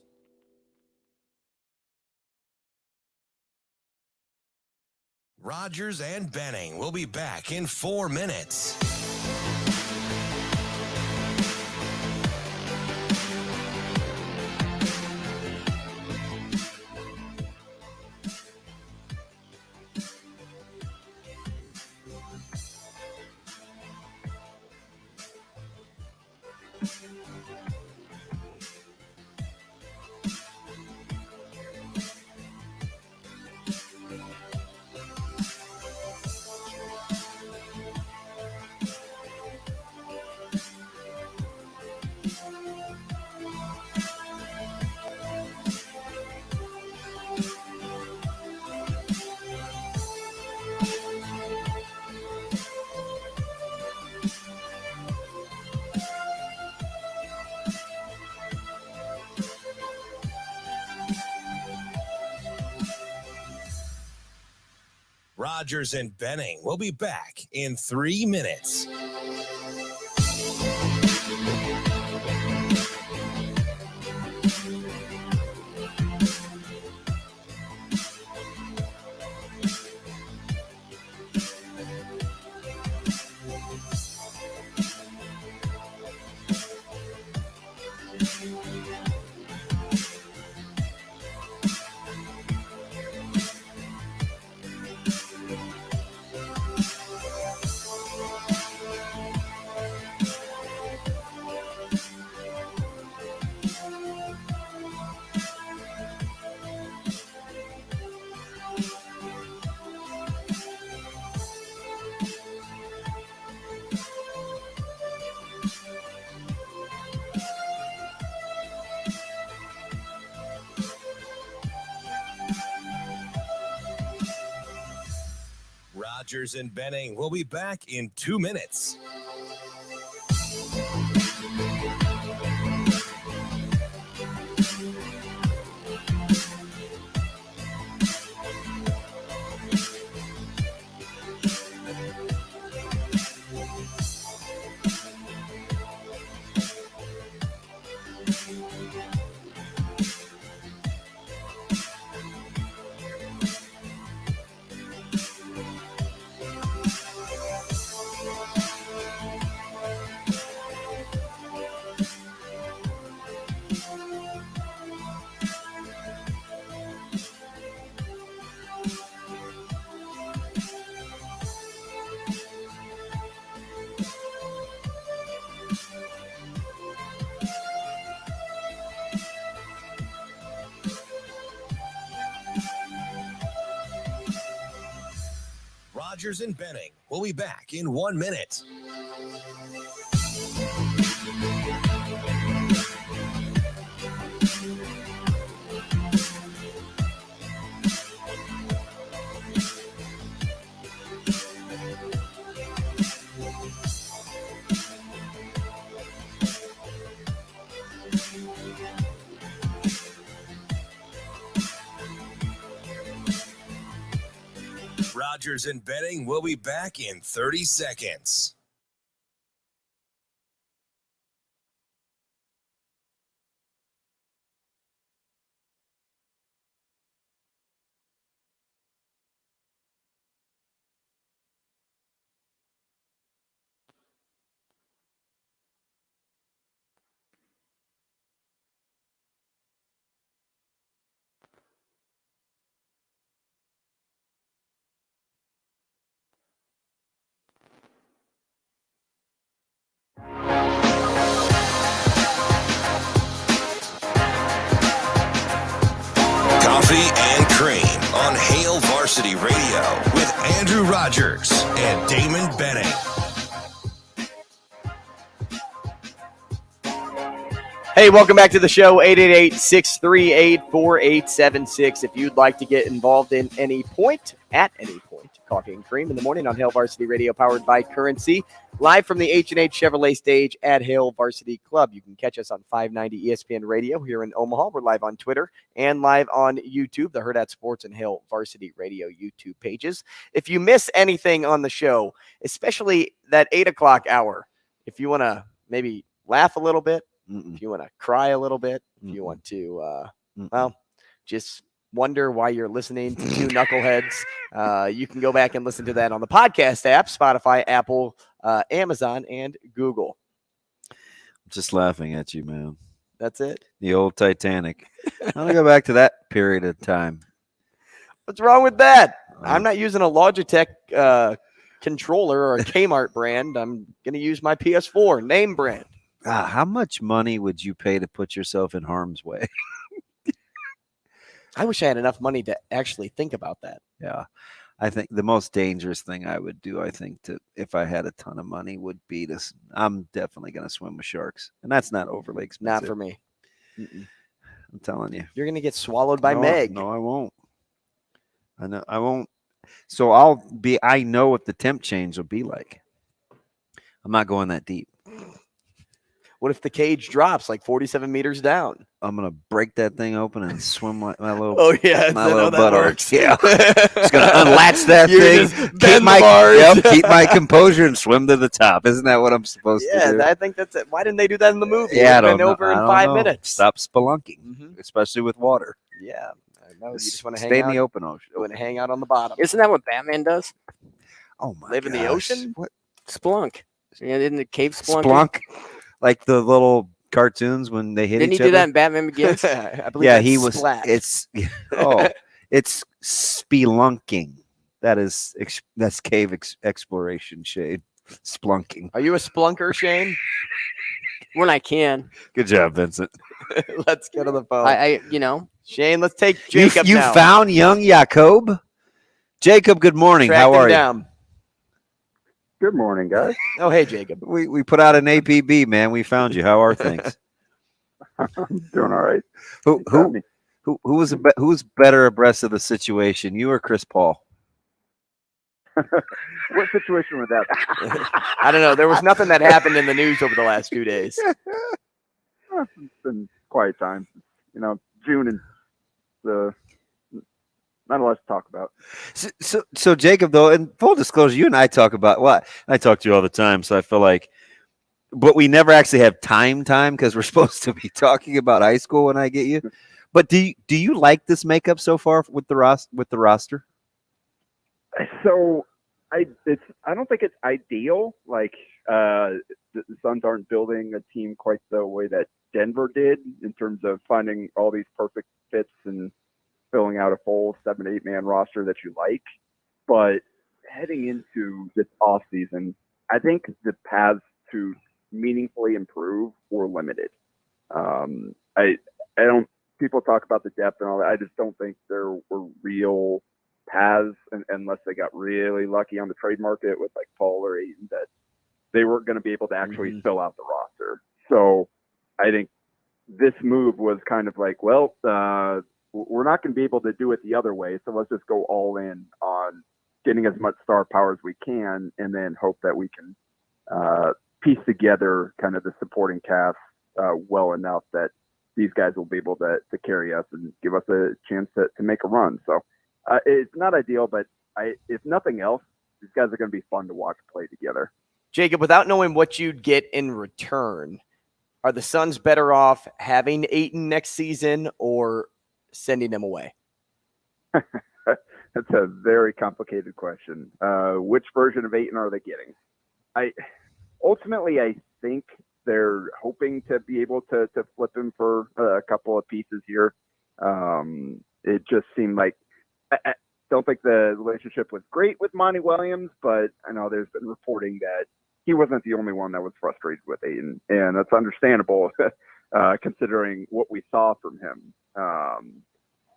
Rogers and Benning will be back in 4 minutes. Rogers and Benning will be back in 3 minutes. Rogers and Benning will be back in 2 minutes. Rogers and Benning will be back in 1 minute. Rogers and Benning will be back in 30 seconds. Coffee and Cream on Hail Varsity Radio with Andrew Rogers and Damon Benning. Hey, welcome back to the show, 888-638-4876. If you'd like to get involved in at any point, Coffee and Cream in the morning on Hail Varsity Radio, powered by Currency. Live from the H&H Chevrolet stage at Hail Varsity Club. You can catch us on 590 ESPN Radio here in Omaha. We're live on Twitter and live on YouTube, the Hurrdat Sports and Hail Varsity Radio YouTube pages. If you miss anything on the show, especially that 8 o'clock hour, if you want to maybe laugh a little bit, if you want to cry a little bit, if you want to, just wonder why you're listening to two knuckleheads, you can go back and listen to that on the podcast app, Spotify, Apple, Amazon, and Google. I'm just laughing at you, man. That's it? The old Titanic. I want to go back to that period of time. What's wrong with that? I'm not using a Logitech controller or a Kmart brand. I'm going to use my PS4 name brand. How much money would you pay to put yourself in harm's way? I wish I had enough money to actually think about that. Yeah. I think the most dangerous thing I would do, if I had a ton of money, would be this. I'm definitely going to swim with sharks. And that's not overly expensive. Not for me. I'm telling you. You're going to get swallowed by Meg. No, I won't. I know I won't. So I know what the temp change will be like. I'm not going that deep. What if the cage drops like 47 meters down? I'm gonna break that thing open and swim like my little. Oh yeah, my little butt works. Yeah, just gonna unlatch that thing. Keep my composure and swim to the top. Isn't that what I'm supposed to do? Yeah, I think that's it. Why didn't they do that in the movie? Yeah, It went over in 5 minutes. Stop spelunking, especially with water. Yeah, I know. You just want to stay in the open ocean. You want to hang out on the bottom. Isn't that what Batman does? Oh my! Live in the ocean? What? Splunk. Yeah, in the cave spelunking. Splunk, like the little cartoons when they hit Didn't each he other. do that in Batman Begins? I believe Yeah, that's he was. Splat. It's it's spelunking. That's cave exploration shade. Splunking. Are you a splunker, Shane? When I can. Good job, Vincent. Let's get on the phone. I Shane, let's take Jacob You now. found young Jacob? Jacob, good morning. Track How him are you? down. Good morning, guys. Oh, hey, Jacob. We put out an APB, man. We found you. How are things? I'm doing all right. Who's better abreast of the situation, you or Chris Paul? What situation was that? I don't know. There was nothing that happened in the news over the last 2 days. It's been quiet time. June and not a lot to talk about. So Jacob, though, in full disclosure, you and I talk about what I talk to you all the time. So I feel like, but we never actually have time because we're supposed to be talking about high school when I get you. But do you like this makeup so far with the roster? So I don't think it's ideal. Like the Suns aren't building a team quite the way that Denver did in terms of finding all these perfect fits and filling out a full 7-8 man roster that you like. But heading into this offseason, I think the paths to meaningfully improve were limited. I don't, people talk about the depth and all that. I just don't think there were real paths unless they got really lucky on the trade market with like Paul or Ayton, that they weren't going to be able to actually fill out the roster. So I think this move was kind of like, well, we're not going to be able to do it the other way. So let's just go all in on getting as much star power as we can, and then hope that we can piece together kind of the supporting cast well enough that these guys will be able to carry us and give us a chance to make a run. So it's not ideal, but if nothing else, these guys are going to be fun to watch play together. Jacob, without knowing what you'd get in return, are the Suns better off having Ayton next season or sending him away? That's a very complicated question. Which version of Ayton are they getting? Ultimately, I think they're hoping to be able to flip him for a couple of pieces here. It just seemed like I don't think the relationship was great with Monty Williams, but I know there's been reporting that he wasn't the only one that was frustrated with Ayton, and that's understandable considering what we saw from him.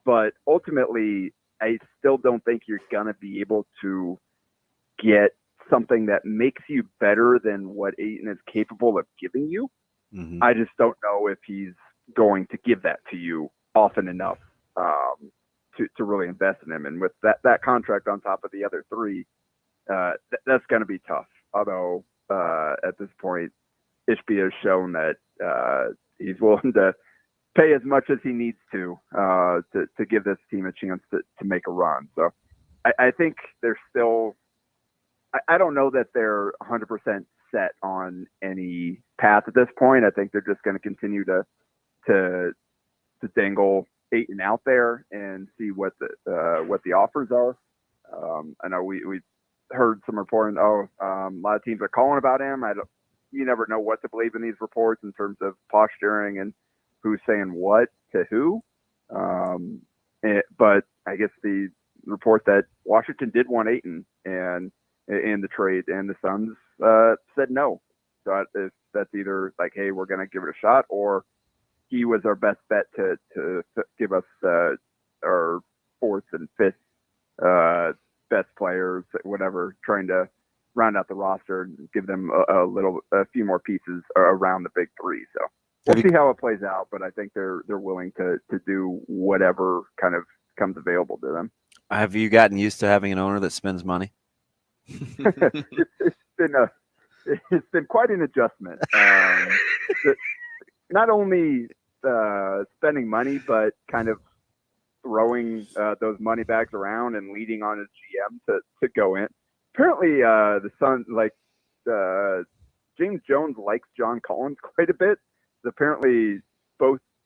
But ultimately, I still don't think you're going to be able to get something that makes you better than what Ayton is capable of giving you. Mm-hmm. I just don't know if he's going to give that to you often enough. to really invest in him. And with that contract on top of the other three, that's going to be tough. Although at this point, Ishbia has shown that he's willing to pay as much as he needs to give this team a chance to make a run. So I think they're still – I don't know that they're 100% set on any path at this point. I think they're just going to continue to dangle Ayton out there and see what the offers are. I know we heard some reporting. A lot of teams are calling about him. You never know what to believe in these reports in terms of posturing and who's saying what to who. But I guess the report that Washington did want Ayton and in the trade, and the Suns said no. So if that's either like, hey, we're going to give it a shot, or he was our best bet to give us our fourth and fifth best players, whatever, trying to round out the roster and give them a few more pieces around the big three. So we'll see how it plays out, but I think they're willing to do whatever kind of comes available to them. Have you gotten used to having an owner that spends money? It's been quite an adjustment. Not only spending money, but kind of throwing those money bags around and leading on a GM to go in. Apparently, the Suns, James Jones likes John Collins quite a bit. Apparently,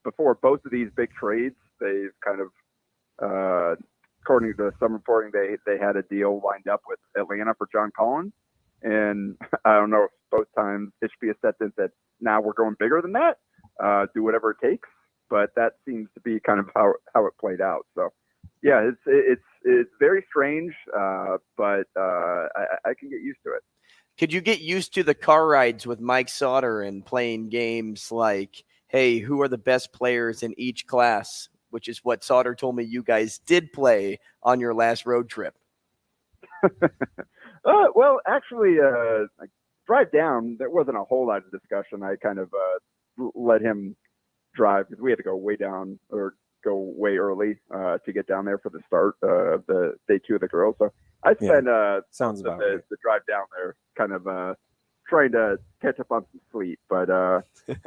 before both of these big trades, they've kind of, according to some reporting, they had a deal lined up with Atlanta for John Collins. And I don't know if both times Ishbia stepped in and said, "Now we're going bigger than that. Do whatever it takes." But that seems to be kind of how it played out. So, yeah, it's very strange, but I can get used to it. Could you get used to the car rides with Mike Sauter and playing games like, hey, who are the best players in each class, which is what Sauter told me you guys did play on your last road trip? Well, actually, drive down, there wasn't a whole lot of discussion. I kind of let him drive because we had to go way down or go way early to get down there for the start of the day 2 of the girls. So I spent sounds about right. the drive down there kind of trying to catch up on some sleep. But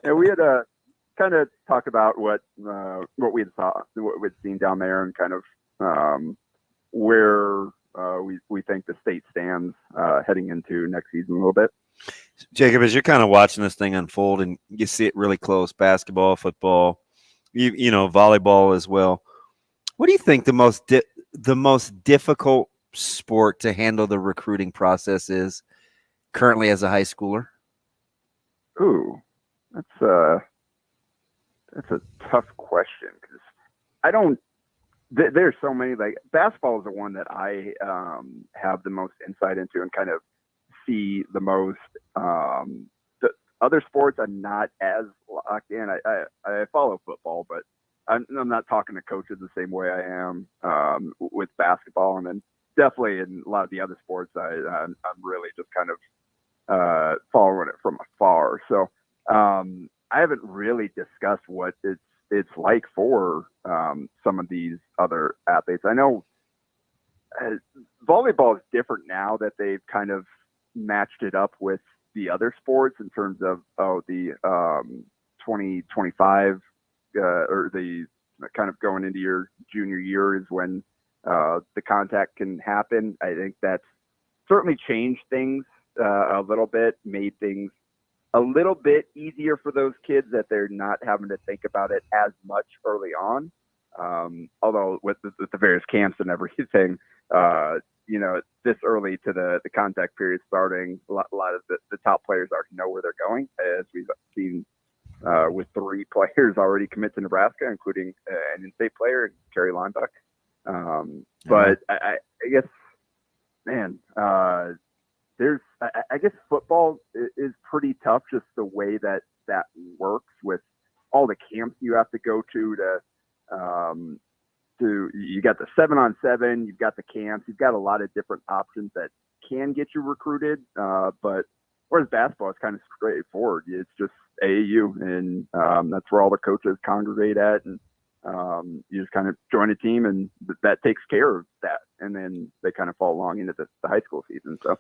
and we had kind of talk about what we had seen down there and kind of where we think the state stands heading into next season a little bit. Jacob, as you're kind of watching this thing unfold and you see it really close, basketball, football, you know, volleyball as well. What do you think the most difficult sport to handle the recruiting process is currently as a high schooler? Ooh, that's a tough question because I don't. There's so many, like basketball is the one that I have the most insight into and kind of see the most. The other sports I'm not as locked in. I follow football, but I'm not talking to coaches the same way I am with basketball, and then definitely in a lot of the other sports I'm really just kind of following it from afar. So I haven't really discussed what it's like for some of these other athletes. I know volleyball is different now that they've kind of matched it up with the other sports in terms of the 2025 or the kind of going into your junior year is when the contact can happen. I think that's certainly changed things a little bit, made things a little bit easier for those kids that they're not having to think about it as much early on. Although with the various camps and everything, this early to the contact period starting, a lot of the top players already know where they're going, as we've seen with 3 players already commit to Nebraska, including an in-state player, Kerry Linebuck. But I guess, man, I guess football is pretty tough, just the way that works with all the camps you have to go to you got the 7-on-7, you've got the camps, you've got a lot of different options that can get you recruited. But whereas basketball is kind of straightforward, it's just AAU, and that's where all the coaches congregate at, and You just kind of join a team, and that takes care of that, and then they kind of fall along into the high school season. So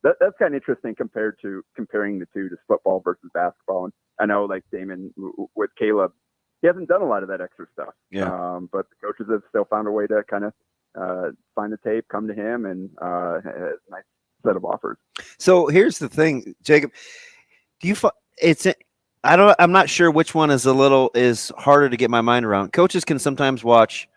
that's kind of interesting comparing the two, just football versus basketball. And I know, like Damon with Caleb, he hasn't done a lot of that extra stuff. Yeah. But the coaches have still found a way to kind of find the tape, come to him, and a nice set of offers. So here's the thing, Jacob. I'm not sure which one is harder to get my mind around. Coaches can sometimes watch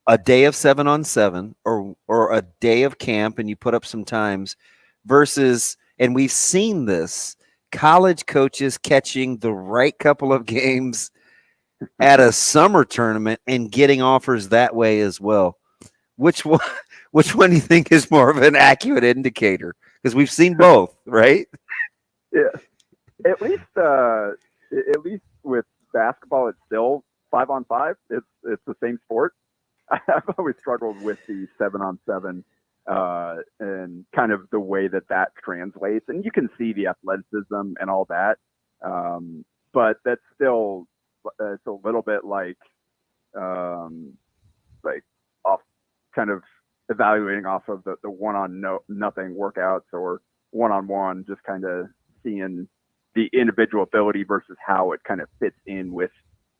a day of 7-on-7 or a day of camp, and you put up some times versus, and we've seen this, college coaches catching the right couple of games at a summer tournament and getting offers that way as well. Which one do you think is more of an accurate indicator? Because we've seen both, right? Yeah. At least with basketball, it's still 5-on-5. It's the same sport. I've always struggled with the 7-on-7 and kind of the way that translates. And you can see the athleticism and all that, but that's still it's a little bit like off kind of evaluating off of the one-on-nothing workouts or one-on-one, just kind of seeing the individual ability versus how it kind of fits in with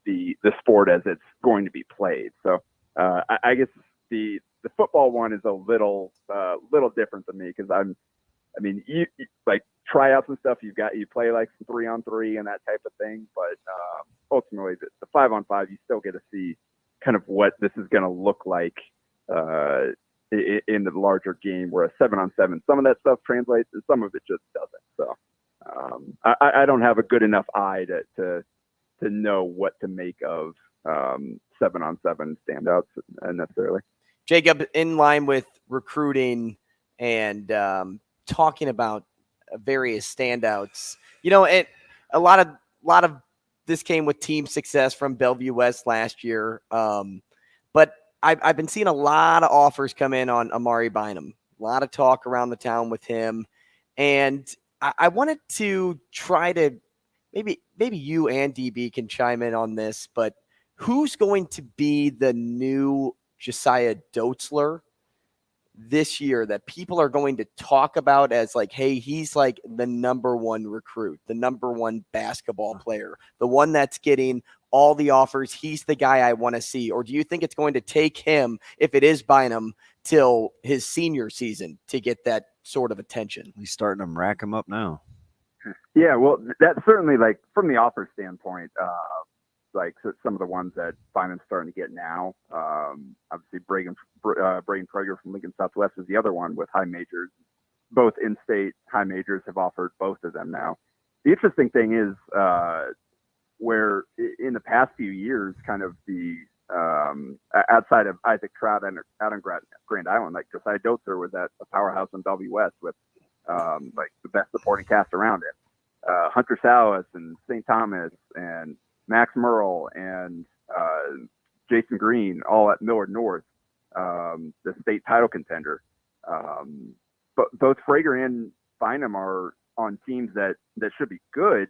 the sport as it's going to be played. So I guess the football one is a little different than me, because you like tryouts and stuff. You play like some 3-on-3 and that type of thing, but ultimately the 5-on-5, you still get to see kind of what this is going to look like in the larger game. Where a 7-on-7, some of that stuff translates and some of it just doesn't. So I don't have a good enough eye to know what to make of 7-on-7 standouts necessarily. Jacob, in line with recruiting and talking about various standouts, a lot of this came with team success from Bellevue West last year. But I've been seeing a lot of offers come in on Amari Bynum. A lot of talk around the town with him, and I wanted to try to maybe you and DB can chime in on this, but who's going to be the new Josiah Dotzler this year that people are going to talk about as like, hey, he's like the number one recruit, the number one basketball player, the one that's getting all the offers. He's the guy I want to see. Or do you think it's going to take him, if it is Bynum, till his senior season to get that sort of attention? He's starting to rack him up now. Yeah, well, that's certainly, like, from the offer standpoint, so some of the ones that Bynum's starting to get now. Obviously, Braden Prager from Lincoln Southwest is the other one with high majors. Both in-state high majors have offered both of them now. The interesting thing is where in the past few years, kind of the outside of Isaac Trout and out on Grand Island, like Josiah Dotzler was at a powerhouse in Bellevue West with like the best supporting cast around it. Hunter Salas and St. Thomas and Max Merle and Jason Green, all at Millard North, the state title contender. But both Frager and Bynum are on teams that should be good,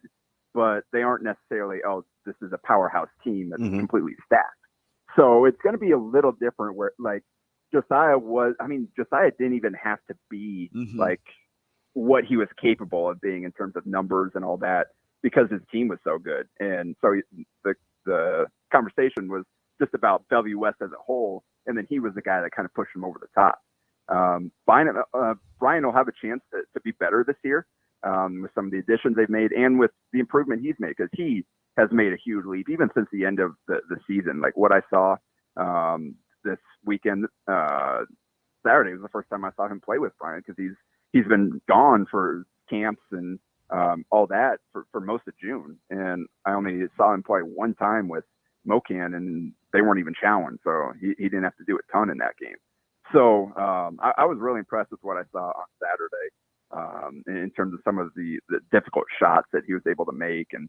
but they aren't necessarily, this is a powerhouse team that's completely stacked. So it's going to be a little different where, like, Josiah didn't even have to be like what he was capable of being in terms of numbers and all that, because his team was so good. And so the conversation was just about Bellevue West as a whole, and then he was the guy that kind of pushed him over the top. Brian will have a chance to be better this year with some of the additions they've made and with the improvement he's made, because he has made a huge leap even since the end of the season. Like what I saw this weekend, Saturday was the first time I saw him play with Brian, because he's been gone for camps and all that for most of June, and I only saw him play one time with Mocan, and they weren't even challenged, so he didn't have to do a ton in that game. So I was really impressed with what I saw on Saturday in terms of some of the difficult shots that he was able to make, and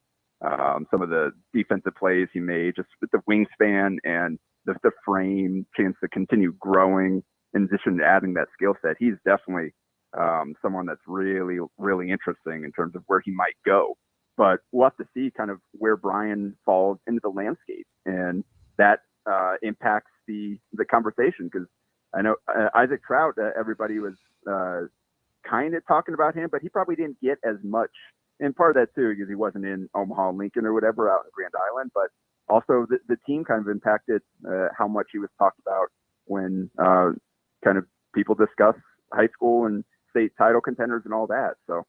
some of the defensive plays he made, just with the wingspan and the frame, chance to continue growing in addition to adding that skill set. He's definitely someone that's really, really interesting in terms of where he might go. but we'll have to see kind of where Brian falls into the landscape, and that impacts the conversation, because I know Isaac Trout, everybody was kind of talking about him, but he probably didn't get as much. And part of that too, because he wasn't in Omaha, Lincoln, or whatever out in Grand Island, but also the team kind of impacted how much he was talked about when kind of people discuss high school and state title contenders and all that. So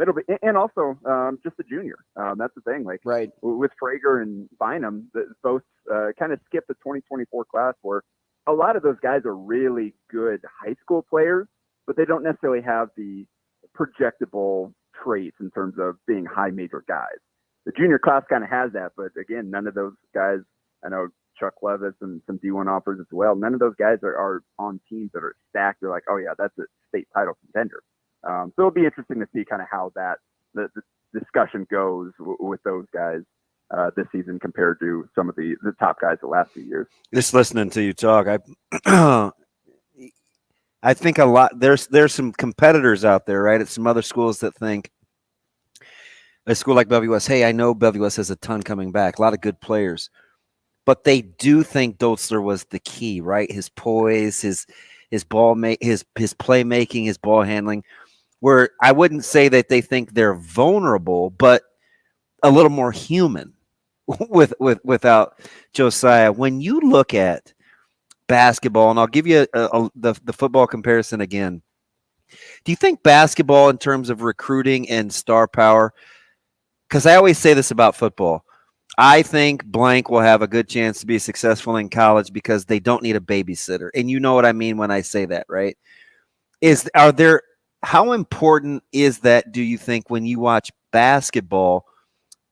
it'll be, and also just a junior. That's the thing. Like right with Frager and Bynum, both kind of skipped the 2024 class, where a lot of those guys are really good high school players, but they don't necessarily have the projectable traits in terms of being high major guys. The junior class kind of has that, but again, none of those guys, I know Chuck Levis and some D1 offers as well, none of those guys are on teams that are stacked. They're like, oh yeah, that's a state title contender. So it'll be interesting to see kind of how that the discussion goes with those guys this season compared to some of the top guys the last few years. Just listening to you talk, I think a lot. There's some competitors out there, right, at some other schools that think a school like Bellevue West, hey, I know Bellevue West has a ton coming back, a lot of good players, but they do think Dotzler was the key, right? His poise, his ball his playmaking, his ball handling. Where I wouldn't say that they think they're vulnerable, but a little more human without Josiah. When you look at basketball, and I'll give you the football comparison again. Do you think basketball in terms of recruiting and star power, because I always say this about football, I think blank will have a good chance to be successful in college because they don't need a babysitter. And you know what I mean when I say that, right? How important is that, do you think, when you watch basketball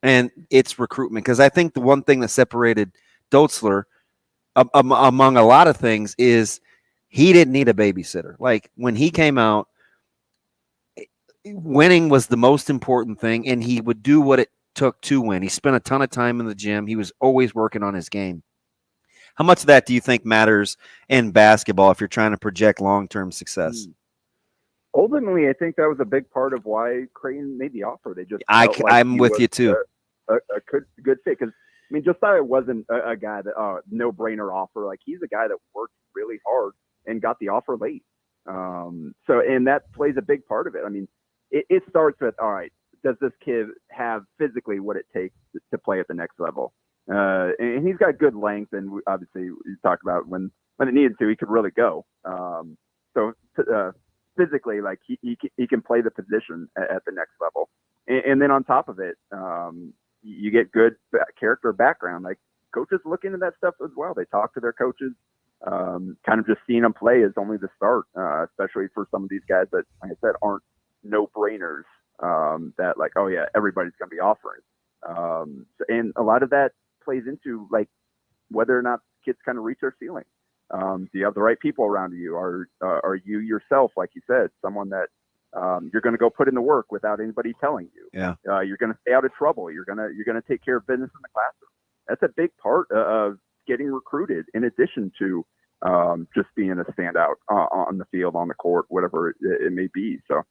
and its recruitment? Because I think the one thing that separated Dotzler among a lot of things is he didn't need a babysitter. Like when he came out, winning was the most important thing, and he would do what it took to win. He spent a ton of time in the gym. He was always working on his game. How much of that do you think matters in basketball if you're trying to project long-term success? Ultimately, I think that was a big part of why Creighton made the offer. They just I'm with you too. A good fit, because I mean, Josiah wasn't a guy that no-brainer offer. Like, he's a guy that worked really hard and got the offer late. And that plays a big part of it. I mean, it starts with, all right, does this kid have physically what it takes to play at the next level? And he's got good length, and obviously you talked about when it needed to, he could really go. Physically, like he can play the position at the next level. And then on top of it, you get good character background. Like, coaches look into that stuff as well. They talk to their coaches. Kind of just seeing them play is only the start, especially for some of these guys that, like I said, aren't no-brainers, that like, oh yeah, everybody's going to be offering. And a lot of that plays into like whether or not kids kind of reach their ceiling. Do you have the right people around you? Are you yourself, like you said, someone that you're going to go put in the work without anybody telling you? Yeah. You're going to stay out of trouble. You're going to take care of business in the classroom. That's a big part of getting recruited, in addition to just being a standout on the field, on the court, whatever it may be. So,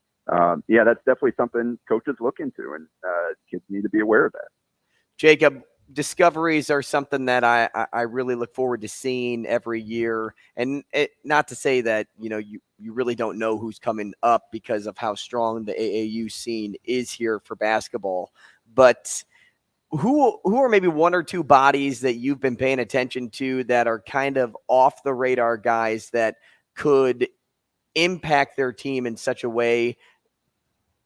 yeah, that's definitely something coaches look into, and kids need to be aware of that. Jacob, discoveries are something that I really look forward to seeing every year. And not to say that, you really don't know who's coming up because of how strong the AAU scene is here for basketball. But who are maybe one or two bodies that you've been paying attention to that are kind of off the radar guys that could impact their team in such a way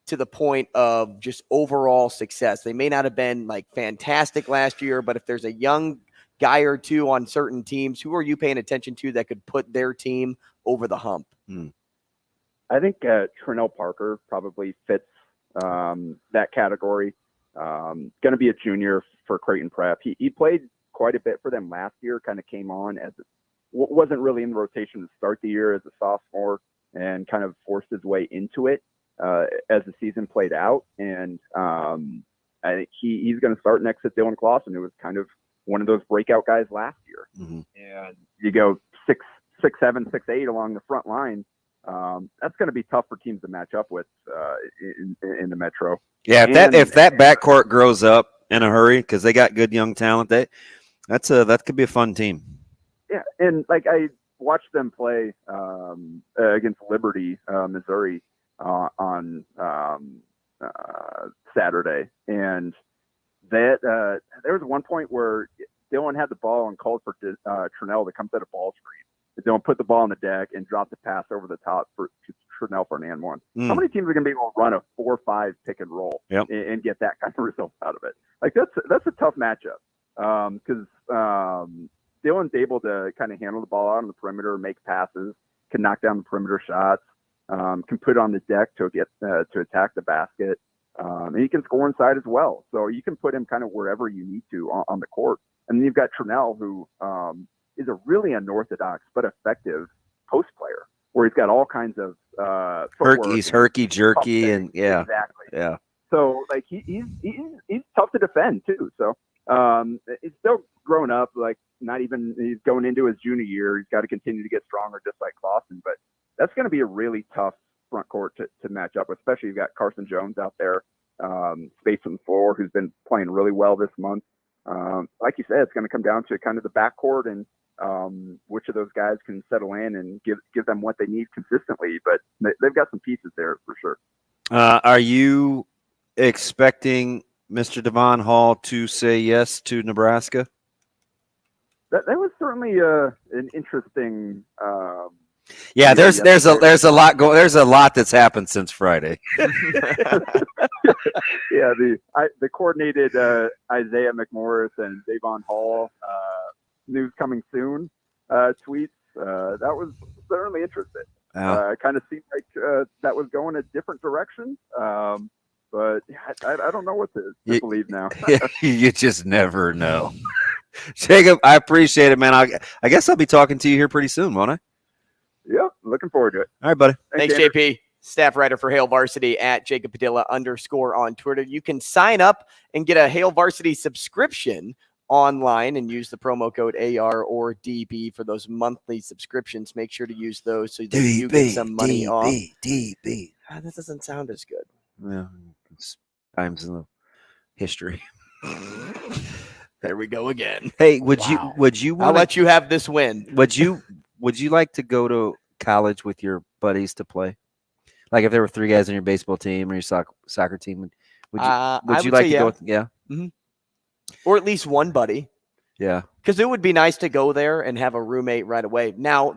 to the point of just overall success? They may not have been like fantastic last year, but if there's a young guy or two on certain teams, who are you paying attention to that could put their team over the hump? I think Trinell Parker probably fits that category. Going to be a junior for Creighton Prep. He played quite a bit for them last year, kind of came on as wasn't really in the rotation to start the year as a sophomore, and kind of forced his way into it as the season played out. And I think he's going to start next to Dylan Clausen, who was kind of one of those breakout guys last year. And you go 6'7", 6'8" along the front line. That's going to be tough for teams to match up with in the Metro. Yeah, if that backcourt grows up in a hurry because they got good young talent, that could be a fun team. Yeah, and like I watched them play against Liberty, Missouri, on Saturday, and that there was one point where Dylan had the ball and called for Trinell to come set a ball screen. Dylan put the ball on the deck and dropped the pass over the top for Trinell for an and one. How many teams are going to be able to run a 4-5 pick and roll and get that kind of result out of it? Like that's a tough matchup because Dylan's able to kind of handle the ball out on the perimeter, make passes, can knock down the perimeter shots, can put it on the deck to get to attack the basket, and he can score inside as well. So you can put him kind of wherever you need to on the court. And then you've got Trinell, who is a really unorthodox but effective post player, where he's got all kinds of he's herky-jerky, and exactly. Yeah. So like he's tough to defend too. So he's still grown up. Like he's going into his junior year. He's got to continue to get stronger, just like Clausen. But that's going to be a really tough front court to match up with. Especially you've got Carson Jones out there, space on the floor, who's been playing really well this month. Like you said, it's going to come down to kind of the backcourt and which of those guys can settle in and give them what they need consistently. But they've got some pieces there for sure. Are you expecting Mr. Devon Hall to say yes to Nebraska? That was certainly an interesting. There's a lot going. There's a lot that's happened since Friday. Yeah, the coordinated Isaiah McMorris and Devon Hall news coming soon tweets. That was certainly interesting. Kind of seemed like that was going a different direction. But I don't know what to believe now. You just never know. Jacob, I appreciate it, man. I guess I'll be talking to you here pretty soon, won't I? Yeah, looking forward to it. All right, buddy. Thanks, JP. Staff writer for Hail Varsity at Jacob Padilla _ on Twitter. You can sign up and get a Hail Varsity subscription online and use the promo code AR or DB for those monthly subscriptions. Make sure to use those so that you get some money off. DB. That doesn't sound as good. Yeah, it's times in the history. There we go again. Hey, would you I'll let you have this win. Would you like to go to college with your buddies to play? Like if there were three guys on your baseball team or your soccer team, would you like to go? Yeah. Mm-hmm. Or at least one buddy. Yeah. Because it would be nice to go there and have a roommate right away. Now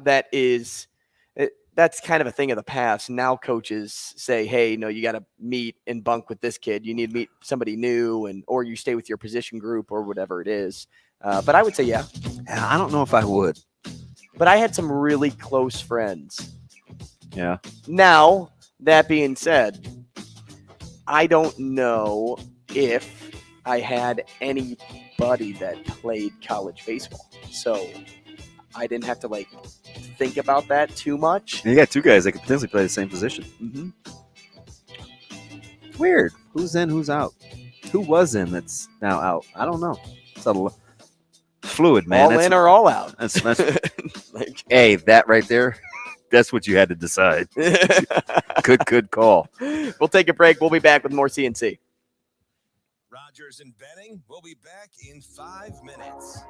that's kind of a thing of the past. Now coaches say, hey, no, you got to meet and bunk with this kid. You need to meet somebody new or you stay with your position group or whatever it is. But I would say, yeah. I don't know if I would. But I had some really close friends. Yeah. Now, that being said, I don't know if I had anybody that played college baseball. So I didn't have to think about that too much. You got two guys that could potentially play the same position. Mm-hmm. Weird. Who's in, who's out? Who was in that's now out? I don't know. It's a fluid, man. All in or all out? That's hey, that right there, that's what you had to decide. Good call. We'll take a break. We'll be back with more CNC. Rogers and Benning will be back in 5 minutes.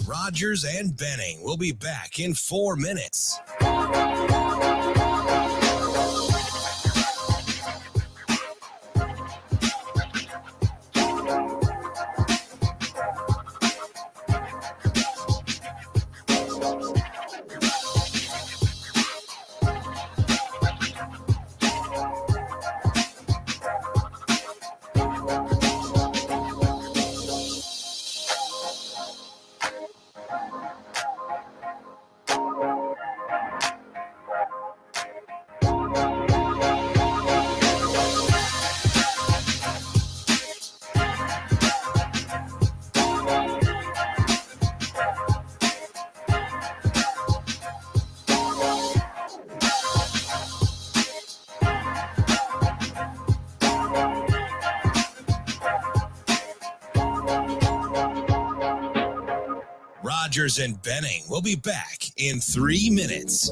Rogers and Benning will be back in 4 minutes. Rogers and Benning will be back in 3 minutes.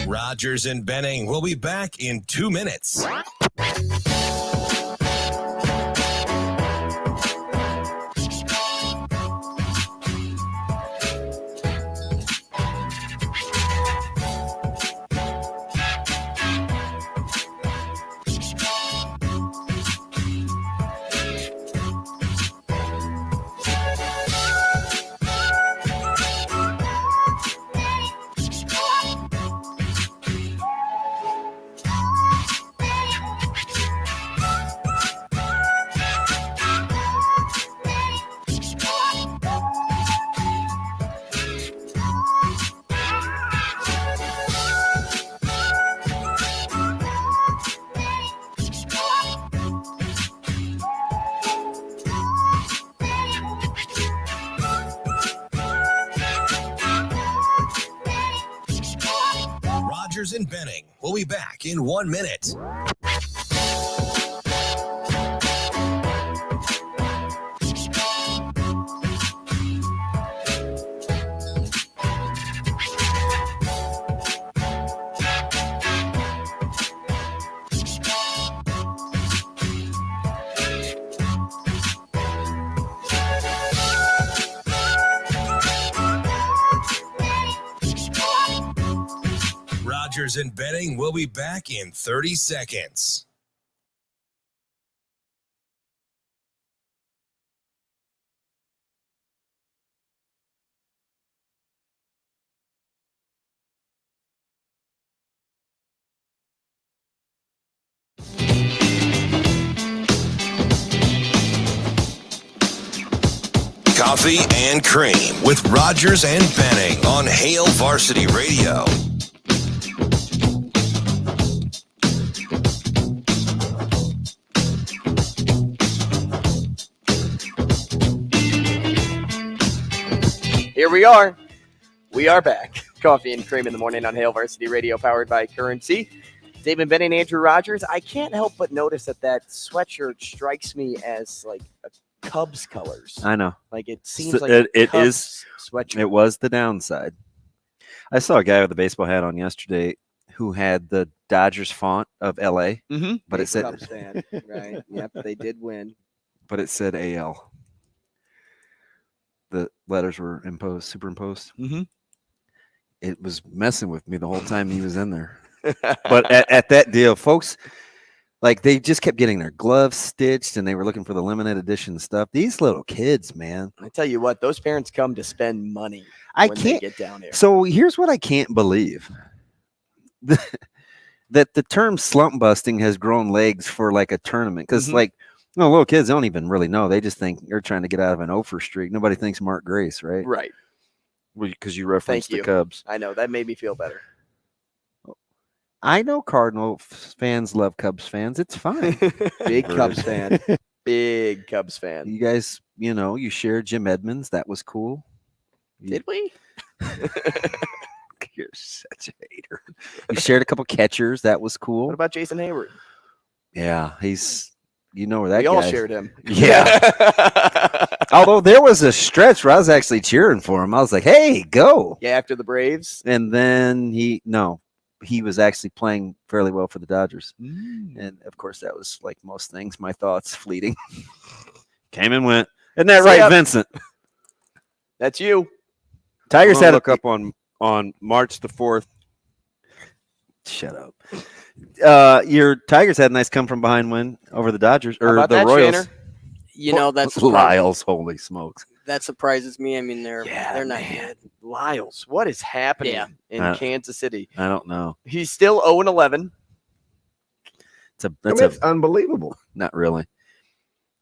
Rogers and Benning will be back in 2 minutes. Rogers and Benning will be back in 1 minute. Rogers and Benning will be back in 30 seconds. Coffee and Cream with Rogers and Benning on Hail Varsity Radio. Here we are. We are back. Coffee and Cream in the morning on Hail Varsity Radio, powered by Currency. Damon, Benning, Andrew Rogers. I can't help but notice that sweatshirt strikes me as like a Cubs colors. I know. Like it seems like it Cubs is sweatshirt. It was the downside. I saw a guy with a baseball hat on yesterday who had the Dodgers font of LA, but it said Cubs fan, right? Yep, they did win. But it said AL. The letters were superimposed. It was messing with me the whole time he was in there. But at that deal, folks, like they just kept getting their gloves stitched and they were looking for the limited edition stuff. These little kids, man. I tell you what, those parents come to spend money they get down here. So here's what I can't believe. That the term slump busting has grown legs for like a tournament. Because little kids don't even really know. They just think they're trying to get out of an over streak. Nobody thinks Mark Grace, right? Right. Because you referenced the Cubs. I know. That made me feel better. I know Cardinal fans love Cubs fans. It's fine. Big Cubs fan. Big Cubs fan. You guys, you shared Jim Edmonds. That was cool. Did we? You're such a hater. You shared a couple catchers. That was cool. What about Jason Hayward? Yeah, he's... You know where that we guy all shared him. Yeah. Although there was a stretch where I was actually cheering for him. I was like, hey, go. Yeah, after the Braves. And then he was actually playing fairly well for the Dodgers. And, of course, that was like most things. My thoughts fleeting. Came and went. Isn't that right, Vincent? That's you. Tigers had look up on March the 4th. Shut up. Your Tigers had a nice come from behind win over the Dodgers or the Royals. Shanner? You know, that's Lyles. Holy smokes. That surprises me. I mean, they're not good. Lyles, what is happening in Kansas City? I don't know. He's still 0-11. That's unbelievable. Not really.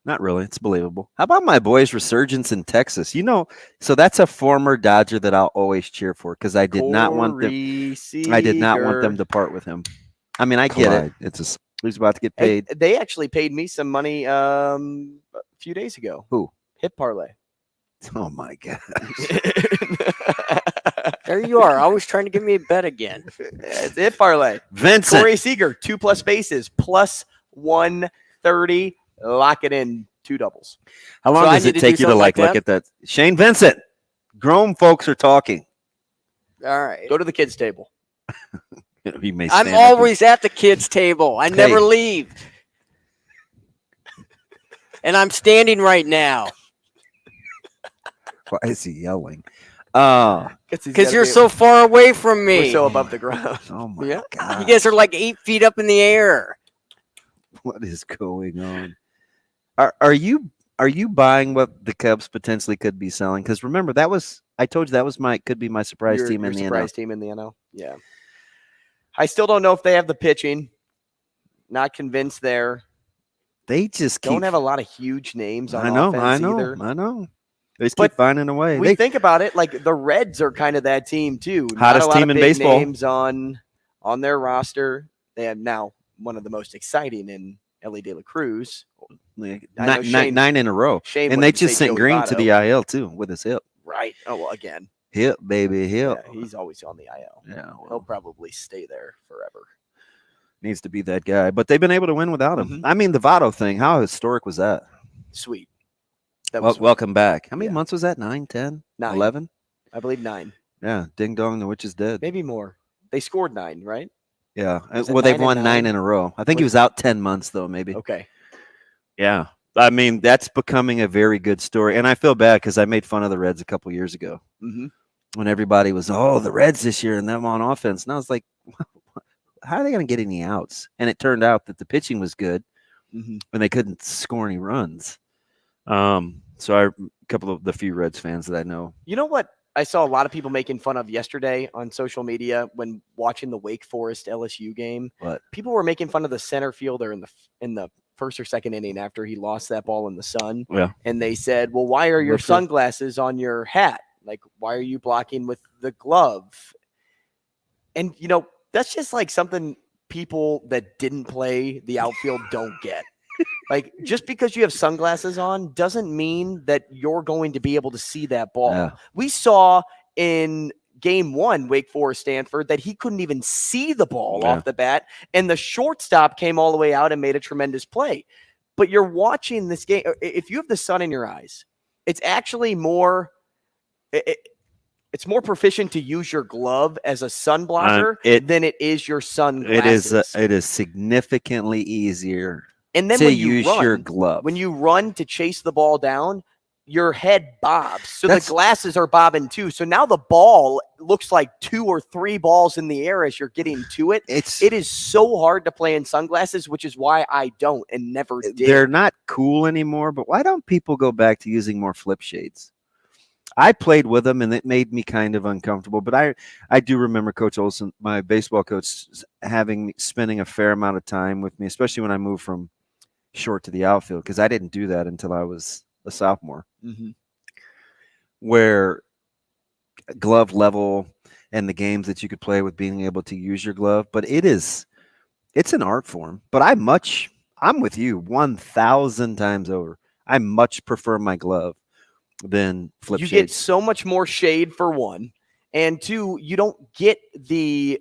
Not really. It's believable. How about my boys' resurgence in Texas? You know, so that's a former Dodger that I'll always cheer for because I did not want them. I did not want them to part with him. I mean, I get it. It's he's about to get paid. They actually paid me some money a few days ago. Who? Hit Parlay. Oh my God. There you are, always trying to give me a bet again. It's Hit Parlay. Vincent. Corey Seager, 2+ bases, plus 130. Lock it in, 2 doubles. How long does it take you to look at that? Shane Vincent. Grown folks are talking. All right. Go to the kids' table. I'm always at the kids' table. I never leave. And I'm standing right now. Why is he yelling? Because you're so far away from me. We're so above the ground. Oh my God. You guys are like 8 feet up in the air. What is going on? Are you buying what the Cubs potentially could be selling? Because remember, I told you that could be my surprise team in the NL. Surprise team in the NL. Yeah. I still don't know if they have the pitching. Not convinced there. They just don't have a lot of huge names on offense either. I know. They just keep finding a way. We think about it like the Reds are kind of that team too. Hottest team in baseball. Names on their roster. They have now one of the most exciting in Ellie De La Cruz. 9 in a row. And they just sent Green to the IL too with his hip. Right. Oh, well, again. Hip, baby, hip. Yeah, he's always on the IL. Yeah, well, he'll probably stay there forever. Needs to be that guy. But they've been able to win without him. Mm-hmm. I mean, the Votto thing, how historic was that? Sweet. Welcome back. How many months was that? 9, 10, 9. 11? I believe 9. Yeah. Ding dong, the witch is dead. Maybe more. They scored 9, right? Yeah. Well, they've won 9 in a row. I think he was out 10 months, though, maybe. Okay. Yeah. I mean, that's becoming a very good story. And I feel bad because I made fun of the Reds a couple years ago when everybody was, the Reds this year and them on offense. And I was like, how are they going to get any outs? And it turned out that the pitching was good and they couldn't score any runs. So a couple of the few Reds fans that I know. You know what I saw a lot of people making fun of yesterday on social media when watching the Wake Forest LSU game? What? People were making fun of the center fielder in the first or second inning after he lost that ball in the sun. Yeah. And they said, well, why are your sunglasses on your hat? Like, why are you blocking with the glove? And, that's just like something people that didn't play the outfield don't get. Like, just because you have sunglasses on doesn't mean that you're going to be able to see that ball. Yeah. We saw in Game 1, Wake Forest Stanford, that he couldn't even see the ball off the bat, and the shortstop came all the way out and made a tremendous play. But you're watching this game. If you have the sun in your eyes, it's actually more it's more proficient to use your glove as a sun blocker than it is your sunglasses. It is significantly easier. And then to when you use run, your glove. When you run to chase the ball down, your head bobs. So the glasses are bobbing too. So now the ball looks like 2 or 3 balls in the air as you're getting to it. It is so hard to play in sunglasses, which is why I don't and never did. They're not cool anymore, but why don't people go back to using more flip shades? I played with them and it made me kind of uncomfortable, but I do remember Coach Olson, my baseball coach, spending a fair amount of time with me, especially when I moved from short to the outfield, because I didn't do that until I was a sophomore, where glove level and the games that you could play with being able to use your glove. But it's an art form. But I'm with you 1,000 times over. I much prefer my glove than flip shades. You get so much more shade for one, and two, you don't get the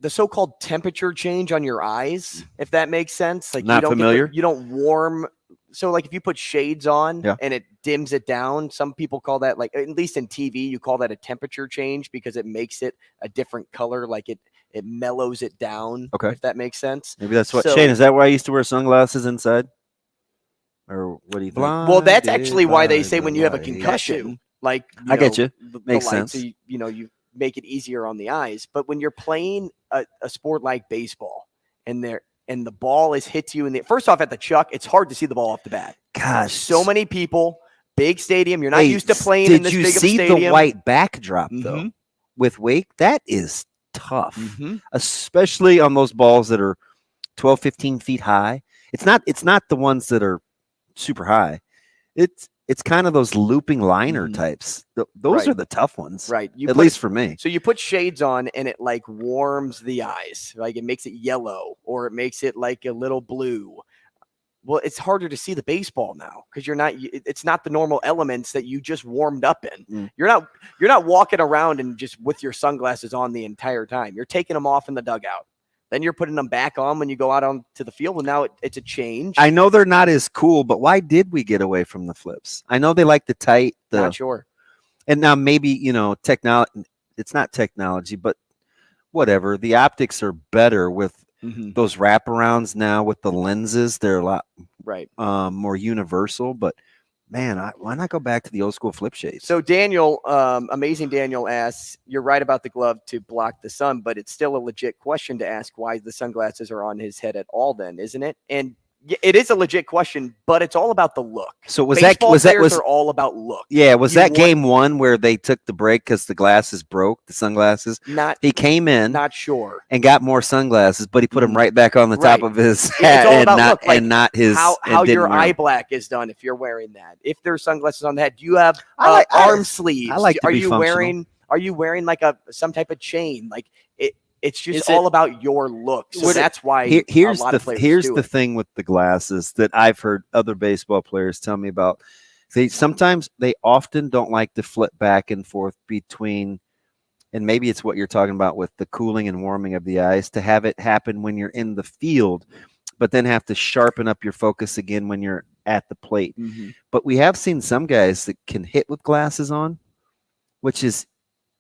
so-called temperature change on your eyes, if that makes sense. Like, not familiar. You don't warm. So like if you put shades on and it dims it down, some people call that, like, at least in TV, you call that a temperature change because it makes it a different color. Like it mellows it down. Okay. If that makes sense. Maybe that's what, Shane, is that why I used to wear sunglasses inside? Or what do you think? Well, that's actually why they say when you have a concussion, like, I get you. Makes sense. make it easier on the eyes. But when you're playing a sport like baseball and the ball is hit you first off at the chuck, it's hard to see the ball off the bat. Gosh, so many people, big stadium. You're not used to playing in this big of a stadium. Did you see the white backdrop though with Wake? That is tough, especially on those balls that are 12, 15 feet high. It's not the ones that are super high. It's kind of those looping liner types. Those are the tough ones, right? At least for me. So you put shades on, and it like warms the eyes, like it makes it yellow, or it makes it like a little blue. Well, it's harder to see the baseball now because it's not the normal elements that you just warmed up in. You're not walking around and just with your sunglasses on the entire time. You're taking them off in the dugout. Then you're putting them back on when you go out onto the field. And now it's a change. I know they're not as cool, but why did we get away from the flips? I know they like the tight. Not sure. And now maybe, technology. It's not technology, but whatever. The optics are better with those wraparounds now with the lenses. They're a lot more universal. But man, why not go back to the old school flip shades? So Daniel, Amazing Daniel asks, you're right about the glove to block the sun, but it's still a legit question to ask why the sunglasses are on his head at all then, isn't it? And it is a legit question, but it's all about the look. So was players are all about look. Yeah, game one where they took the break because the glasses broke, the sunglasses? He came in, not sure, and got more sunglasses, but he put them right back on the top of his hat not his. How your eye black is done if you're wearing that. If there's sunglasses on the head, do you have arm sleeves? I like to be functional. Are you wearing like some type of chain? Like it's just all about your look. So that's why here's a lot of players here's do the it. thing with the glasses that I've heard other baseball players tell me about. They often don't like to flip back and forth between, and maybe it's what you're talking about with the cooling and warming of the eyes, to have it happen when you're in the field, but then have to sharpen up your focus again when you're at the plate. But we have seen some guys that can hit with glasses on, which is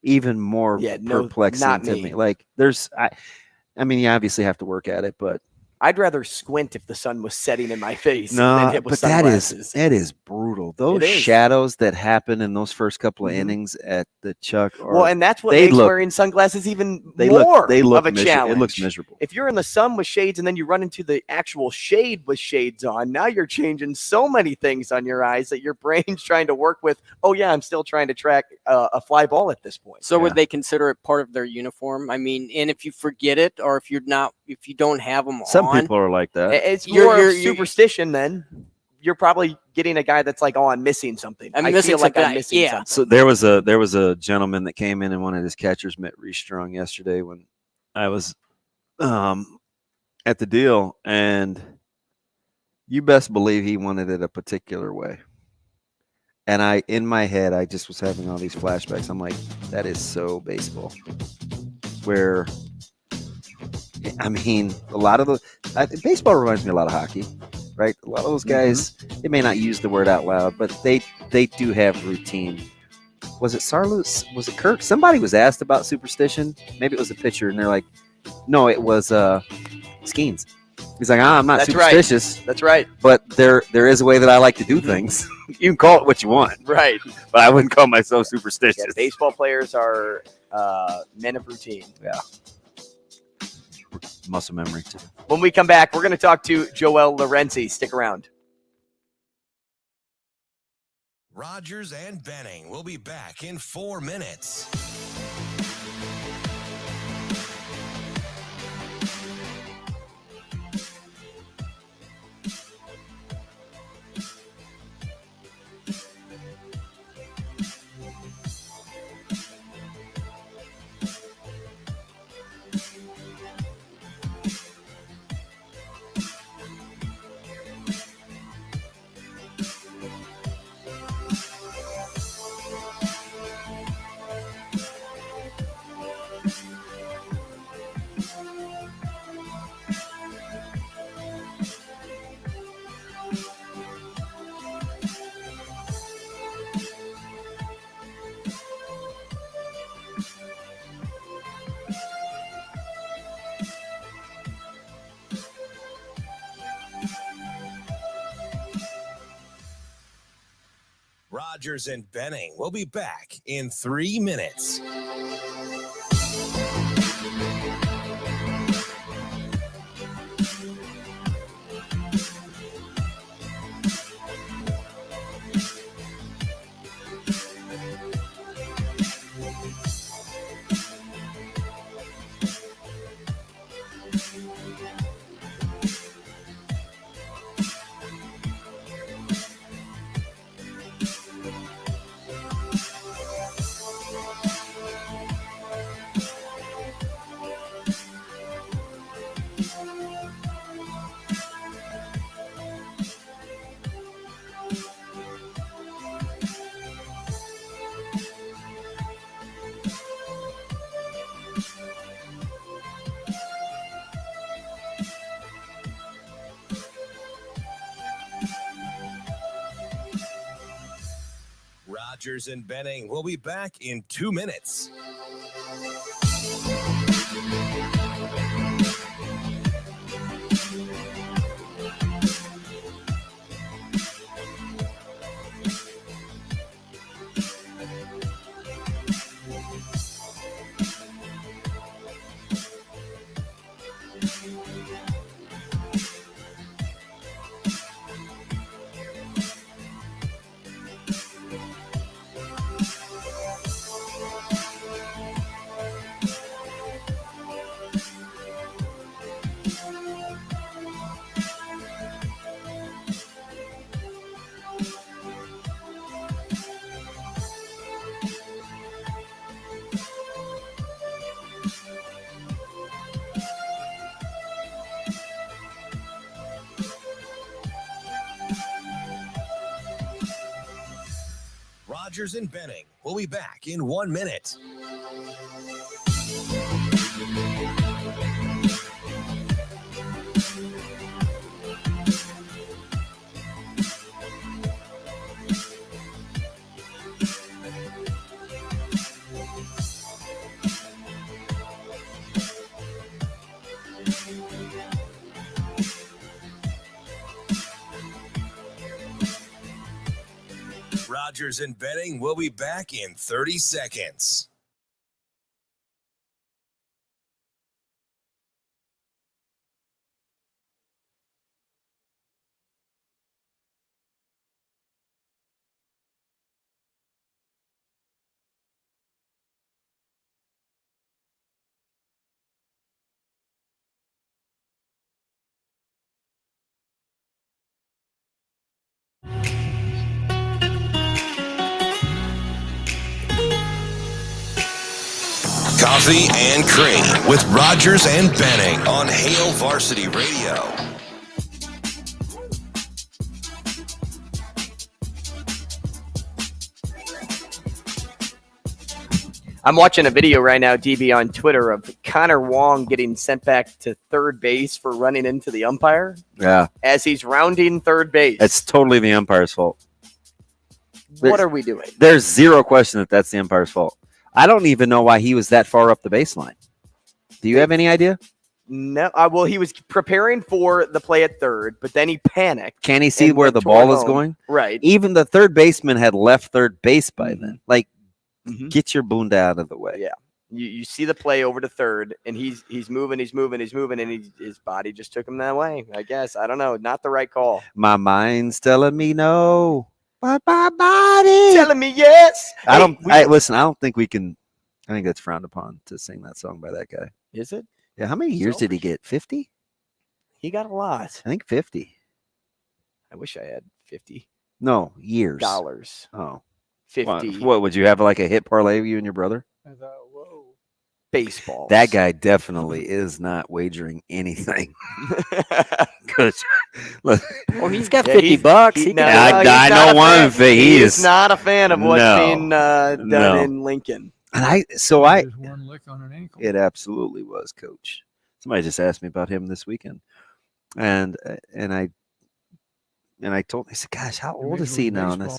even more perplexing to me. Like you obviously have to work at it, but I'd rather squint if the sun was setting in my face. No, than hit with but sunglasses. that is brutal. Those shadows that happen in those first couple of innings at the Chuck. And that's what makes wearing sunglasses even more of a challenge. It looks miserable. If you're in the sun with shades and then you run into the actual shade with shades on, now you're changing so many things on your eyes that your brain's trying to work with. Oh yeah, I'm still trying to track a fly ball at this point. So would they consider it part of their uniform? I mean, and if you forget it, or if you don't have them Some people are like that. It's more superstition then. You're probably getting a guy that's like, oh, I'm missing something. I feel like I'm missing something. So there was a gentleman that came in and wanted his catcher's mitt restrung yesterday when I was at the deal, and you best believe he wanted it a particular way. And in my head, I just was having all these flashbacks. I'm like, that is so baseball. Where a lot of baseball reminds me a lot of hockey, right? A lot of those guys, they may not use the word out loud, but they do have routine. Was it Sarlos? Was it Kirk? Somebody was asked about superstition. Maybe it was a pitcher, and they're like, no, it was Skeens. He's like, I'm not superstitious. Right. That's right. But there is a way that I like to do things. You can call it what you want. Right. But I wouldn't call myself superstitious. Yeah, baseball players are men of routine. Yeah. Muscle memory too. When we come back, we're going to talk to Joel Lorenzi. Stick around. Rogers and Benning will be back in 4 minutes. Rogers and Benning will be back in 3 minutes. Rogers and Benning will be back in 2 minutes. Rogers and Benning will be back in 1 minute. Rogers and Benning will be back in 30 seconds. Coffee and Cream with Rogers and Benning on Hail Varsity Radio. I'm watching a video right now, DB, on Twitter of Connor Wong getting sent back to third base for running into the umpire. Yeah. As he's rounding third base. It's totally the umpire's fault. What are we doing? There's zero question that that's the umpire's fault. I don't even know why he was that far up the baseline. Do you have any idea? No. Well, he was preparing for the play at third, but then he panicked. Can he see where the ball is going? Right. Even the third baseman had left third base by then. Like, get your bunda out of the way. Yeah. You see the play over to third, and he's moving, and his body just took him that way. I guess. I don't know. Not the right call. My mind's telling me no. But my body telling me yes. Listen, I don't think we can. I think that's frowned upon to sing that song by that guy. Is it? Yeah. How many years did he get? 50? He got a lot. I think 50. I wish I had 50. No, years. Dollars. Oh. 50. What would you have, like a hit parlay with you and your brother? I thought, whoa. Baseball. That guy definitely is not wagering anything. Well, he's got $50. I know one thing. He is not a fan of what's being done in Lincoln. And one lick on an ankle. It absolutely was, Coach. Somebody just asked me about him this weekend, and I told him, I said, "Gosh, how old is he now?" And I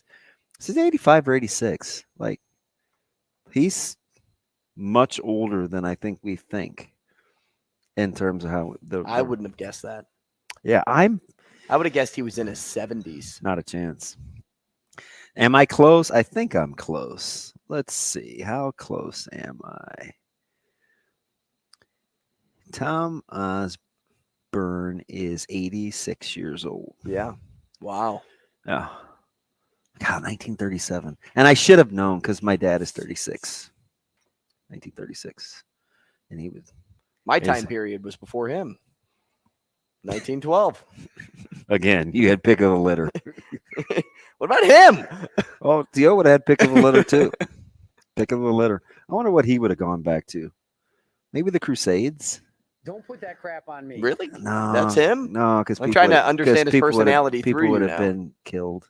said, 85 or 86. Like, he's much older than I think we think in terms of how I wouldn't have guessed that. Yeah, I would have guessed he was in his 70s. Not a chance. Am I close? I think I'm close. Let's see. How close am I? Tom Osborne is 86 years old. Yeah. Wow. Yeah. God, 1937. And I should have known because my dad is 36. 1936. And he was. My time period was before him. 1912. Again, you had pick of the litter. What about him? Oh, Theo would have had pick of the litter too. Pick of the litter. I wonder what he would have gone back to. Maybe the Crusades. Don't put that crap on me. Really? No, that's him. No, because I'm trying to understand his personality. People would have been killed.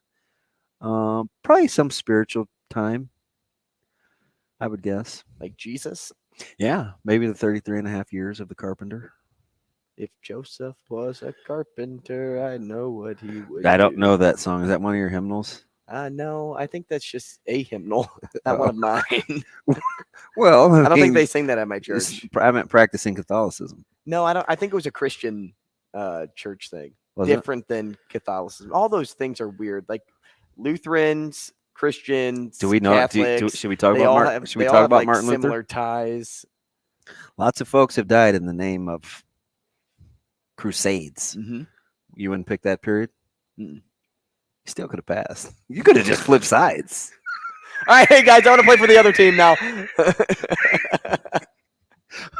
Probably some spiritual time, I would guess. Like Jesus? Yeah, maybe the 33 and a half years of the carpenter. If Joseph was a carpenter, I know what he would I don't do. know that song. Is that one of your hymnals? No, I think that's just a hymnal, not one of mine. Well, I don't think they sing that at my church. I meant practicing Catholicism. No, I don't. I think it was a Christian church thing, Was it? different than Catholicism. All those things are weird. Like Lutherans, Christians, Do we know? Catholics, Should we talk they about all Martin? have- Should we they talk all have, about like, Martin Luther? similar ties. Lots of folks have died in the name of crusades. Mm-hmm. You wouldn't pick that period? You still could have passed. You could have just flipped sides. All right, hey guys, I want to play for the other team now.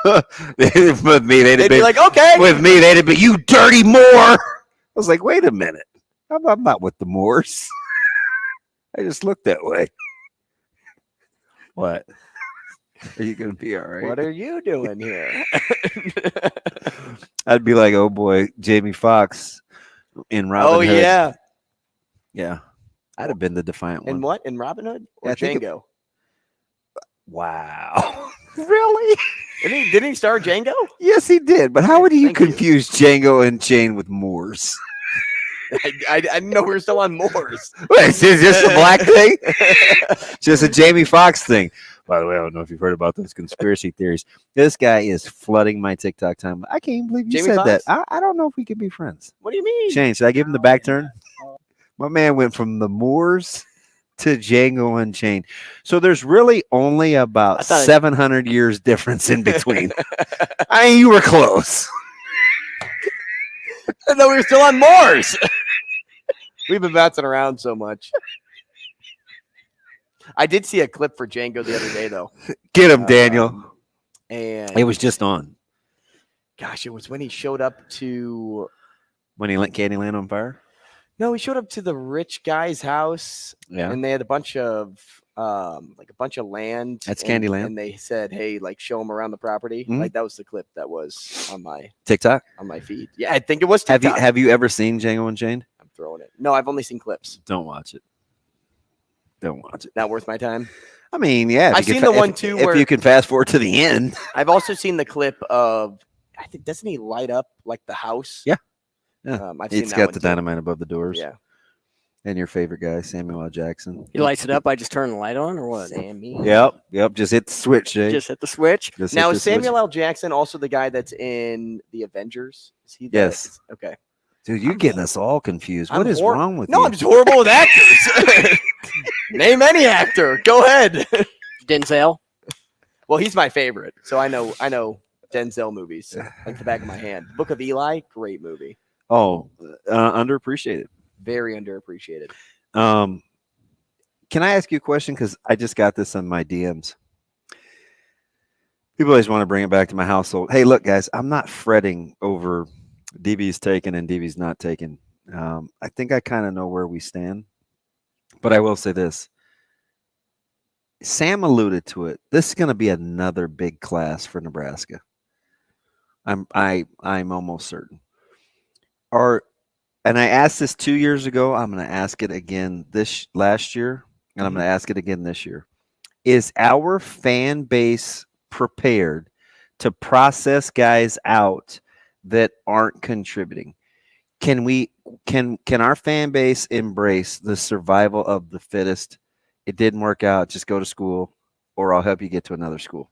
With me, They'd be like, okay. With me, they'd be, you dirty Moor. I was like, wait a minute. I'm not with the Moors. I just look that way. What? Are you going to be all right? What are you doing here? I'd be like, oh boy, Jamie Foxx in Robin Hood. Yeah. Yeah. I'd have been the defiant one. In what? In Robin Hood or Yeah, I think Django? Wow. Really? Didn't he star Django? Yes, he did. But how would you Thank you. confuse Django Unchained with Moors? I didn't know we were still on Moors. Wait, is this a black thing? Just a Jamie Foxx thing. By the way, I don't know if you've heard about those conspiracy theories. This guy is flooding my TikTok time. I can't believe you Jamie said Foxx? that. I don't know if we could be friends. What do you mean? Shane, should I give him the back turn? My man went from the Moors to Django Unchained. So there's really only about 700 years difference in between. I mean, you were close. I know we were still on Moors. We've been bouncing around so much. I did see a clip for Django the other day, though. Get him, Daniel. And It was just on. gosh, it was when he showed up to. When he lit Candyland on fire? No, he showed up to the rich guy's house. Yeah. And they had a bunch of land. That's and, Candyland. And they said, "Hey, like, show him around the property." Mhm. Like that was the clip that was on my TikTok? feed. Yeah, I think it was TikTok. Have you ever seen Django Unchained? I'm throwing it. No, I've only seen clips. Don't watch it. Don't watch it. Not worth my time. I mean, yeah. if I've you seen can the one, too, If where- you can fast forward to the end. I've also seen the clip of. I think doesn't he light up like the house? Yeah. Yeah. I've seen It's that got one the too. dynamite above the doors. Yeah. And your favorite guy, Samuel L. Jackson. He lights it up. I just turn the light on, or what? Sammy. Yep. Just hit the switch, Jay. Just hit the switch. Just Now hit is the switch. Samuel L. Jackson also the guy that's in the Avengers? Is he? Yes. Okay. Dude, you're getting us all confused. What I'm is wrong with No, you? I'm just horrible with actors. Name any actor. Go ahead. Denzel. Well, he's my favorite, so I know Denzel movies like the back of my hand. Book of Eli, great movie. Oh, underappreciated. Very underappreciated. Can I ask you a question? Because I just got this on my DMs. People always want to bring it back to my household. Hey, look, guys, I'm not fretting over DB's taken and DB's not taken. I think I kind of know where we stand. But I will say this. Sam alluded to it. This is going to be another big class for Nebraska. I'm almost certain. And I asked this 2 years ago. I'm going to ask it again last year, and I'm going to ask it again this year. Is our fan base prepared to process guys out that aren't contributing? Can our fan base embrace the survival of the fittest? It didn't work out. Just go to school, or I'll help you get to another school.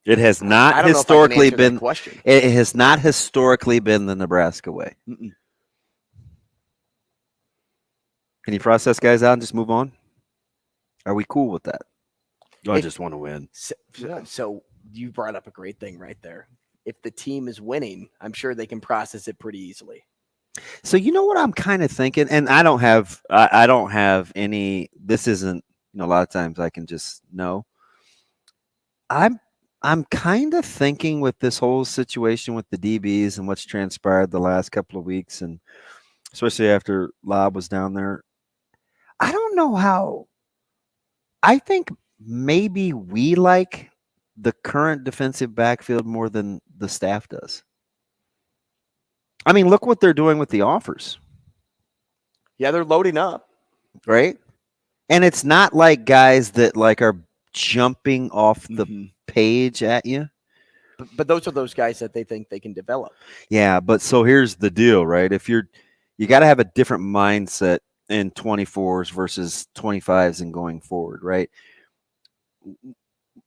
It has not historically been. It has not historically been the Nebraska way. Mm-mm. Can you process guys out and just move on? Are we cool with that? I just want to win. So you brought up a great thing right there. If the team is winning, I'm sure they can process it pretty easily. So you know what I'm kind of thinking, and I don't have any. This isn't. A lot of times I can just know. I'm kind of thinking with this whole situation with the DBs and what's transpired the last couple of weeks, and especially after Lob was down there. I don't know how. I think maybe we like the current defensive backfield more than the staff does. I mean, look what they're doing with the offers. Yeah, they're loading up. Right? And it's not like guys that like are jumping off the page at you. But those are those guys that they think they can develop. Yeah, but so here's the deal, right? If you're you got to have a different mindset in 24s versus 25s and going forward, right?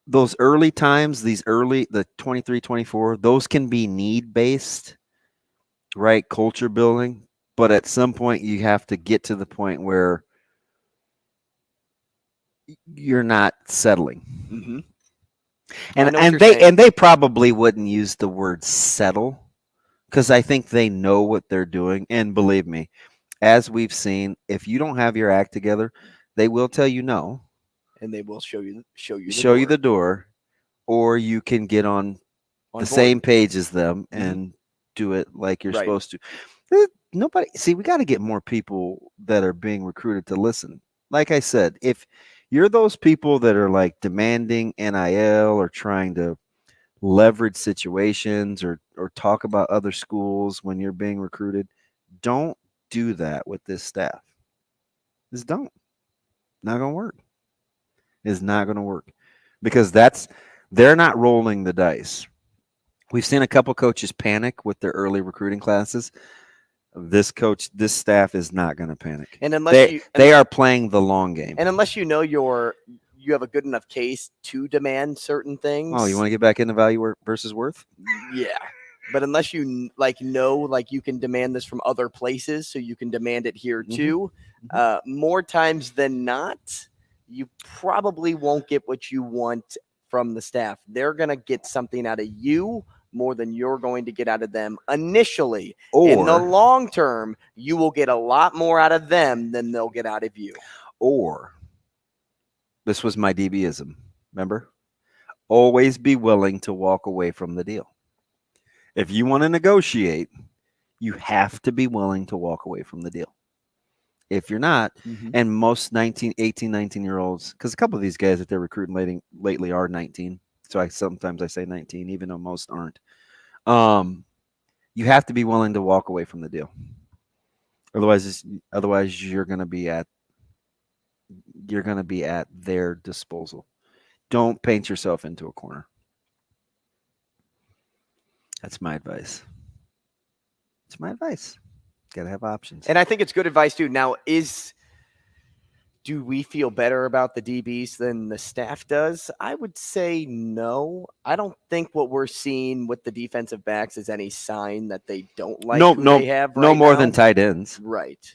Those early times, the 23, 24, those can be need-based, right? Culture building. But at some point, you have to get to the point where you're not settling. Mm-hmm. And they probably wouldn't use the word settle, because I think they know what they're doing. And believe me, as we've seen, if you don't have your act together, they will tell you no. And they will show you the door, or you can get on the board. Same page as them and do it like you're supposed to. Nobody, see, we got to get more people that are being recruited to listen. Like I said, if you're those people that are like demanding NIL or trying to leverage situations or talk about other schools when you're being recruited, don't do that with this staff. Just don't. Not going to work. It's not going to work, because they're not rolling the dice. We've seen a couple coaches panic with their early recruiting classes. This staff is not going to panic. And unless they are playing the long game. And unless you know you have a good enough case to demand certain things. Oh, you want to get back into value versus worth? Yeah. But unless you know you can demand this from other places, so you can demand it here too, more times than not, you probably won't get what you want from the staff. They're going to get something out of you more than you're going to get out of them initially. Or in the long term, you will get a lot more out of them than they'll get out of you. Or, this was my DBism, remember? Always be willing to walk away from the deal. If you want to negotiate, you have to be willing to walk away from the deal. If you're not, and most 18, 19-year-olds, because a couple of these guys that they're recruiting lately are 19, so sometimes I say 19, even though most aren't. You have to be willing to walk away from the deal. Otherwise, you're going to be at their disposal. Don't paint yourself into a corner. That's my advice. It's my advice. Got to have options. And I think it's good advice too. Now, do we feel better about the DBs than the staff does? I would say no. I don't think what we're seeing with the defensive backs is any sign that they don't like who they have right no more now. than tight ends. Right.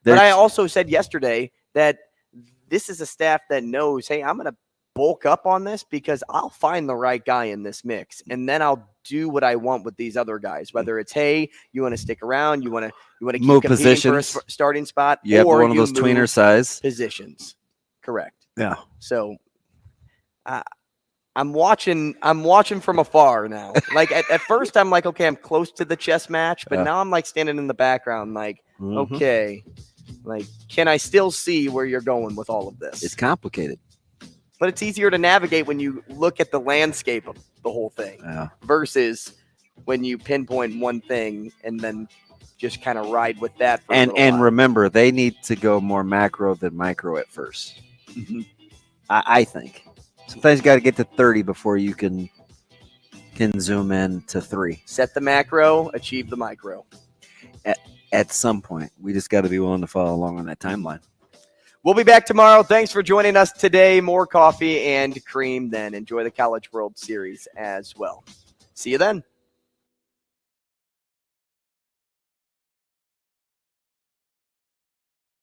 But I also said yesterday that this is a staff that knows, hey, I'm going to bulk up on this because I'll find the right guy in this mix, and then I'll do what I want with these other guys. Whether it's, hey, you want to stick around, you want to keep move competing positions for a starting spot, you have or one of those tweener size positions. Correct. Yeah. So I'm watching from afar now. Like at first I'm like, okay, I'm close to the chess match, but now I'm like standing in the background like, okay, like, can I still see where you're going with all of this? It's complicated. But it's easier to navigate when you look at the landscape of the whole thing versus when you pinpoint one thing and then just kind of ride with that. For and remember, they need to go more macro than micro at first. I think sometimes you got to get to 30 before you can zoom in to 3. Set the macro, achieve the micro. At some point, we just got to be willing to follow along on that timeline. We'll be back tomorrow. Thanks for joining us today. More coffee and cream then. Enjoy the College World Series as well. See you then.